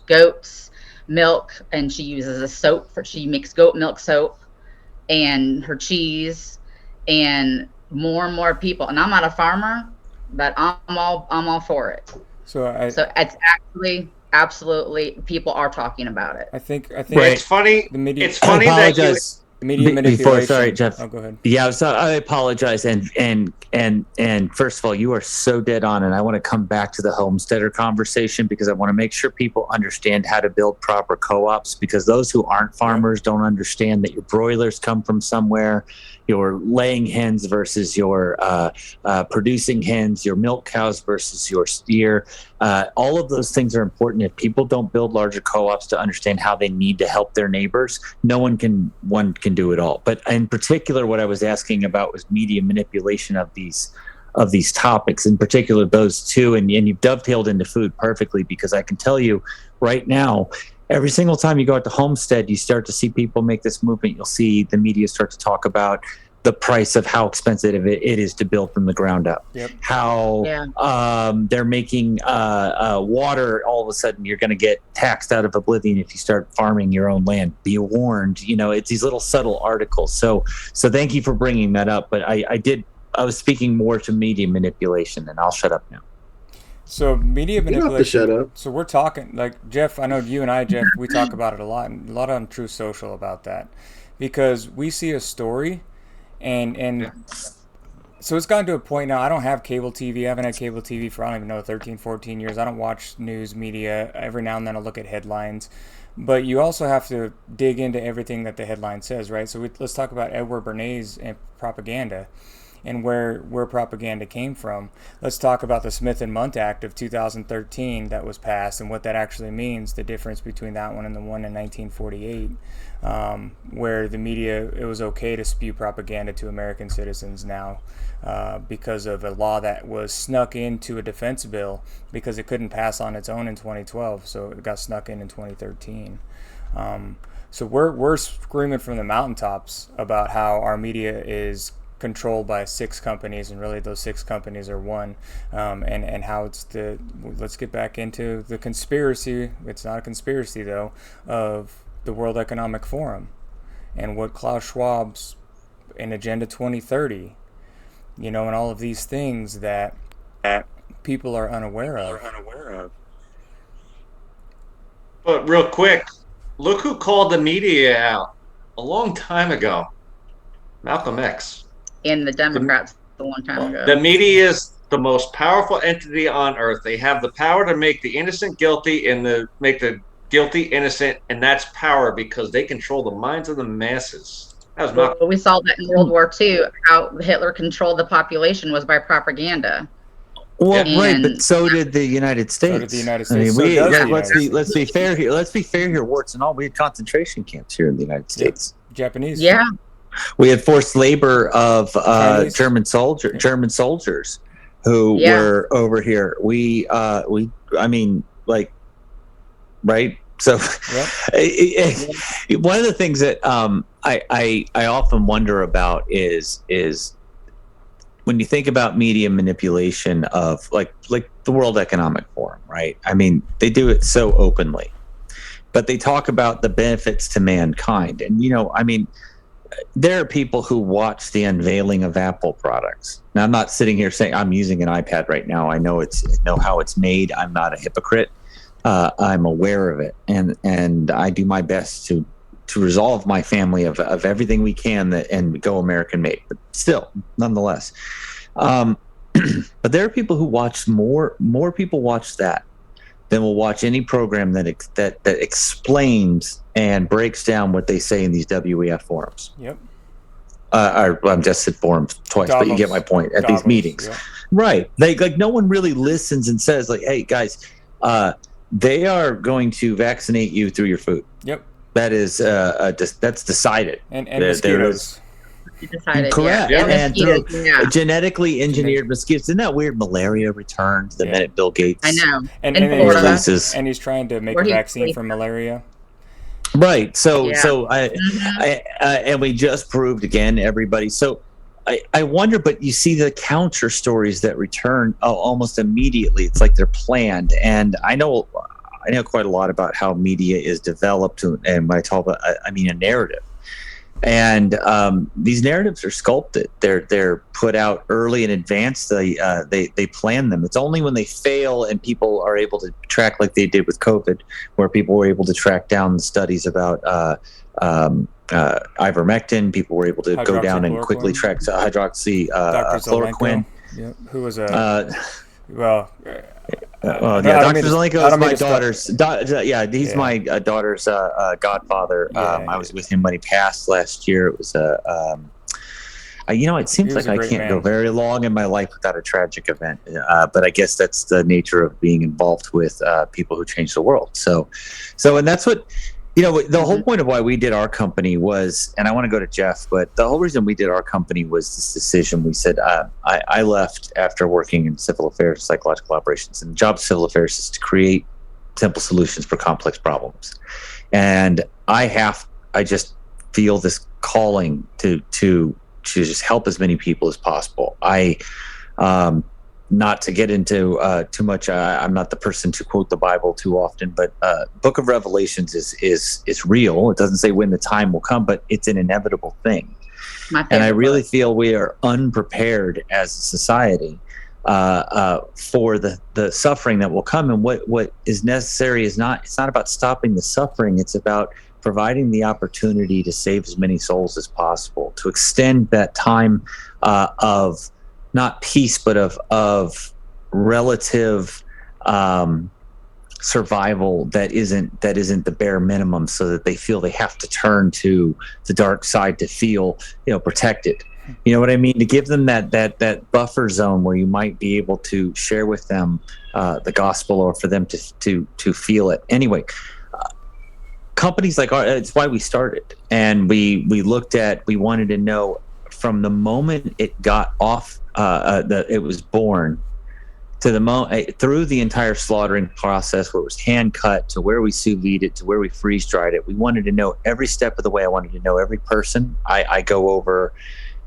goats milk, and she uses a soap she makes goat milk soap and her cheese, and more people. And I'm not a farmer, but I'm all for it. So it's actually absolutely people are talking about it. I think right. It's funny. It's funny that the media manipulation. Sorry, Jeff. Oh, go ahead. Yeah, so I apologize. And first of all, you are so dead on, and I want to come back to the homesteader conversation because I want to make sure people understand how to build proper co-ops, because those who aren't farmers don't understand that your broilers come from somewhere, your laying hens versus your producing hens, your milk cows versus your steer. All of those things are important. If people don't build larger co-ops to understand how they need to help their neighbors, one can do it all. But in particular, what I was asking about was media manipulation of these topics, in particular those two, and you've dovetailed into food perfectly, because I can tell you right now, every single time you go out to Homestead, you start to see people make this movement. You'll see the media start to talk about the price of how expensive it is to build from the ground up. Yep. How they're making water, all of a sudden you're going to get taxed out of oblivion if you start farming your own land. Be warned. It's these little subtle articles. So thank you for bringing that up. But I was speaking more to media manipulation, and I'll shut up now. So media manipulation. You don't have to shut up. So we're talking, like Jeff, I know you and I, Jeff, we talk about it a lot on Truth Social about that, because we see a story and so it's gotten to a point now. I don't have cable TV. I haven't had cable TV for, I don't even know, 13, 14 years. I don't watch news media. Every now and then I'll look at headlines. But you also have to dig into everything that the headline says, right? So let's talk about Edward Bernays and propaganda, and where propaganda came from. Let's talk about the Smith and Munt Act of 2013 that was passed and what that actually means, the difference between that one and the one in 1948, where the media, it was okay to spew propaganda to American citizens now because of a law that was snuck into a defense bill because it couldn't pass on its own in 2012, so it got snuck in 2013. So we're screaming from the mountaintops about how our media is controlled by 6 companies, and really those 6 companies are one, and how it's let's get back into the conspiracy. It's not a conspiracy though, of the World Economic Forum and what Klaus Schwab's in Agenda 2030, and all of these things that people are unaware of. But real quick, look who called the media out a long time ago. Malcolm X. And the Democrats a long time ago. The media is the most powerful entity on earth. They have the power to make the innocent guilty and make the guilty innocent, and that's power because they control the minds of the masses. That was we saw that in World War II, how Hitler controlled the population was by propaganda. Well, right, but so did the United States. So did the United States. Let's be fair here. Let's be fair here, warts and all. We had concentration camps here in the United States. Japanese. Yeah. We had forced labor of German soldiers who were over here. Right? So one of the things that I often wonder about is when you think about media manipulation of like the World Economic Forum, right? I mean, they do it so openly, but they talk about the benefits to mankind. And, there are people who watch the unveiling of Apple products. Now, I'm not sitting here saying I'm using an iPad right now. I know how it's made. I'm not a hypocrite. I'm aware of it, and I do my best to resolve my family of everything we can and go American made. But still, nonetheless, but there are people who watch more people watch that than will watch any program that explains and breaks down what they say in these WEF forums. Yep. I'm just said forums twice, but you get my point. At these meetings, yeah. Right? Like no one really listens and says like, "Hey guys, they are going to vaccinate you through your food." Yep. That is that's decided. And mosquitoes. Decided, correct. Yeah. And through Yeah. genetically engineered mosquitoes. Isn't that weird? Malaria returned the minute Bill Gates. I know. And Florida. releases. And he's trying to make a vaccine for malaria. Right. So Yeah. so I and we just proved again, everybody. So I wonder, but you see the counter stories that return almost immediately. It's like they're planned. And I know quite a lot about how media is developed, and when I talk about, I mean a narrative. And these narratives are sculpted. They're put out early in advance. They plan them. It's only when they fail and people are able to track, like they did with COVID, where people were able to track down the studies about ivermectin. People were able to go down and quickly track hydroxychloroquine. Yep. Who was Dr. Zelenko is my daughter's. He's my daughter's godfather. I was with him when he passed last year. It was it seems like I can't go very long in my life without a tragic event. But I guess that's the nature of being involved with people who change the world. So, and that's what. The whole point of why we did our company was, and I want to go to Jeff, but the whole reason we did our company was this decision. We said, I left after working in civil affairs, psychological operations, and the job of civil affairs is to create simple solutions for complex problems. And I just feel this calling to just help as many people as possible. Not to get into too much, I'm not the person to quote the Bible too often, but Book of Revelations is real. It doesn't say when the time will come, but it's an inevitable thing. And I really feel we are unprepared as a society for the suffering that will come. And what is necessary it's not about stopping the suffering. It's about providing the opportunity to save as many souls as possible, to extend that time of not peace, but of relative survival that isn't the bare minimum, so that they feel they have to turn to the dark side to feel protected. You know what I mean? To give them that buffer zone where you might be able to share with them the gospel, or for them to feel it. Anyway, companies like ours, it's why we started, and we wanted to know from the moment it got off. It was born to the through the entire slaughtering process, where it was hand cut, to where we sous vide it, to where we freeze dried it. We wanted to know every step of the way. I wanted to know every person. I go over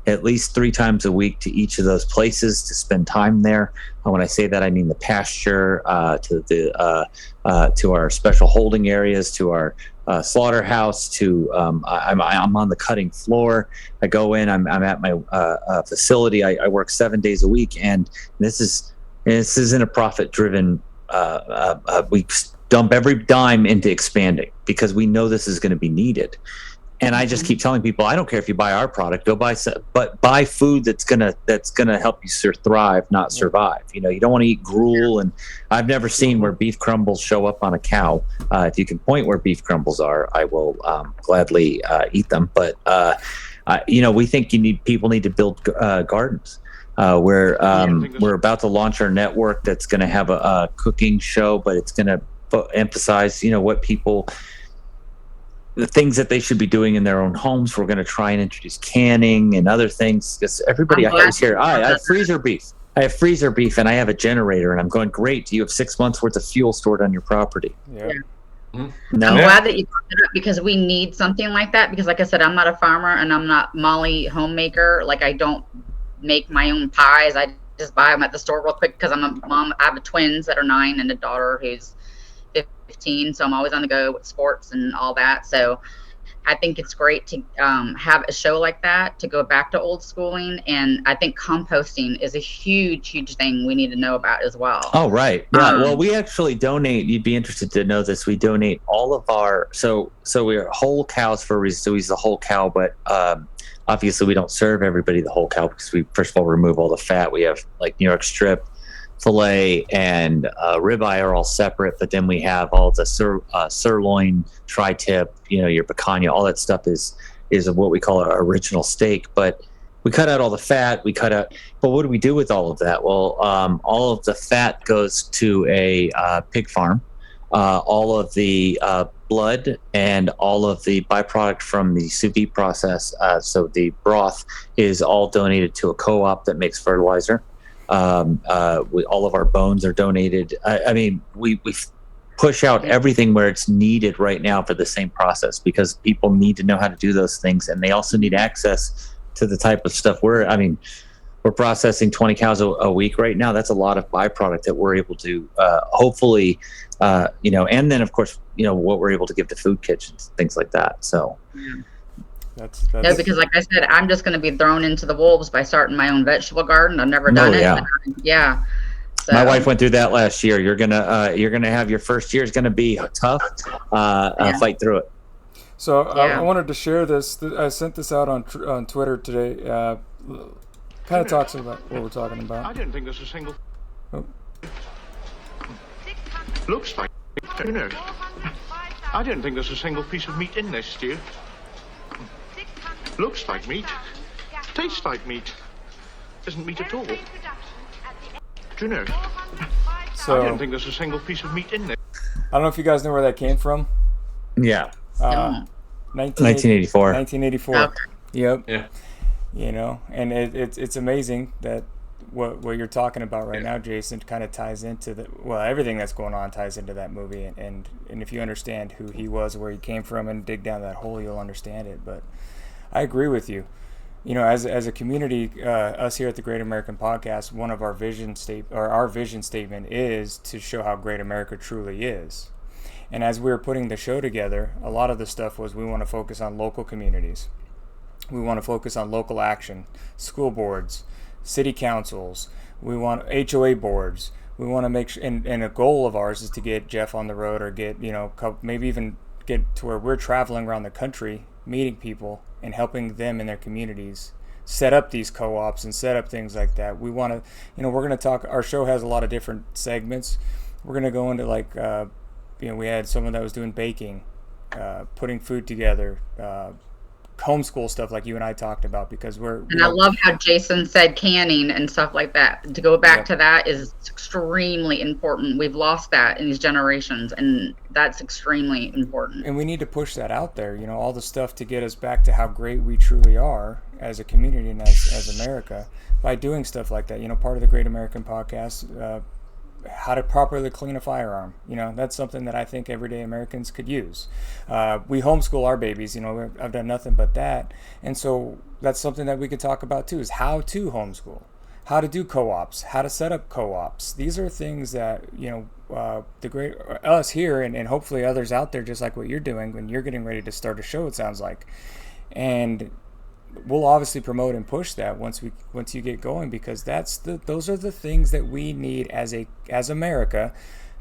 at least 3 times a week to each of those places to spend time there. When I say that, I mean the pasture, to our special holding areas, to our slaughterhouse, to I'm on the cutting floor. I go in. I'm at my facility. I work 7 days a week, and this isn't a profit-driven. We dump every dime into expanding because we know this is going to be needed. And I just keep telling people, I don't care if you buy our product, go buy food that's gonna help you thrive, not survive. You don't want to eat gruel, and I've never seen where beef crumbles show up on a cow. If you can point where beef crumbles are, I will gladly eat them. But we think people need to build gardens. We're about to launch our network that's going to have a cooking show, but it's going to emphasize what people. The things that they should be doing in their own homes. We're going to try and introduce canning and other things, because everybody I have here, I have freezer beef. And I have a generator, and I'm going, great. Do you have 6 months worth of fuel stored on your property? Yeah. Mm-hmm. No. I'm glad that you brought it up, because we need something like that. Because like I said, I'm not a farmer, and I'm not Molly homemaker. Like, I don't make my own pies. I just buy them at the store real quick, because I'm a mom. I have twins that are 9 and a daughter who's 15, so I'm always on the go with sports and all that. So I think it's great to have a show like that, to go back to old schooling. And I think composting is a huge, huge thing we need to know about as well. Oh, right. Yeah. Well, we actually donate. You'd be interested to know this. We donate all of our, so we're whole cows for a reason. So we use the whole cow, but obviously we don't serve everybody the whole cow because we, first of all, remove all the fat. We have like New York strip, filet, and ribeye are all separate, but then we have all the sirloin, tri-tip, your picanha, all that stuff is what we call our original steak. But we cut out all the fat. But what do we do with all of that? Well, all of the fat goes to a pig farm. All of the blood and all of the byproduct from the sous vide process, so the broth, is all donated to a co-op that makes fertilizer. All of our bones are donated. We push out everything where it's needed right now for the same process, because people need to know how to do those things, and they also need access to the type of stuff we're processing 20 cows a week right now. That's a lot of byproduct that we're able to hopefully, and then of course, what we're able to give to food kitchens, things like that. So. That's no, because like I said, I'm just going to be thrown into the wolves by starting my own vegetable garden. I've never done it. Yeah. So. My wife went through that last year. You're gonna have your first year is gonna be tough. Fight through it. So I wanted to share this. I sent this out on Twitter today. Kind of talks about what we're talking about. I don't think there's a single. Oh. Looks like I don't think there's a single piece of meat in this stew. Looks like meat. Tastes like meat. Isn't meat at all. Do you know? So, I don't think there's a single piece of meat in there. I don't know if you guys know where that came from. Yeah. 1984. 1984. Okay. Yep. Yeah. And it's amazing that what you're talking about right now, Jason, kind of ties into everything that's going on ties into that movie. And if you understand who he was, where he came from, and dig down that hole, you'll understand it. But I agree with you. As a community, us here at the Great American Podcast, one of our vision statement is to show how great America truly is. And as we were putting the show together, a lot of the stuff was we want to focus on local communities. We want to focus on local action, school boards, city councils. We want HOA boards. We want to make sure, and a goal of ours is to get Jeff on the road, or get, maybe even get to where we're traveling around the country, meeting people and helping them in their communities set up these co-ops and set up things like that. We want to, we're going to talk, our show has a lot of different segments. We're going to go into we had someone that was doing baking, putting food together, homeschool stuff like you and I talked about, because I love how Jason said canning and stuff like that. To go back to that is extremely important. We've lost that in these generations, and that's extremely important. And we need to push that out there, all the stuff to get us back to how great we truly are as a community and as America, by doing stuff like that. Part of the Great American Podcast, how to properly clean a firearm. That's something that I think everyday Americans could use. We homeschool our babies. I've done nothing but that. And so that's something that we could talk about too, is how to homeschool, how to do co-ops, how to set up co-ops. These are things that, us here and hopefully others out there, just like what you're doing when you're getting ready to start a show, it sounds like. And we'll obviously promote and push that once you get going, because those are the things that we need as America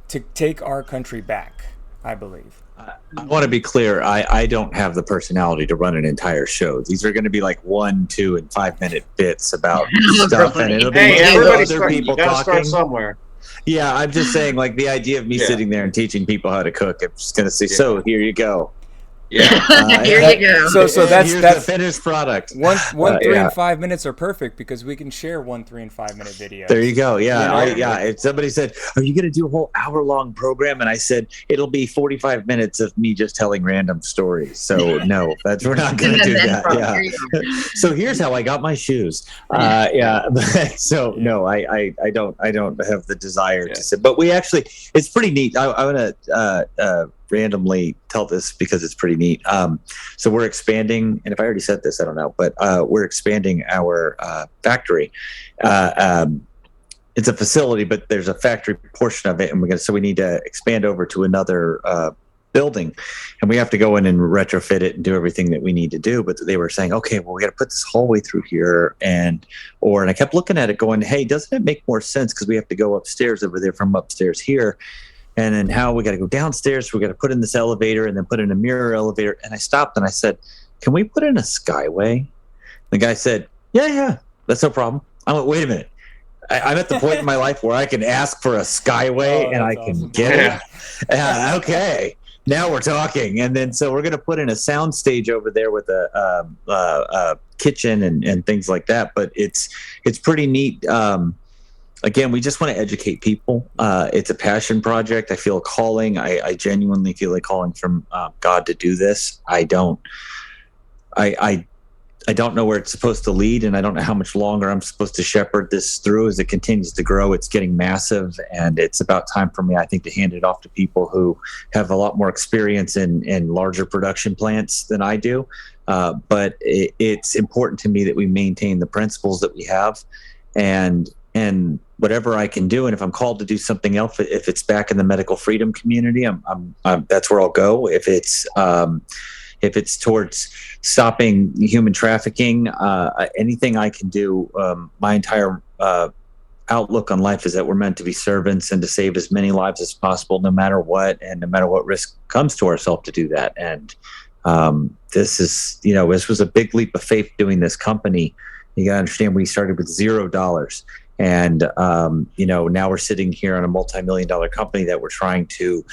to take our country back, I believe. I want to be clear. I don't have the personality to run an entire show. These are going to be like 1, 2, and 5-minute bits about stuff, and it'll be other people talking. Start somewhere. Yeah, I'm just saying, like, the idea of me sitting there and teaching people how to cook. I'm just going to say, so here you go. Yeah. Here you go. So that's the finished product. 1, 3, and 5 minutes are perfect, because we can share 1, 3, and 5 minute videos. There you go. Yeah. If somebody said, "Are you going to do a whole hour-long program?" and I said, "It'll be 45 minutes of me just telling random stories." So no, we're not going to do that. Yeah. So here's how I got my shoes. So no, I don't have the desire to sit. But we actually, it's pretty neat. I want to randomly tell this because it's pretty neat. So we're expanding, and if I already said this, I don't know, but we're expanding our factory. It's a facility, but there's a factory portion of it, and we need to expand over to another building, and we have to go in and retrofit it and do everything that we need to do. But they were saying, okay, well, we got to put this hallway through here, and I kept looking at it going, hey, doesn't it make more sense, because we have to go upstairs over there from upstairs here, and then how we got to go downstairs, we got to put in this elevator and then put in a mirror elevator. And I stopped and I said, can we put in a skyway? The guy said, yeah, that's no problem. I went, wait a minute. I'm at the point in my life where I can ask for a skyway and I can get it. Okay, now we're talking. And then so we're going to put in a sound stage over there with a kitchen and things like that. But it's pretty neat. Again, we just want to educate people. It's a passion project. I feel a calling. I genuinely feel a calling from God to do this. I don't know where it's supposed to lead, and I don't know how much longer I'm supposed to shepherd this through as it continues to grow. It's getting massive, and it's about time for me, I think, to hand it off to people who have a lot more experience in larger production plants than I do. But it's important to me that we maintain the principles that we have, and whatever I can do. And if I'm called to do something else, if it's back in the medical freedom community, I'm that's where I'll go. If it's towards stopping human trafficking, anything I can do, my entire outlook on life is that we're meant to be servants and to save as many lives as possible, no matter what, and no matter what risk comes to ourselves to do that. And this was a big leap of faith doing this company. You got to understand, we started with $0. And, now we're sitting here on a multi-million-dollar company that we're trying to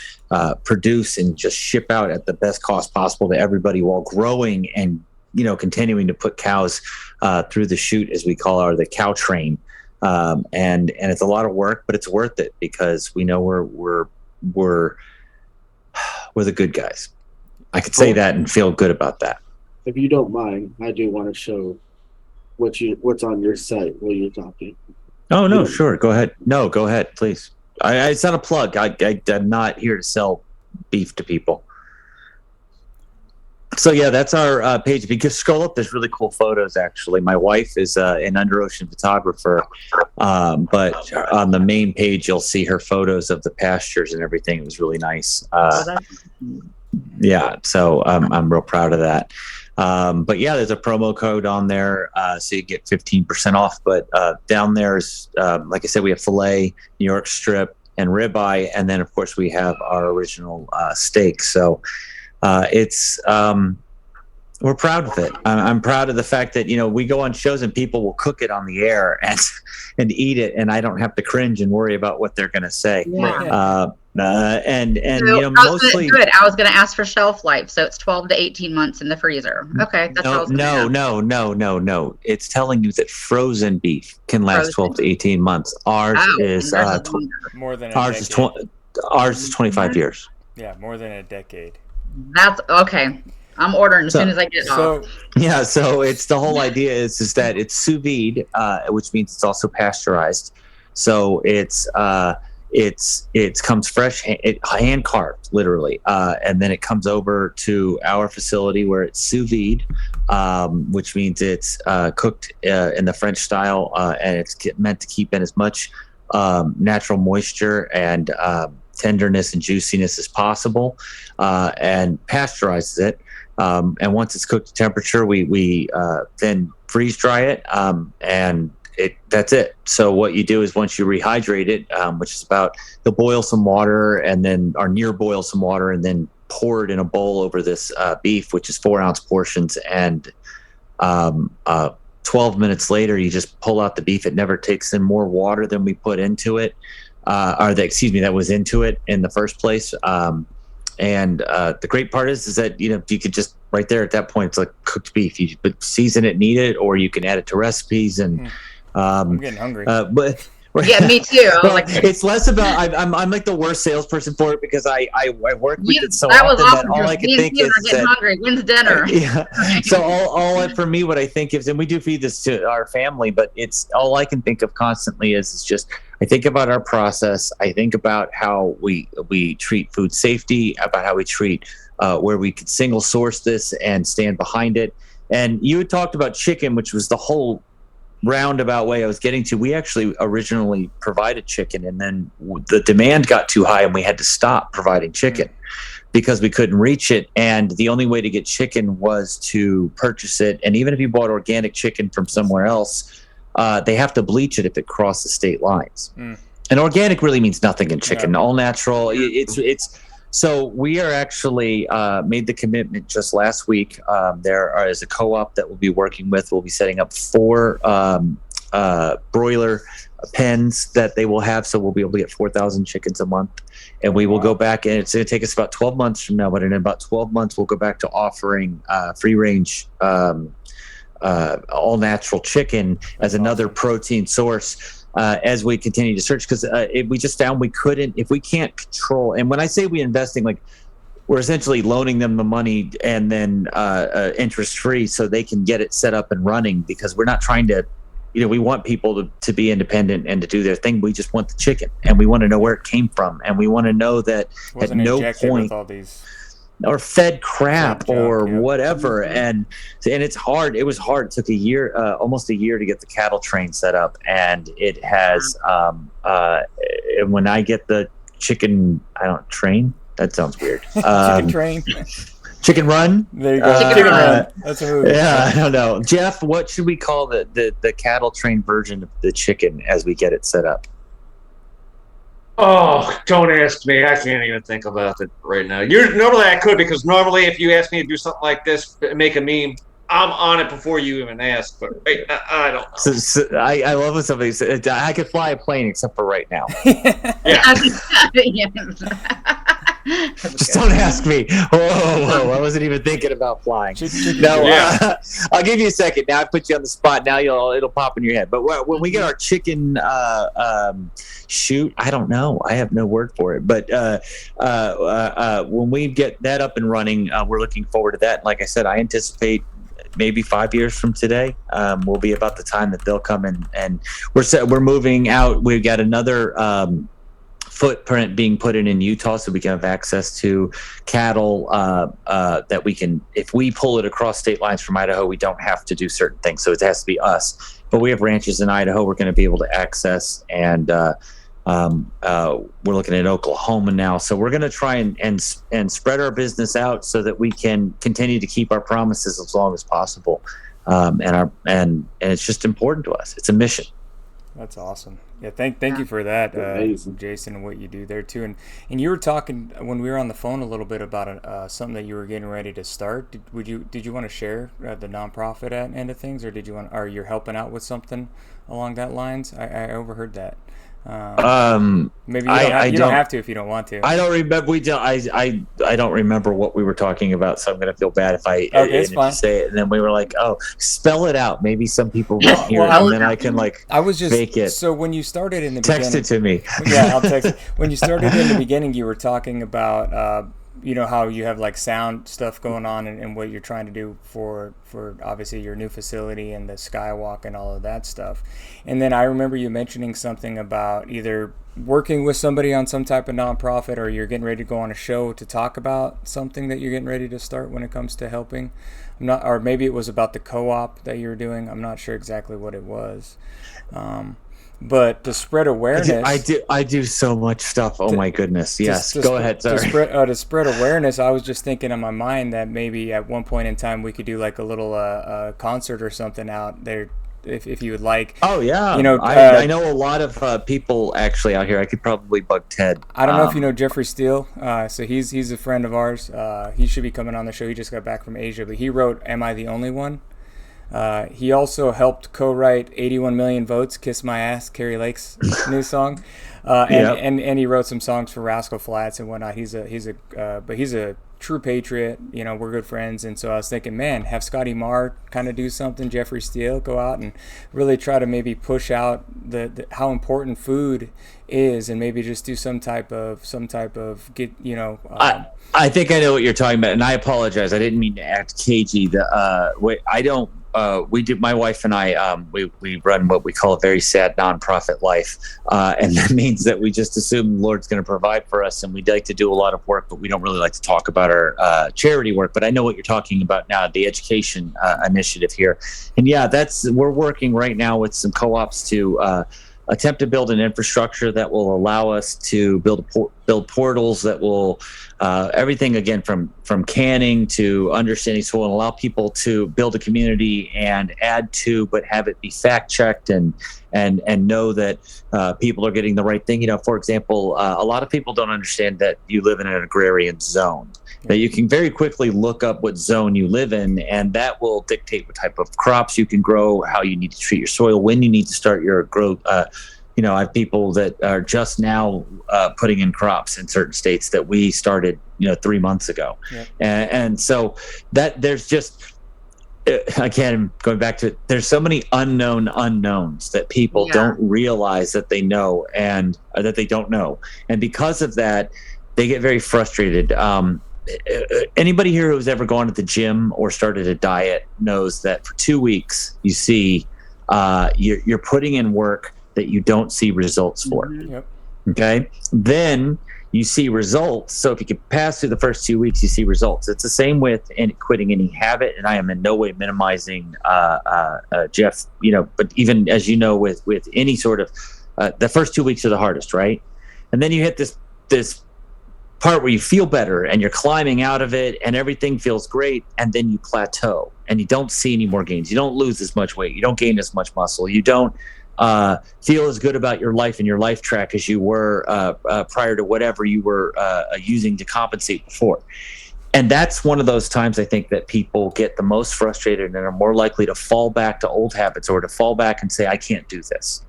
produce and just ship out at the best cost possible to everybody, while growing and, continuing to put cows through the chute, as we call the cow train. And it's a lot of work, but it's worth it, because we know we're the good guys. I could say that and feel good about that. If you don't mind, I do want to show what's on your site while you're talking. Oh, no, sure. Go ahead. No, go ahead, please. It's not a plug. I'm not here to sell beef to people. So, yeah, that's our page. If you could scroll up, there's really cool photos, actually. My wife is an under-ocean photographer, but on the main page, you'll see her photos of the pastures and everything. It was really nice. Yeah, so I'm real proud of that. But yeah, there's a promo code on there, so you get 15% off. But down there is, like I said, we have filet, New York strip, and ribeye, and then of course we have our original steak. So we're proud of it. I'm proud of the fact that we go on shows and people will cook it on the air and eat it, and I don't have to cringe and worry about what they're going to say. Yeah. So, mostly good. I was going to ask for shelf life, so it's 12 to 18 months in the freezer. Okay, that's all. No. It's telling you that frozen beef can last 12 to 18 months. Ours is more than ours is 25 years. Yeah, more than a decade. That's okay. I'm ordering as soon as I get it off. Yeah, so it's the whole idea is that it's sous vide, which means it's also pasteurized. So it comes fresh, hand carved, literally, and then it comes over to our facility where it's sous vide, which means it's cooked in the French style, and it's meant to keep in as much natural moisture and tenderness and juiciness as possible, and pasteurizes it. And once it's cooked to temperature, we then freeze dry it, and that's it. So what you do is once you rehydrate it, which is about, you'll boil some water and then, or near boil some water, and then pour it in a bowl over this beef, which is 4-ounce portions. And 12 minutes later, you just pull out the beef. It never takes in more water than we put into it, that was into it in the first place. And the great part is that, you could just right there at that point, it's like cooked beef. You season it, knead it, or you can add it to recipes. And I'm getting hungry. But yeah, me too. It's less about. I'm like the worst salesperson for it, because I work with it so that often was awesome. that all I can think is getting hungry. When's dinner? Yeah. So all for me, what I think is, and we do feed this to our family, but it's all I can think of constantly is just, I think about our process. I think about how we treat food safety, about how we treat where we could single source this and stand behind it. And you had talked about chicken, which was the whole roundabout way I was getting to. We actually originally provided chicken, and then the demand got too high and we had to stop providing chicken. because we couldn't reach it. And the only way to get chicken was to purchase it. And even if you bought organic chicken from somewhere else, they have to bleach it if it crosses state lines. And organic really means nothing in chicken. All natural. It's so we are actually made the commitment just last week. There is a co-op that we'll be working with. We'll be setting up 4 broiler pens that they will have, so we'll be able to get 4,000 chickens a month. And we will go back, and it's going to take us about 12 months from now, but in about 12 months we'll go back to offering free range all natural chicken as another protein source as we continue to search, because we just found we couldn't, if we can't control, and when I say we investing, like we're essentially loaning them the money and then interest free so they can get it set up and running, because we're not trying to, we want people to be independent and to do their thing. We just want the chicken, and we want to know where it came from, and we want to know that at no point with all these or fed crap or whatever. And it's hard. It was hard. It took a year, almost a year, to get the cattle train set up, and it has. And when I get the chicken, train. That sounds weird. Chicken train. Chicken Run. There you go. Chicken Run. That's a movie. Yeah, I don't know. Jeff, what should we call the cattle train version of the chicken as we get it set up? Oh, don't ask me. I can't even think about it right now. Normally I could, because normally if you ask me to do something like this, make a meme, I'm on it before you even ask. But I don't know. So I love when somebody says, I could fly a plane except for right now. Just don't ask me. Whoa, I wasn't even thinking about flying. No, I'll give you a second. Now I put you on the spot. Now it'll pop in your head. But when we get our chicken shoot, I don't know. I have no word for it. But when we get that up and running, we're looking forward to that. Like I said, I anticipate maybe 5 years from today will be about the time that they'll come in, and we're moving out. We've got another footprint being put in Utah, so we can have access to cattle that we can, if we pull it across state lines from Idaho, we don't have to do certain things, so it has to be us. But we have ranches in Idaho we're going to be able to access, and we're looking at Oklahoma now, so we're going to try and spread our business out so that we can continue to keep our promises as long as possible, and it's just important to us. It's a mission. That's awesome. Yeah, thank you for that, Jason, and what you do there too. And you were talking when we were on the phone a little bit about something that you were getting ready to start. Did you want to share the nonprofit end of things, or are you helping out with something along that lines? I overheard that. Maybe you don't have to if you don't want to. I don't remember. I don't remember what we were talking about, so I'm gonna feel bad if I say it. And then we were like, "Oh, spell it out." Maybe some people won't hear it, and then I can fake it. So when you started in the text it to me. Yeah, I'll text it. When you started in the beginning, you were talking about how you have like sound stuff going on and what you're trying to do for obviously your new facility and the Skywalk and all of that stuff. And then I remember you mentioning something about either working with somebody on some type of nonprofit, or you're getting ready to go on a show to talk about something that you're getting ready to start when it comes to helping. Or maybe it was about the co-op that you were doing. I'm not sure exactly what it was. But to spread awareness, I do so much stuff. Oh my goodness! Yes, go ahead. Sorry. To spread awareness, I was just thinking in my mind that maybe at one point in time we could do like a little concert or something out there, if you would like. Oh yeah, I know a lot of people actually out here. I could probably bug Ted. I don't know if you know Jeffrey Steele. So he's a friend of ours. He should be coming on the show. He just got back from Asia, but he wrote "Am I the Only One?" He also helped co-write 81 Million Votes, Kiss My Ass, Carrie Lake's new song. And he wrote some songs for Rascal Flatts and whatnot. He's a true patriot. We're good friends. And so I was thinking, man, have Scotty Marr kind of do something, Jeffrey Steele, go out and really try to maybe push out the how important food is, and maybe just do some type of get, I think I know what you're talking about, and I apologize. I didn't mean to act cagey. My wife and I, we run what we call a very sad nonprofit life. And that means that we just assume the Lord's going to provide for us, and we'd like to do a lot of work, but we don't really like to talk about our charity work. But I know what you're talking about now, the education initiative here. And yeah, we're working right now with some co-ops to attempt to build an infrastructure that will allow us to build build portals that will everything again from canning to understanding soil, and allow people to build a community and add to, but have it be fact checked and know that people are getting the right thing. For example, a lot of people don't understand that you live in an agrarian zone. That you can very quickly look up what zone you live in, and that will dictate what type of crops you can grow, how you need to treat your soil, when you need to start your growth. I have people that are just now putting in crops in certain states that we started, 3 months ago. Yep. And so that there's just, again, going back to it, there's so many unknown unknowns that people don't realize that they know and that they don't know. And because of that, they get very frustrated. Anybody here who's ever gone to the gym or started a diet knows that for 2 weeks you see you're putting in work that you don't see results for. Mm-hmm. Yep. Okay, then you see results. So if you can pass through the first 2 weeks, you see results. It's the same with quitting any habit, and I am in no way minimizing Jeff. But even as you know, with any sort of the first 2 weeks are the hardest, right? And then you hit this part where you feel better and you're climbing out of it and everything feels great, and then you plateau and you don't see any more gains. You don't lose as much weight. You don't gain as much muscle. You don't feel as good about your life and your life track as you were prior to whatever you were using to compensate before. And that's one of those times I think that people get the most frustrated and are more likely to fall back to old habits or to fall back and say, I can't do this.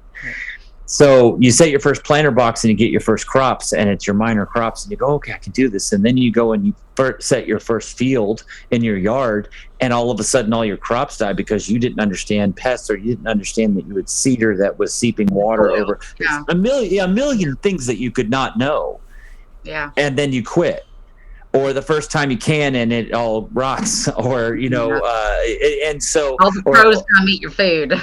So you set your first planter box and you get your first crops, and it's your minor crops, and you go, okay, I can do this. And then you go and you set your first field in your yard, and all of a sudden all your crops die because you didn't understand pests, or you didn't understand that you had cedar that was seeping water over. Yeah. A million things that you could not know. Yeah. And then you quit. Or the first time you can and it all rots, or, and so. All the pros come eat your food.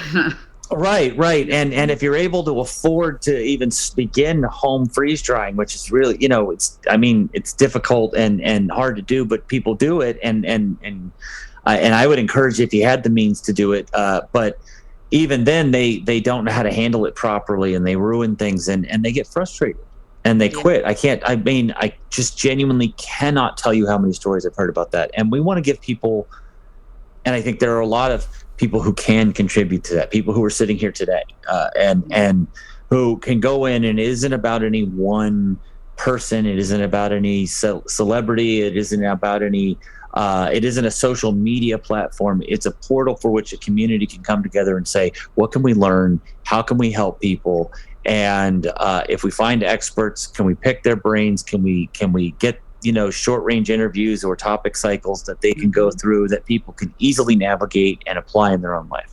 Right. And if you're able to afford to even begin home freeze drying, which is really, it's difficult and hard to do, but people do it. And I would encourage, if you had the means, to do it. But even then they don't know how to handle it properly, and they ruin things, and they get frustrated and they quit. I just genuinely cannot tell you how many stories I've heard about that. And we want to give people, and I think there are a lot of people who can contribute to that, people who are sitting here today, and who can go in, and it isn't about any one person. It isn't about any celebrity. It isn't about any, it isn't a social media platform. It's a portal for which a community can come together and say, what can we learn? How can we help people? And if we find experts, can we pick their brains? Can we get short range interviews or topic cycles that they can go through, that people can easily navigate and apply in their own life?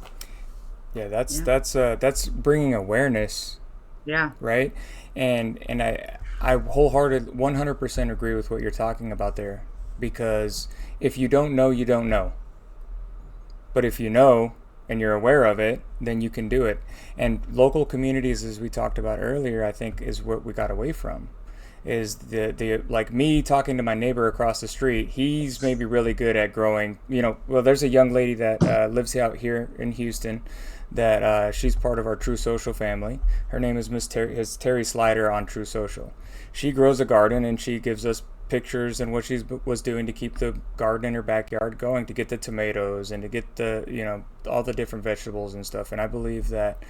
Yeah, that's bringing awareness. Yeah. Right. And I wholeheartedly 100% agree with what you're talking about there, because if you don't know, you don't know. But if you know and you're aware of it, then you can do it. And local communities, as we talked about earlier, I think is what we got away from. Is the like me talking to my neighbor across the street. He's maybe really good at growing, there's a young lady that lives out here in Houston that she's part of our True Social family. Her name is Terry Slider on True Social. She grows a garden, and she gives us pictures and what she was doing to keep the garden in her backyard going, to get the tomatoes and to get the, all the different vegetables and stuff. And I believe that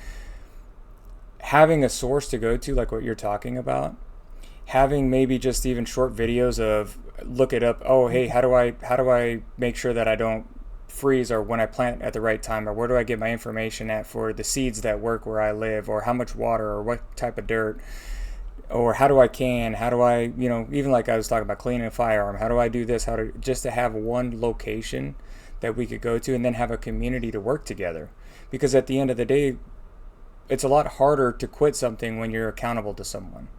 having a source to go to, like what you're talking about, having maybe just even short videos of look it up. Oh, hey, how do I make sure that I don't freeze, or when I plant at the right time, or where do I get my information at for the seeds that work where I live, or how much water, or what type of dirt, or how do I even like I was talking about cleaning a firearm, how do I do this, just to have one location that we could go to, and then have a community to work together. Because at the end of the day, it's a lot harder to quit something when you're accountable to someone.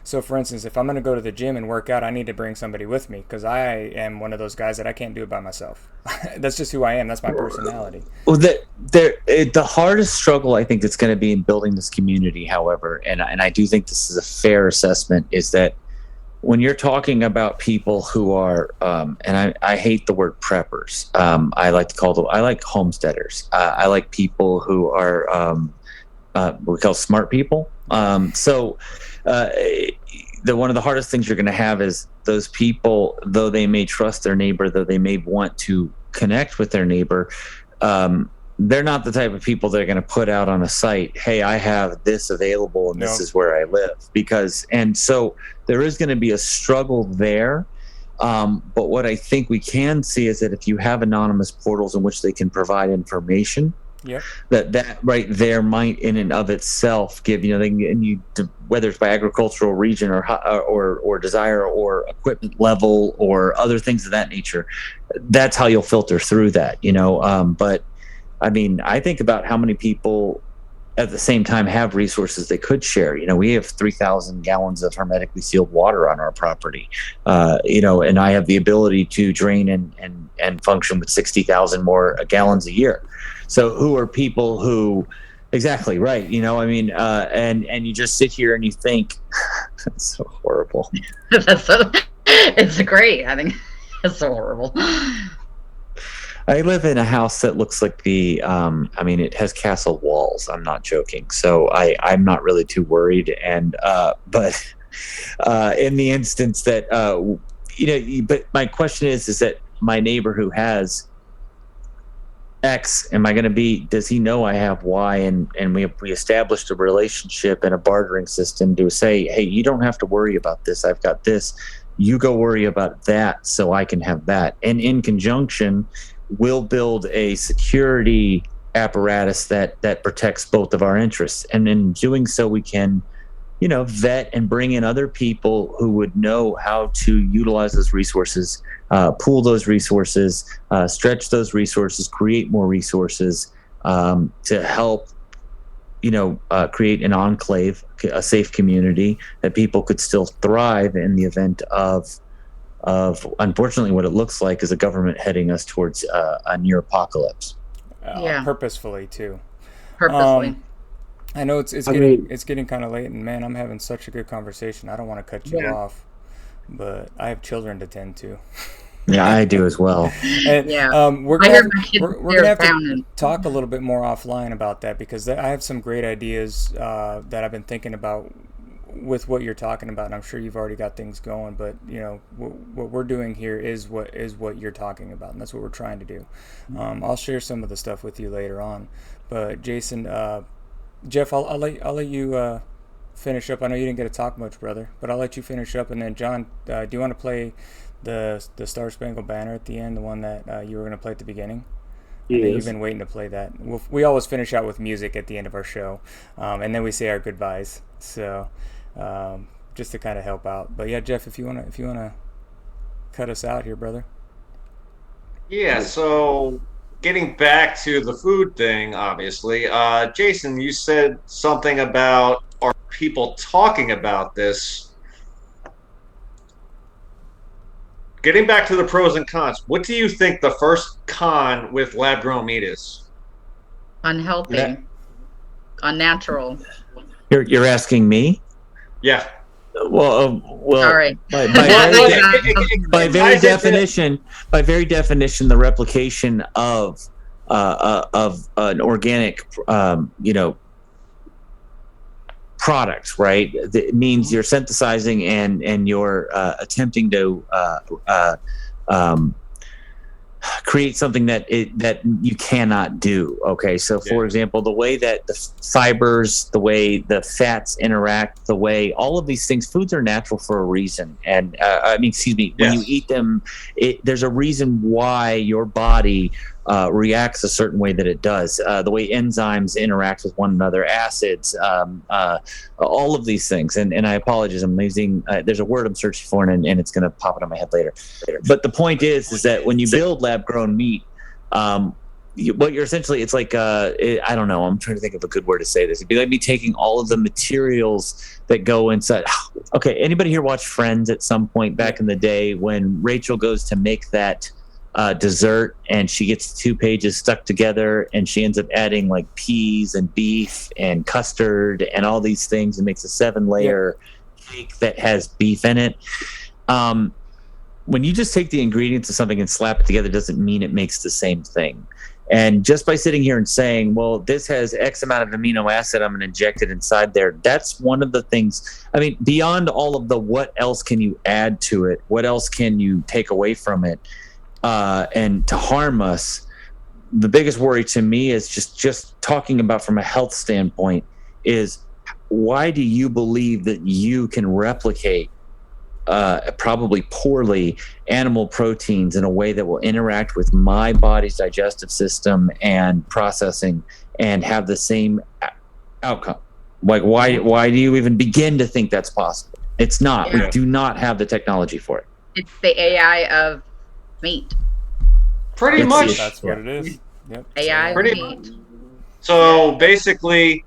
So, for instance, if I'm going to go to the gym and work out, I need to bring somebody with me, because I am one of those guys that I can't do it by myself. That's just who I am. That's my personality. Well, the hardest struggle I think that's going to be in building this community, however, and I do think this is a fair assessment, is that when you're talking about people who are, and I hate the word preppers. I like homesteaders. I like people who are what we call smart people. one of the hardest things you're going to have is those people, though they may trust their neighbor, though they may want to connect with their neighbor, they're not the type of people that are going to put out on a site, hey, I have this available and this is where I live. And so there is going to be a struggle there. But what I think we can see is that if you have anonymous portals in which they can provide information, that right there might in and of itself give, whether it's by agricultural region or desire or equipment level or other things of that nature, that's how you'll filter through that, but I mean, I think about how many people at the same time have resources they could share. We have 3,000 gallons of hermetically sealed water on our property, and I have the ability to drain and function with 60,000 more gallons a year. So who are people who, exactly right. And you just sit here and you think, that's so horrible. It's great. I think it's so horrible. I live in a house that looks like it has castle walls. I'm not joking. So I'm not really too worried. And, but in the instance that, but my question is that my neighbor who has X, does he know I have Y? And we established a relationship and a bartering system to say, hey, you don't have to worry about this. I've got this. You go worry about that so I can have that. And in conjunction, we'll build a security apparatus that protects both of our interests. And in doing so, we can, vet and bring in other people who would know how to utilize those resources, pool those resources, stretch those resources, create more resources to help, create an enclave, a safe community that people could still thrive in the event of unfortunately what it looks like is a government heading us towards a near apocalypse. Purposefully too. Purposely. I know it's getting kind of late, and man, I'm having such a good conversation. I don't want to cut you off, but I have children to tend to. Yeah, I do as well. And, we're gonna have to talk a little bit more offline about that, because I have some great ideas that I've been thinking about with what you're talking about, and I'm sure you've already got things going, but what we're doing here is what you're talking about, and that's what we're trying to do. I'll share some of the stuff with you later on, but Jason, Jeff, I'll let you finish up. I know you didn't get to talk much, brother, but I'll let you finish up, and then John, do you want to play the Star Spangled Banner at the end, the one that you were going to play at the beginning? I think you've been waiting to play that. We always finish out with music at the end of our show, and then we say our goodbyes. So just to kind of help out. But yeah, Jeff, if you wanna cut us out here, brother. Yeah. So getting back to the food thing, obviously, Jason, you said something about are people talking about this. Getting back to the pros and cons, what do you think the first con with lab-grown meat is? Unhealthy, unnatural. You're asking me? Yeah. Well, sorry. By very definition, the replication of an organic, product, right? That means you're synthesizing and you're attempting to create something that you cannot do. Okay, so for example, the way that the fibers, the way the fats interact, the way all of these things, foods are natural for a reason. And when you eat them, there's a reason why your body reacts a certain way that it does. The way enzymes interact with one another, acids, all of these things. And I apologize, I'm using, there's a word I'm searching for, and it's going to pop into my head later. But the point is that when you build lab-grown meat, what you're essentially, it's like, I don't know, I'm trying to think of a good word to say this. It'd be like me taking all of the materials that go inside. Okay, anybody here watch Friends at some point back in the day when Rachel goes to make that dessert and she gets 2 pages stuck together and she ends up adding like peas and beef and custard and all these things and makes a 7-layer cake that has beef in it. When you just take the ingredients of something and slap it together doesn't mean it makes the same thing. And just by sitting here and saying, well, this has X amount of amino acid, I'm going to inject it inside there. That's one of the things. I mean, beyond all of the what else can you add to it? What else can you take away from it? And to harm us, the biggest worry to me is just talking about from a health standpoint is, why do you believe that you can replicate probably poorly animal proteins in a way that will interact with my body's digestive system and processing and have the same outcome? Like, why do you even begin to think that's possible? It's not. We do not have the technology for it. It's the AI of meat. Pretty much. That's what it is. Yep. AI of meat. So basically,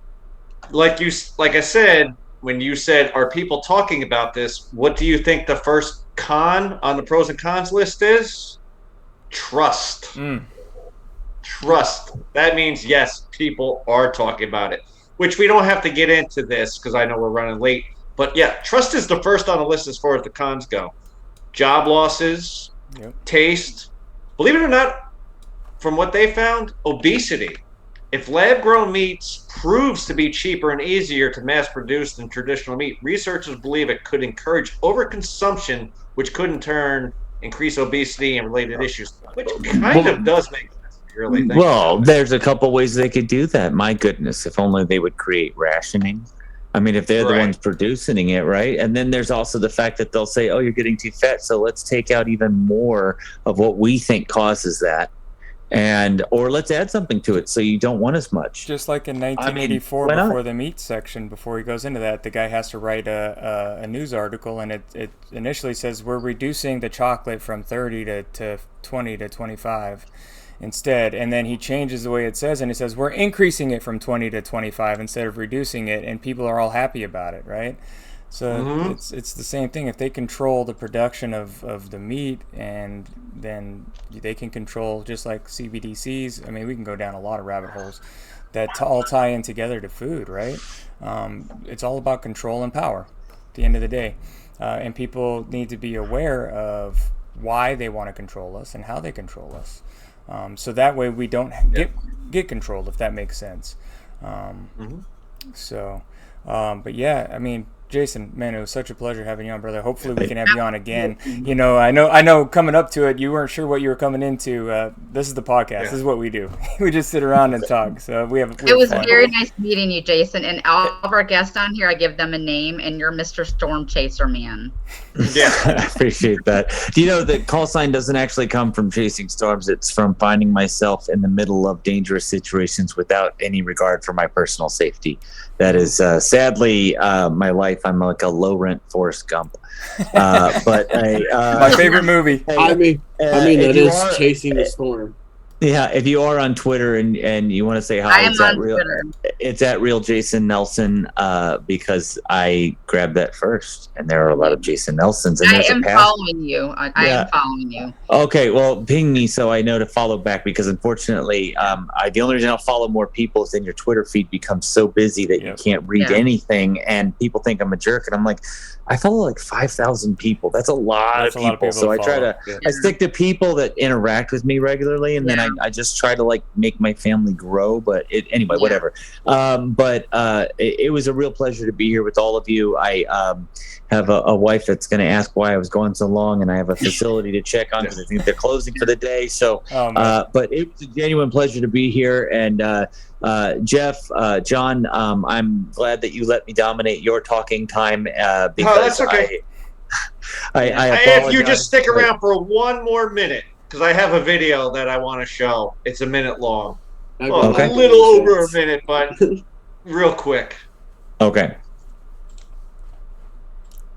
like I said, when you said, are people talking about this, what do you think the first con on the pros and cons list is? Trust. Trust. That means, yes, people are talking about it, which we don't have to get into this because I know we're running late. But yeah, trust is the first on the list as far as the cons go. Job losses, taste. Believe it or not, from what they found, obesity. If lab-grown meats proves to be cheaper and easier to mass-produce than traditional meat, researchers believe it could encourage overconsumption, which could in turn increase obesity and related issues, which kind of does make sense if you really think Well, there's a couple ways they could do that. My goodness, if only they would create rationing. I mean, if they're the ones producing it, right? And then there's also the fact that they'll say, oh, you're getting too fat, so let's take out even more of what we think causes that. Or let's add something to it so you don't want as much. Just like in 1984, before the meat section, before he goes into that, the guy has to write a news article, and it initially says we're reducing the chocolate from 30 to 20 to 25 instead, and then he changes the way it says, and he says we're increasing it from 20 to 25 instead of reducing it, and people are all happy about it, right? So it's the same thing. If they control the production of the meat, and then they can control, just like CBDCs. I mean, we can go down a lot of rabbit holes that all tie in together to food, right? It's all about control and power at the end of the day. And people need to be aware of why they want to control us and how they control us. So that way we don't get controlled, if that makes sense. But yeah, I mean, Jason, man, it was such a pleasure having you on, brother. Hopefully we can have you on again. You know, I know coming up to it, you weren't sure what you were coming into. This is the podcast. This is what we do. We just sit around and talk. So we have It was very nice meeting you, Jason. And all of our guests on here, I give them a name, and you're Mr. Storm Chaser Man. Yeah, I appreciate that. Do you know the call sign doesn't actually come from chasing storms? It's from finding myself in the middle of dangerous situations without any regard for my personal safety. That is sadly my life. I'm like a low rent Forrest Gump. But my favorite movie. I mean that is chasing the storm. Yeah, if you are on Twitter and you want to say hi, it's at Real Jason Nelson, because I grabbed that first, and there are a lot of Jason Nelsons. And I am following you. I am following you. Okay, well, ping me so I know to follow back, because unfortunately, the only reason I'll follow more people is then your Twitter feed becomes so busy that you can't read anything, and people think I'm a jerk, and I'm like, I follow like 5,000 people. That's a lot of people. So I try to, I stick to people that interact with me regularly, and then I just try to like make my family grow. But anyway, whatever. It was a real pleasure to be here with all of you. I have a wife that's going to ask why I was going so long, and I have a facility to check on because I think they're closing for the day. So, but it was a genuine pleasure to be here. And Jeff, John, I'm glad that you let me dominate your talking time because that's okay. I if you just stick around for one more minute, because I have a video that I want to show. It's a minute long. A little over a minute, but real quick. Okay.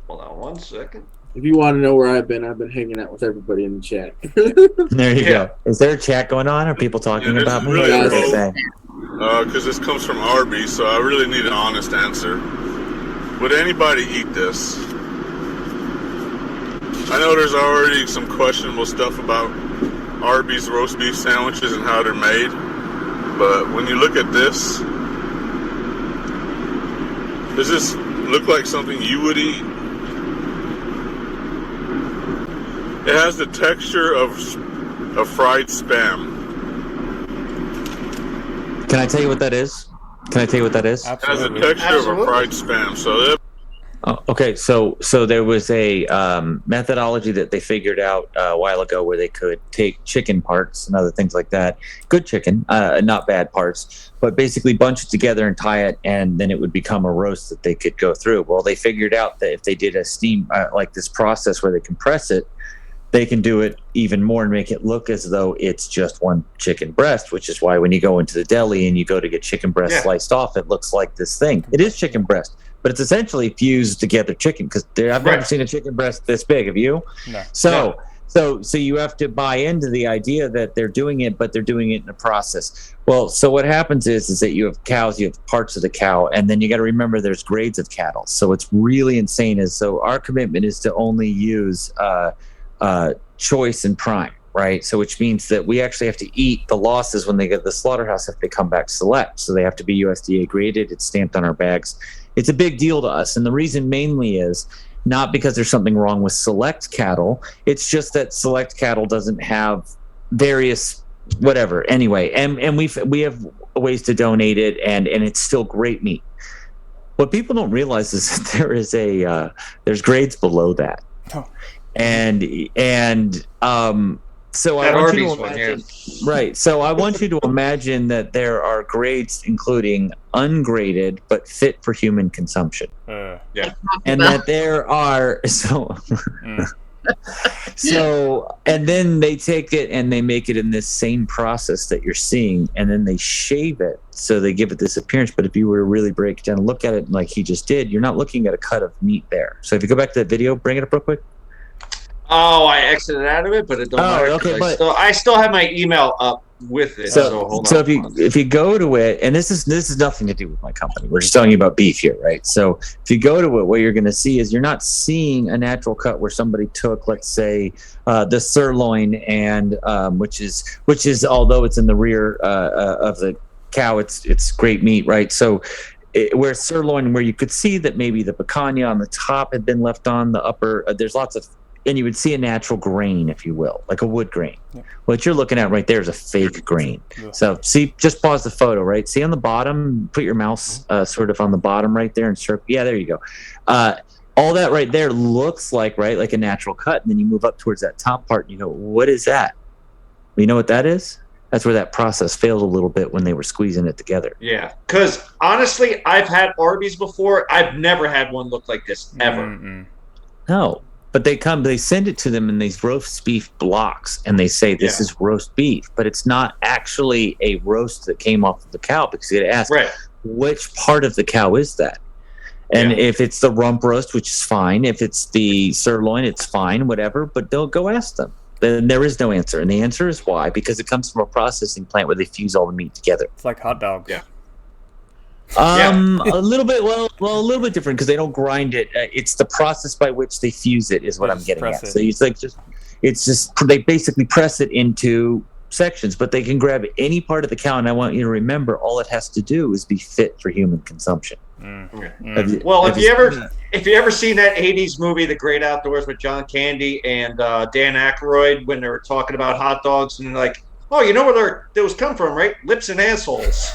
Hold on one second. If you want to know where I've been hanging out with everybody in the chat. There you go. Is there a chat going on? Are people talking about me? Because this comes from Arby's, so I really need an honest answer. Would anybody eat this? I know there's already some questionable stuff about Arby's roast beef sandwiches and how they're made, but when you look at this, does this look like something you would eat? It has the texture of fried Spam. Can I tell you what that is? It has the texture of a fried spam. So okay, so there was a methodology that they figured out a while ago where they could take chicken parts and other things like that, good chicken, not bad parts, but basically bunch it together and tie it, and then it would become a roast that they could go through. Well, they figured out that if they did a steam like this process where they compress it, they can do it even more and make it look as though it's just one chicken breast, which is why when you go into the deli and you go to get chicken breast sliced off, it looks like this thing. It is chicken breast, but it's essentially fused together chicken, because I've never seen a chicken breast this big. Have you? No. So you have to buy into the idea that they're doing it, but they're doing it in a process. Well, so what happens is that you have cows, you have parts of the cow, and then you got to remember there's grades of cattle. So it's really insane. So our commitment is to only use choice and prime, right? So which means that we actually have to eat the losses when they get to the slaughterhouse if they come back select. So they have to be USDA graded. It's stamped on our bags. It's a big deal to us. And the reason mainly is not because there's something wrong with select cattle. It's just that select cattle doesn't have various whatever. Anyway, and we have ways to donate it, and it's still great meat. What people don't realize is that there is there's grades below that. Oh. So I want you to imagine, right? So I want you to imagine that there are grades, including ungraded but fit for human consumption. And that there are and then they take it and they make it in this same process that you're seeing, and then they shave it so they give it this appearance. But if you were to really break it down and look at it like he just did, you're not looking at a cut of meat there. So if you go back to that video, bring it up real quick. Oh, I exited out of it, but it don't matter. Okay, I still have my email up with it. So hold on. If you go to it, and this is nothing to do with my company. We're just talking about beef here, right? So if you go to it, what you're going to see is you're not seeing a natural cut where somebody took, let's say, the sirloin, and which is although it's in the rear of the cow, it's great meat, right? So where sirloin, where you could see that maybe the picanha on the top had been left on the upper. There's lots of. And you would see a natural grain, if you will, like a wood grain. Yeah. What you're looking at right there is a fake grain. Yeah. So see, just pause the photo, right? See on the bottom, put your mouse sort of on the bottom right there and circle. Yeah, there you go. All that right there looks like a natural cut. And then you move up towards that top part and you go, what is that? You know what that is? That's where that process failed a little bit when they were squeezing it together. Yeah, because honestly, I've had Arby's before. I've never had one look like this, ever. Mm-mm. No. But they send it to them in these roast beef blocks, and they say this is roast beef, but it's not actually a roast that came off of the cow, because you got to ask, which part of the cow is that? And if it's the rump roast, which is fine. If it's the sirloin, it's fine, whatever. But they'll go ask them. Then there is no answer, and the answer is why? Because it comes from a processing plant where they fuse all the meat together. It's like hot dogs. Yeah. A little bit, a little bit different, because they don't grind it. It's the process by which they fuse it is what I'm getting at. So it's just they basically press it into sections, but they can grab any part of the cow. And I want you to remember, all it has to do is be fit for human consumption. If you ever seen that 80s movie, The Great Outdoors, with John Candy and Dan Aykroyd, when they were talking about hot dogs, and like, oh, you know where those come from, right? Lips and assholes.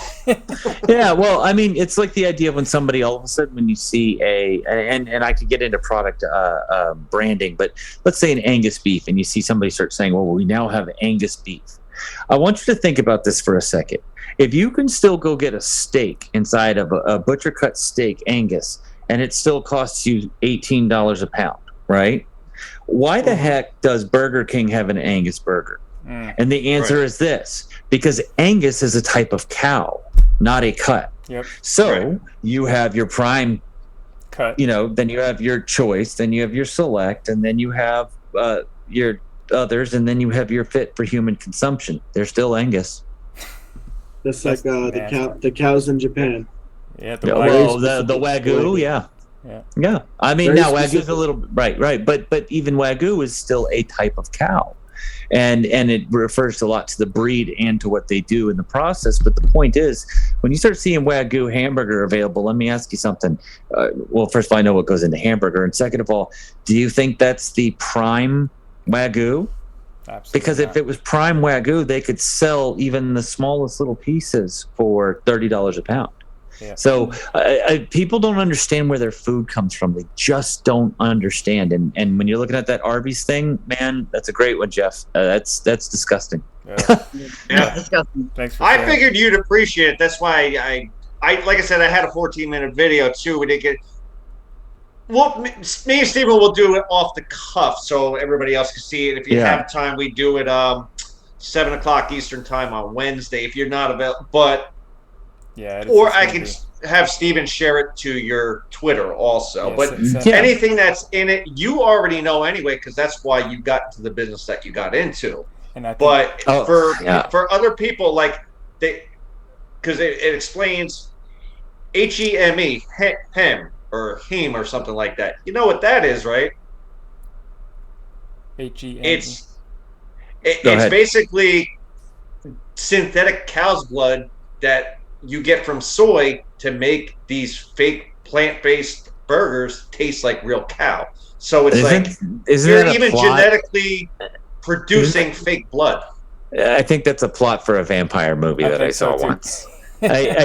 Yeah, well, I mean, it's like the idea of when somebody all of a sudden, when you see and I could get into product branding, but let's say an Angus beef, and you see somebody start saying, well, we now have Angus beef. I want you to think about this for a second. If you can still go get a steak inside of a butcher cut steak, Angus, and it still costs you $18 a pound, right? Why the heck does Burger King have an Angus burger? And the answer is this: because Angus is a type of cow, not a cut. Yep. So you have your prime cut, then you have your choice, then you have your select, and then you have your others, and then you have your fit for human consumption. They're still Angus. That's like the cows in Japan. Yeah, the Wagyu, yeah. I mean, now Wagyu's a little right, but even Wagyu is still a type of cow. And it refers a lot to the breed and to what they do in the process. But the point is, when you start seeing Wagyu hamburger available, let me ask you something. Well, first of all, I know what goes into hamburger. And second of all, do you think that's the prime Wagyu? Absolutely because not. if it was prime Wagyu, they could sell even the smallest little pieces for $30 a pound. Yeah. So people don't understand where their food comes from. They just don't understand. And when you're looking at that Arby's thing, man, that's a great one, Jeff. That's disgusting. Yeah. Disgusting. Thanks for I sharing. figured you'd appreciate it. That's why I like I said, I had a 14-minute video too. We didn't get. Well, me and Steven will do it off the cuff so everybody else can see it. If you have time, we do it 7:00 Eastern time on Wednesday. If you're not available, but or I can have Steven share it to your Twitter also. But anything that's in it, you already know anyway, because that's why you got into the business that you got into. And I think, but for other people, like because it explains HEME, hem, or heme, or something like that. You know what that is, right? HEME. It's basically synthetic cow's blood that you get from soy to make these fake plant-based burgers taste like real cow. So it's you're even genetically producing fake blood. I think that's a plot for a vampire movie that I saw once. But it's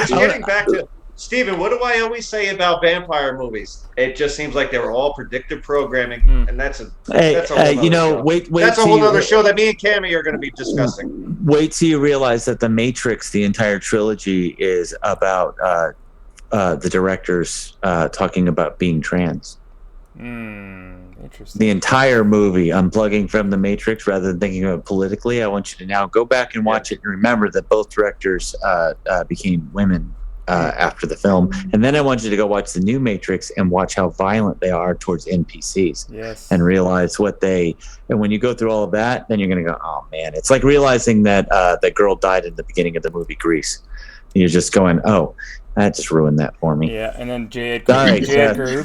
getting back to Steven, what do I always say about vampire movies? It just seems like they were all predictive programming, and that's a whole other show that me and Cammy are going to be discussing. Wait till you realize that The Matrix, the entire trilogy, is about the directors talking about being trans. Interesting. The entire movie, unplugging from The Matrix rather than thinking of it politically. I want you to now go back and watch it and remember that both directors became women after the film. And then I want you to go watch the new Matrix and watch how violent they are towards NPCs. Yes. And realize and when you go through all of that, then you're going to go, oh man, it's like realizing that that girl died in the beginning of the movie Grease. And you're just going, oh, that just ruined that for me. Yeah, and then J. Edgar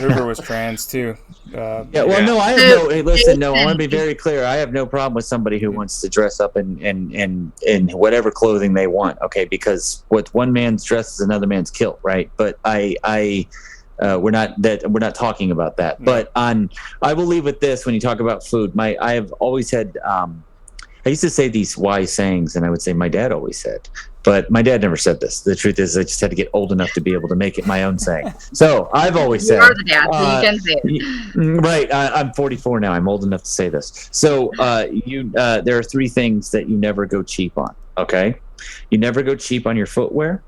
Hoover was trans too. I want to be very clear. I have no problem with somebody who wants to dress up in whatever clothing they want. Okay, because what's one man's dress is another man's kilt, right? But we're not talking about that. No. But I will leave with this when you talk about food. I have always had. I used to say these wise sayings, and I would say my dad always said, but my dad never said this. The truth is, I just had to get old enough to be able to make it my own saying. So I've always said, "You are the dad, so you can say it." Right. I'm 44 now. I'm old enough to say this. So there are three things that you never go cheap on. Okay, you never go cheap on your footwear.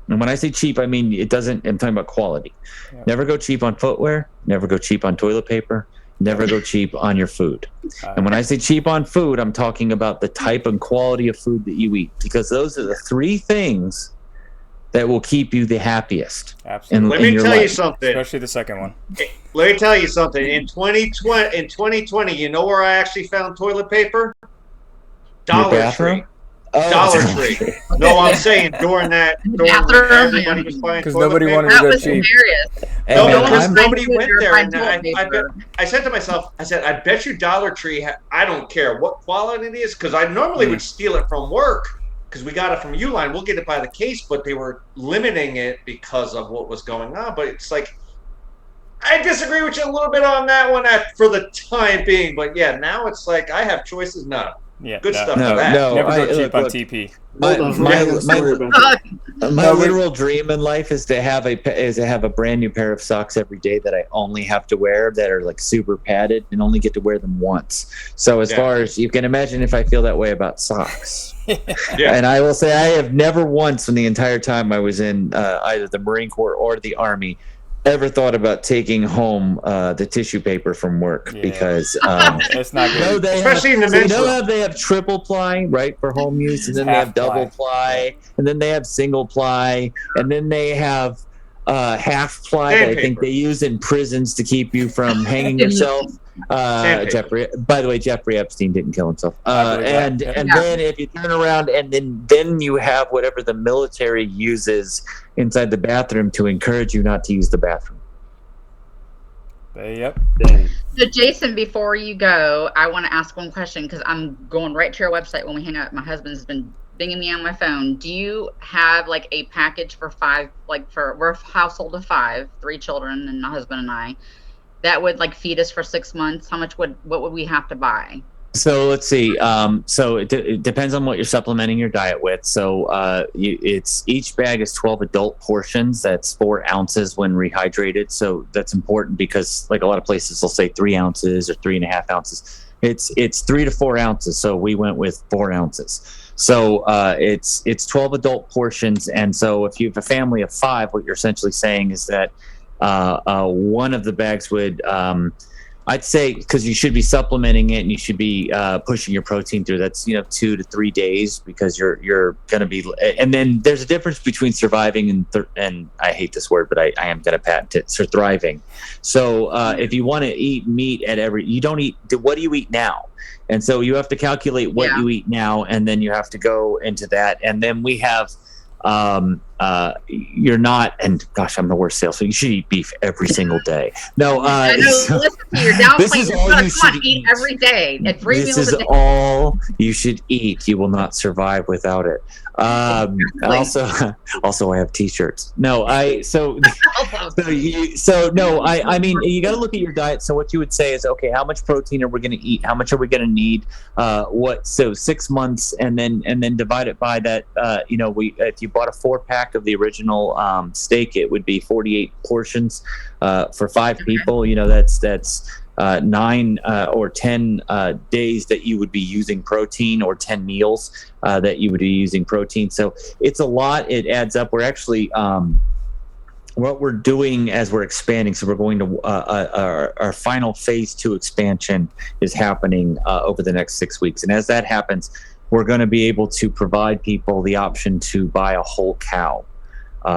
And when I say cheap, I mean I'm talking about quality. Yeah. Never go cheap on footwear. Never go cheap on toilet paper. Never go cheap on your food. And when I say cheap on food, I'm talking about the type and quality of food that you eat, because those are the three things that will keep you the happiest. Absolutely. Let me tell you something. Especially the second one. Let me tell you something. In 2020, you know where I actually found toilet paper? Dollar Tree. Oh, Dollar Tree. No, I'm saying during everybody was buying because toilet nobody paper. wanted to go cheap. No, because nobody went there. And I said to myself, I bet you Dollar Tree, I don't care what quality it is, because I normally would steal it from work, because we got it from Uline. We'll get it by the case, but they were limiting it because of what was going on. But it's like, I disagree with you a little bit on that one for the time being. But yeah, now it's like I have choices now. Yeah, good stuff. For that. Never go cheap on TP. My literal dream in life is to have a brand new pair of socks every day that I only have to wear, that are like super padded, and only get to wear them once. So as far as you can imagine, if I feel that way about socks. And I will say I have never once in the entire time I was in either the Marine Corps or the Army ever thought about taking home the tissue paper from work, because it's not good. Especially in the men's room. How they have triple ply, right, for home use, and then they have double ply, and then they have single ply, and then they have half ply that I think they use in prisons to keep you from hanging yourself. Jeffrey, by the way, Jeffrey Epstein didn't kill himself. And then if you turn around and then you have whatever the military uses inside the bathroom to encourage you not to use the bathroom. Yep. So Jason, before you go, I want to ask one question, because I'm going right to your website when we hang up. My husband's been binging me on my phone. Do you have like a package for 5? Like we're a household of 5, 3 children and my husband and I. that would like feed us for 6 months, what would we have to buy? So let's see. So it depends on what you're supplementing your diet with. So it's each bag is 12 adult portions. That's 4 ounces when rehydrated. So that's important because like a lot of places will say 3 ounces or 3.5 ounces. It's 3 to 4 ounces. So we went with 4 ounces. So it's 12 adult portions. And so if you have a family of 5, what you're essentially saying is that one of the bags would I'd say, because you should be supplementing it and you should be pushing your protein through. That's 2 to 3 days because you're going to be. And then there's a difference between surviving and I hate this word, but I am going to patent it. So thriving. So if you want to eat meat you don't eat. What do you eat now? And so you have to calculate what you eat now, and then you have to go into that. And then we have. You're not, and gosh, I'm the worst salesman. You should eat beef every single day. No, I know. So listen to you're downplaying. Come on, eat every day. At 3 meals a day. This is all you should eat. You will not survive without it. Also, I have T-shirts. No, I mean, you got to look at your diet. So what you would say is, okay, how much protein are we going to eat? How much are we going to need? So 6 months, and then divide it by that. If you bought a 4-pack of the original steak, it would be 48 portions for 5 people. That's 9 or 10 days that you would be using protein, or 10 meals that you would be using protein. So it's a lot. It adds up. We're actually what we're doing as we're expanding. So we're going to our final phase 2 expansion is happening over the next 6 weeks, and as that happens, we're going to be able to provide people the option to buy a whole cow.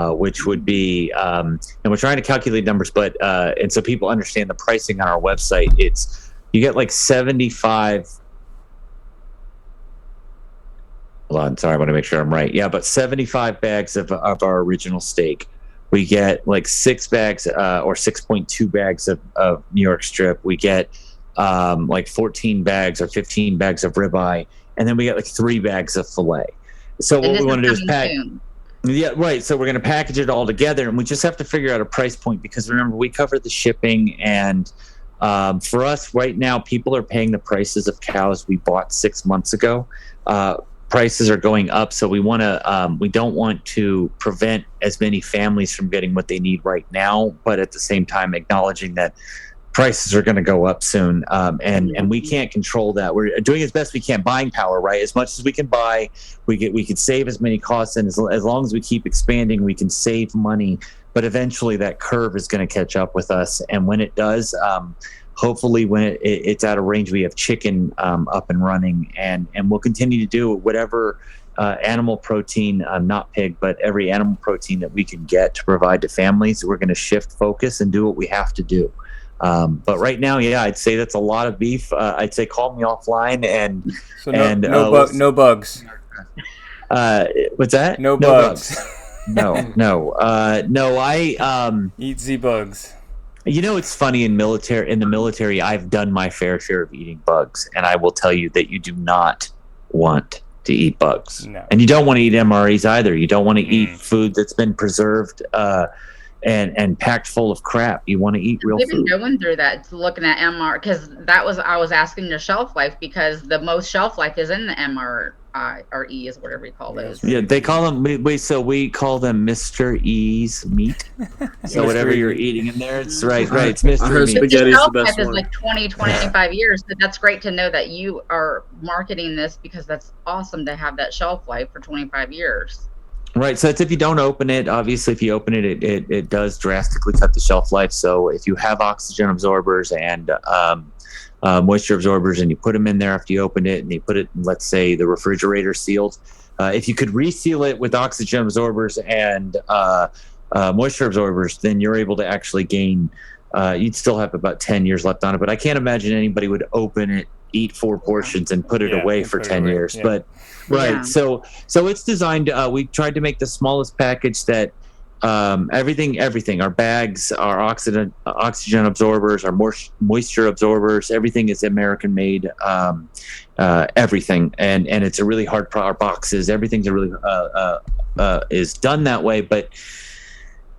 Which would be, and we're trying to calculate numbers, but and so people understand the pricing on our website. You get like 75. Hold on, sorry, I want to make sure I'm right. Yeah, but 75 bags of our original steak. We get like 6 bags or 6.2 bags of New York strip. We get like 14 bags or 15 bags of ribeye, and then we get like 3 bags of filet. So what we want to do is pack. Yeah, right. So we're going to package it all together, and we just have to figure out a price point because remember, we cover the shipping, and for us right now, people are paying the prices of cows we bought 6 months ago. Prices are going up, so we don't want to prevent as many families from getting what they need right now, but at the same time acknowledging that prices are going to go up soon, and we can't control that. We're doing as best we can, buying power, right? As much as we can buy, we can save as many costs, and as long as we keep expanding, we can save money. But eventually, that curve is going to catch up with us, and when it does, hopefully, when it's out of range, we have chicken up and running, and we'll continue to do whatever animal protein, not pig, but every animal protein that we can get to provide to families. We're going to shift focus and do what we have to do. But right now, I'd say that's a lot of beef. I'd say call me offline and so no bugs. What's that? No bugs. No. I eat the bugs. It's funny in the military, I've done my fair share of eating bugs, and I will tell you that you do not want to eat bugs, and you don't want to eat MREs either. You don't want to eat food that's been preserved. And packed full of crap. You want to eat real food. We've been going through that, looking at MR, because I was asking the shelf life, because the most shelf life is in the MR or E is whatever you call those. Yeah, they call them. We call them Mr. E's meat. So whatever you're eating in there, it's right. It's Mr. Meat. Spaghetti is the best one. Is like 25 years. So that's great to know that you are marketing this, because that's awesome to have that shelf life for 25 years. Right, so it's if you don't open it. Obviously, if you open it, it does drastically cut the shelf life. So if you have oxygen absorbers and moisture absorbers, and you put them in there after you open it, and you put it in, let's say, the refrigerator sealed, if you could reseal it with oxygen absorbers and moisture absorbers, then you're able to actually gain. You'd still have about 10 years left on it, but I can't imagine anybody would open it, eat 4 portions, and put it away for 10 years. Yeah. But so it's designed. We tried to make the smallest package that everything, our bags, our oxygen absorbers, our moisture absorbers, everything is American made. Everything, and it's a really hard. Our boxes, everything's a really is done that way, but.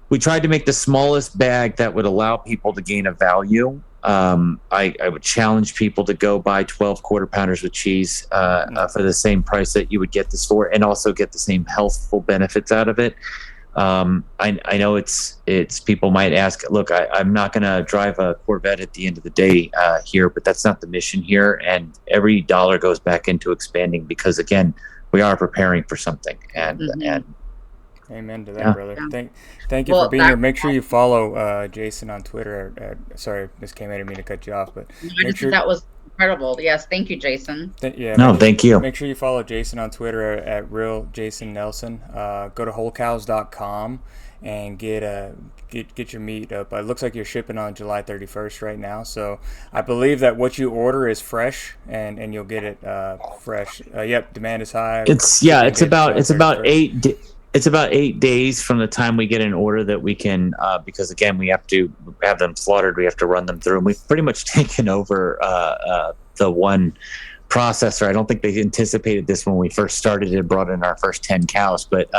we tried to make the smallest bag that would allow people to gain a value. I would challenge people to go buy 12 quarter pounders with cheese for the same price that you would get this for, and also get the same healthful benefits out of it. I know it's people might ask, look, I'm not going to drive a Corvette at the end of the day here, but that's not the mission here. And every dollar goes back into expanding because, again, we are preparing for something. And amen to that, brother. Thank you for being here. Make sure you follow Jason on Twitter. Sorry, Miss Cam, I didn't mean to cut you off, but that was incredible. Yes, thank you, Jason. Thank you. Make sure you follow Jason on Twitter at Real Jason Nelson. Go to wholecows.com and get your meat up. It looks like you're shipping on July 31st right now, so I believe that what you order is fresh, and you'll get it fresh. Yep, demand is high. It's about 8 days from the time we get an order that we can, because again, we have to have them slaughtered. We have to run them through, and we've pretty much taken over the one processor. I don't think they anticipated this when we first started and brought in our first 10 cows, but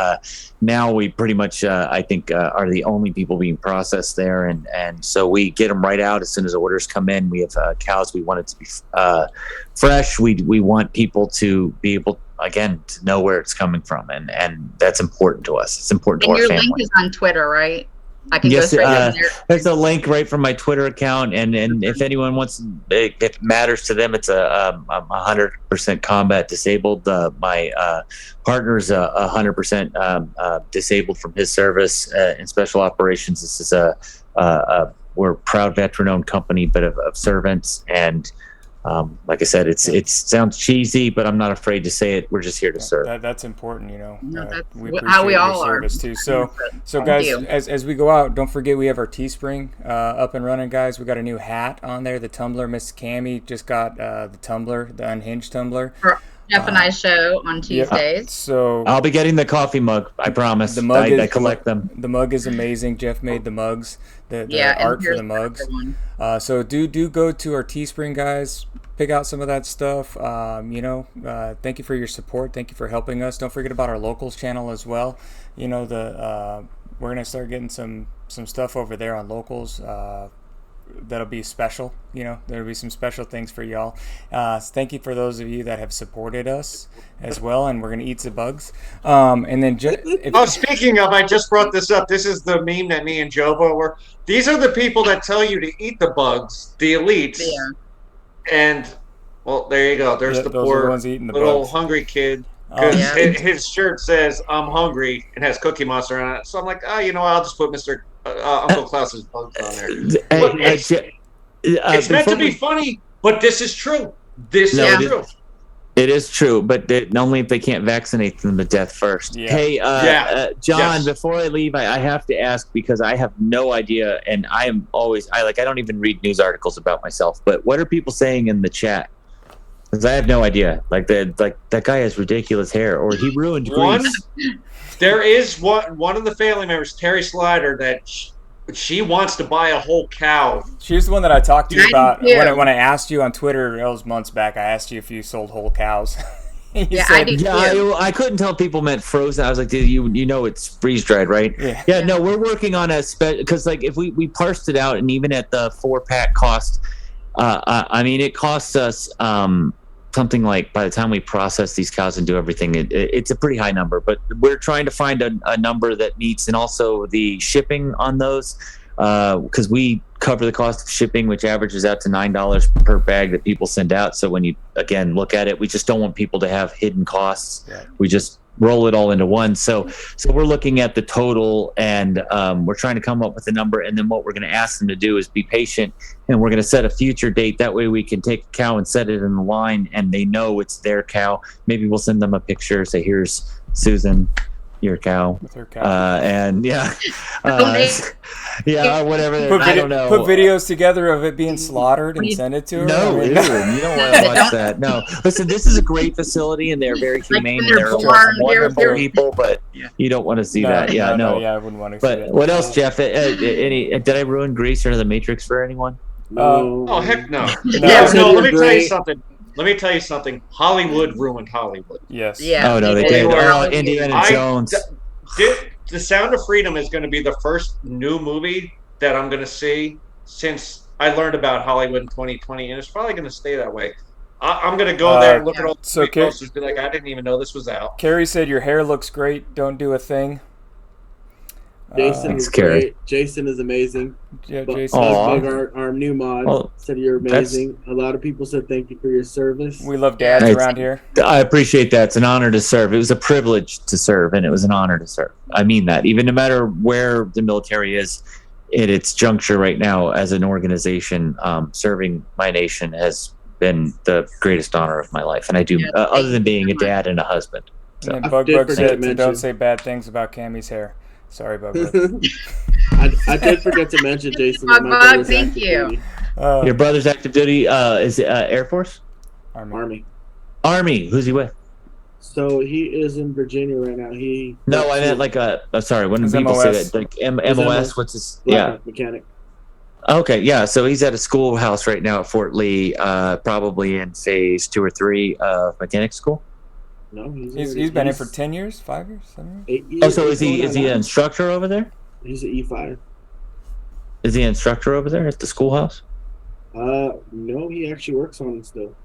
now we pretty much, I think, are the only people being processed there, and so we get them right out as soon as orders come in. We have cows. We want it to be fresh. We want people to be able, again, to know where it's coming from, and that's important to us. It's important to our family. And your link is on Twitter, right? I can yes, go straight in there. There's a link right from my Twitter account, and if anyone wants, if it matters to them, it's I'm 100% combat disabled. My partner's 100% disabled from his service in special operations. This is we're a proud veteran-owned company, but of servants, and like I said, it sounds cheesy, but I'm not afraid to say it. We're just here to serve. That's important, we appreciate how we your all are. service too. So guys, as we go out, don't forget we have our Teespring up and running, guys. We got a new hat on there. The tumbler, Miss Cammie just got the tumbler, the unhinged tumbler. For Jeff and I show on Tuesdays. So I'll be getting the coffee mug. I promise. The mug I collect them. The mug is amazing. Jeff made the mugs. The art for the mugs. So do go to our Teespring, guys. Pick out some of that stuff. Thank you for your support. Thank you for helping us. Don't forget about our locals channel as well. We're gonna start getting some stuff over there on locals. That'll be special. There'll be some special things for y'all. Thank you for those of you that have supported us as well, and we're gonna eat some bugs. And then speaking of, I just brought this up. This is the meme that me and Jovo were. These are the people that tell you to eat the bugs, the elites. Yeah. And well, there you go. There's the poor little hungry kid. His shirt says "I'm hungry" and has Cookie Monster on it. So I'm like, I'll just put Mr. Uncle Klaus's bugs on there. It's meant to be funny, but this is true. This is true. It is true, but only if they can't vaccinate them to death first. Yeah. Hey, John, before I leave, I have to ask, because I have no idea, and I don't even read news articles about myself, but what are people saying in the chat? Because I have no idea. That guy has ridiculous hair, or he ruined Greece. There is one of the family members, Terry Slider, that she wants to buy a whole cow. She's the one that I talked to you about when I asked you on Twitter. It was months back. I asked you if you sold whole cows. I couldn't tell people meant frozen. I was like, dude, you know it's freeze dried, right? Yeah. No, we're working on a because if we parsed it out, and even at the 4-pack cost, it costs us something like, by the time we process these cows and do everything, it's a pretty high number, but we're trying to find a number that meets, and also the shipping on those, because we cover the cost of shipping, which averages out to $9 per bag that people send out. So when you, again, look at it, we just don't want people to have hidden costs. Yeah. We just roll it all into one. So we're looking at the total, and we're trying to come up with a number, and then what we're going to ask them to do is be patient, and we're going to set a future date. That way we can take a cow and set it in the line, and they know it's their cow. Maybe we'll send them a picture, say, here's Susan, your cow. With her cow. Whatever. I don't know. Put videos together of it being slaughtered and send it to her. No, you don't want to watch that. No. Listen, this is a great facility, and they're very humane. They're wonderful people, but you don't want to see that. Yeah, no. I wouldn't want to see that. But what else, Jeff? Did I ruin Grease or The Matrix for anyone? Oh, heck no. No, let me tell you something. Hollywood ruined Hollywood. Yes. Yeah. Oh, no, they did. Indiana Jones. The Sound of Freedom is going to be the first new movie that I'm going to see since I learned about Hollywood in 2020, and it's probably going to stay that way. I'm going to go there and look at all the posters, be like, I didn't even know this was out. Carrie said, your hair looks great. Don't do a thing. Jason is great. Jason is amazing. Yeah, but Jason. Our new mod said you're amazing. A lot of people said thank you for your service. We love dads around here. I appreciate that. It's an honor to serve. It was a privilege to serve, and it was an honor to serve. I mean that. Even no matter where the military is at its juncture right now as an organization, serving my nation has been the greatest honor of my life. And I do, other than being a dad and a husband. So. And Bug said, don't say bad things about Cammy's hair. Sorry, Bug. I did forget to mention, Jason. Bug, thank you. Your brother's active duty is it Air Force? Army. Who's he with? So he is in Virginia right now. No, I meant like sorry, when people say that, like MOS, what's his? Mechanic. Okay, yeah. So he's at a schoolhouse right now at Fort Lee, probably in phase 2 or 3 of mechanic school. No, he's been in for 10 years, 5 years, 7 years. 8 years. Oh, so is he an instructor over there? He's an E5. Is he an instructor over there at the schoolhouse? No, he actually works on it still.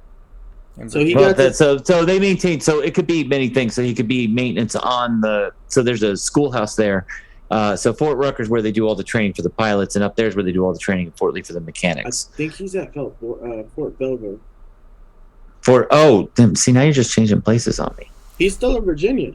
So so they maintain. So it could be many things. So he could be maintenance on the. So there's a schoolhouse there. So Fort Rucker's where they do all the training for the pilots, and up there's where they do all the training in Fort Lee for the mechanics. I think he's at Fort Belvoir. See, now you're just changing places on me. He's still in Virginia.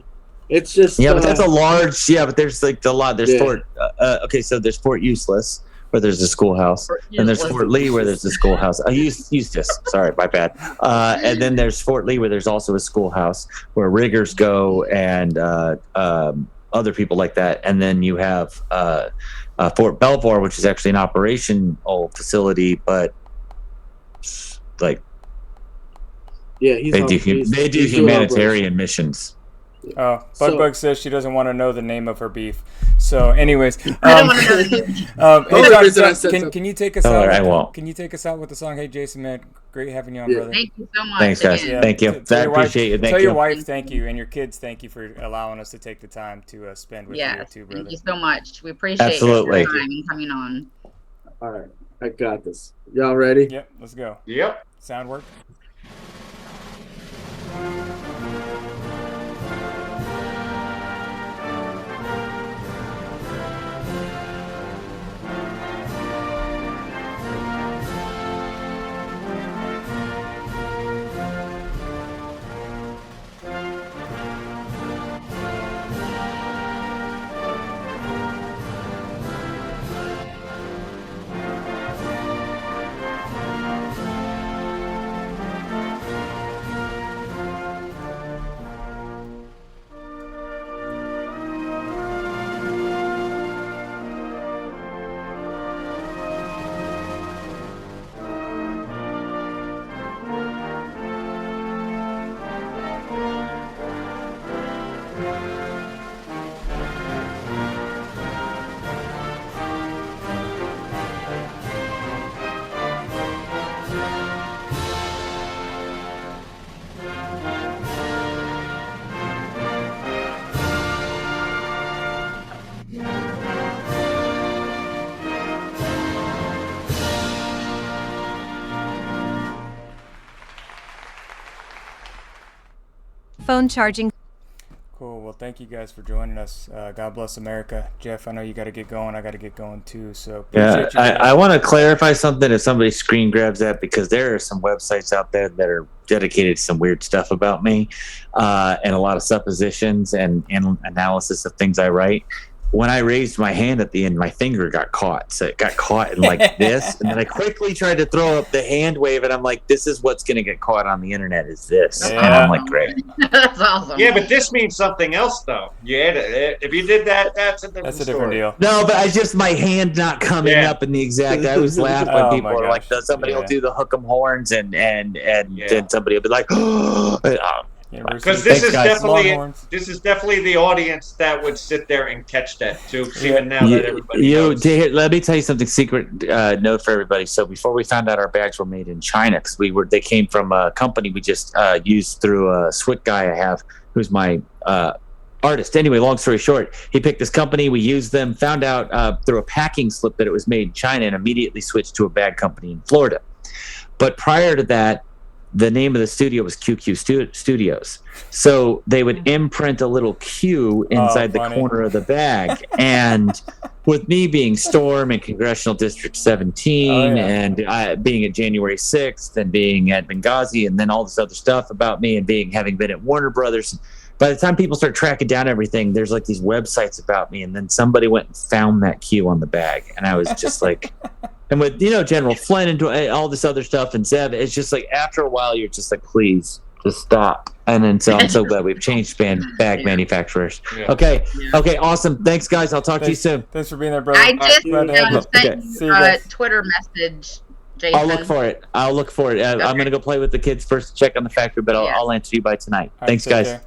It's just but that's a large. Yeah, but there's like a lot. There's Fort. Okay, so there's Fort Useless, where there's a schoolhouse, and there's Fort Lee, where there's a schoolhouse. Eustis. Sorry, my bad. And then there's Fort Lee, where there's also a schoolhouse where riggers go and other people like that. And then you have Fort Belvoir, which is actually an operational facility, but like. Yeah, they do humanitarian missions. Oh, Bug says she doesn't want to know the name of her beef. So, anyways, can you take us out? I won't. Can you take us out with the song? Hey, Jason, man, great having you on, brother. Thank you so much. Thanks, guys. Yeah. Thank you. I appreciate it. Tell your wife thank you, and your kids thank you for allowing us to take the time to spend with you too, brother. Thank you so much. We appreciate your time and coming on. All right, I got this. Y'all ready? Yep, let's go. Yep. Sound work? Phone charging. Cool. Well, thank you guys for joining us. God bless America. Jeff, I know you got to get going. I got to get going too. So I want to clarify something if somebody screen grabs that, because there are some websites out there that are dedicated to some weird stuff about me and a lot of suppositions and analysis of things I write. When I raised my hand at the end, my finger got caught. So it got caught in like this. And then I quickly tried to throw up the hand wave, and I'm like, this is what's going to get caught on the internet is this. Yeah. And I'm like, great. That's awesome. Yeah, but this means something else, though. Yeah, if you did that, that's a different story. Deal. No, but my hand not coming up in the exact. I always laugh when people are like, somebody will do the hook 'em horns, and then somebody will be like, because this is definitely the audience that would sit there and catch that too. Even now that everybody knows. Let me tell you something. Secret note for everybody. So before we found out our bags were made in China, because they came from a company we just used through a SWIC guy I have, who's my artist. Anyway, long story short, he picked this company. We used them, found out through a packing slip that it was made in China, and immediately switched to a bag company in Florida. But prior to that, the name of the studio was QQ Studios. So they would imprint a little Q inside the corner of the bag. And with me being Storm and Congressional District 17 and being at January 6th and being at Benghazi and then all this other stuff about me and having been at Warner Brothers, by the time people start tracking down everything, there's like these websites about me. And then somebody went and found that Q on the bag. And I was just like... And with, General Flynn and all this other stuff and Zeb, it's just like after a while, you're just like, please, just stop. And then so I'm so glad we've changed bag manufacturers. Yeah. Okay, awesome. Thanks, guys. I'll talk to you soon. Thanks for being there, brother. I just sent you a Twitter message, Jason. I'll look for it. I'm going to go play with the kids first to check on the factory, but I'll answer you by tonight. Thanks, guys.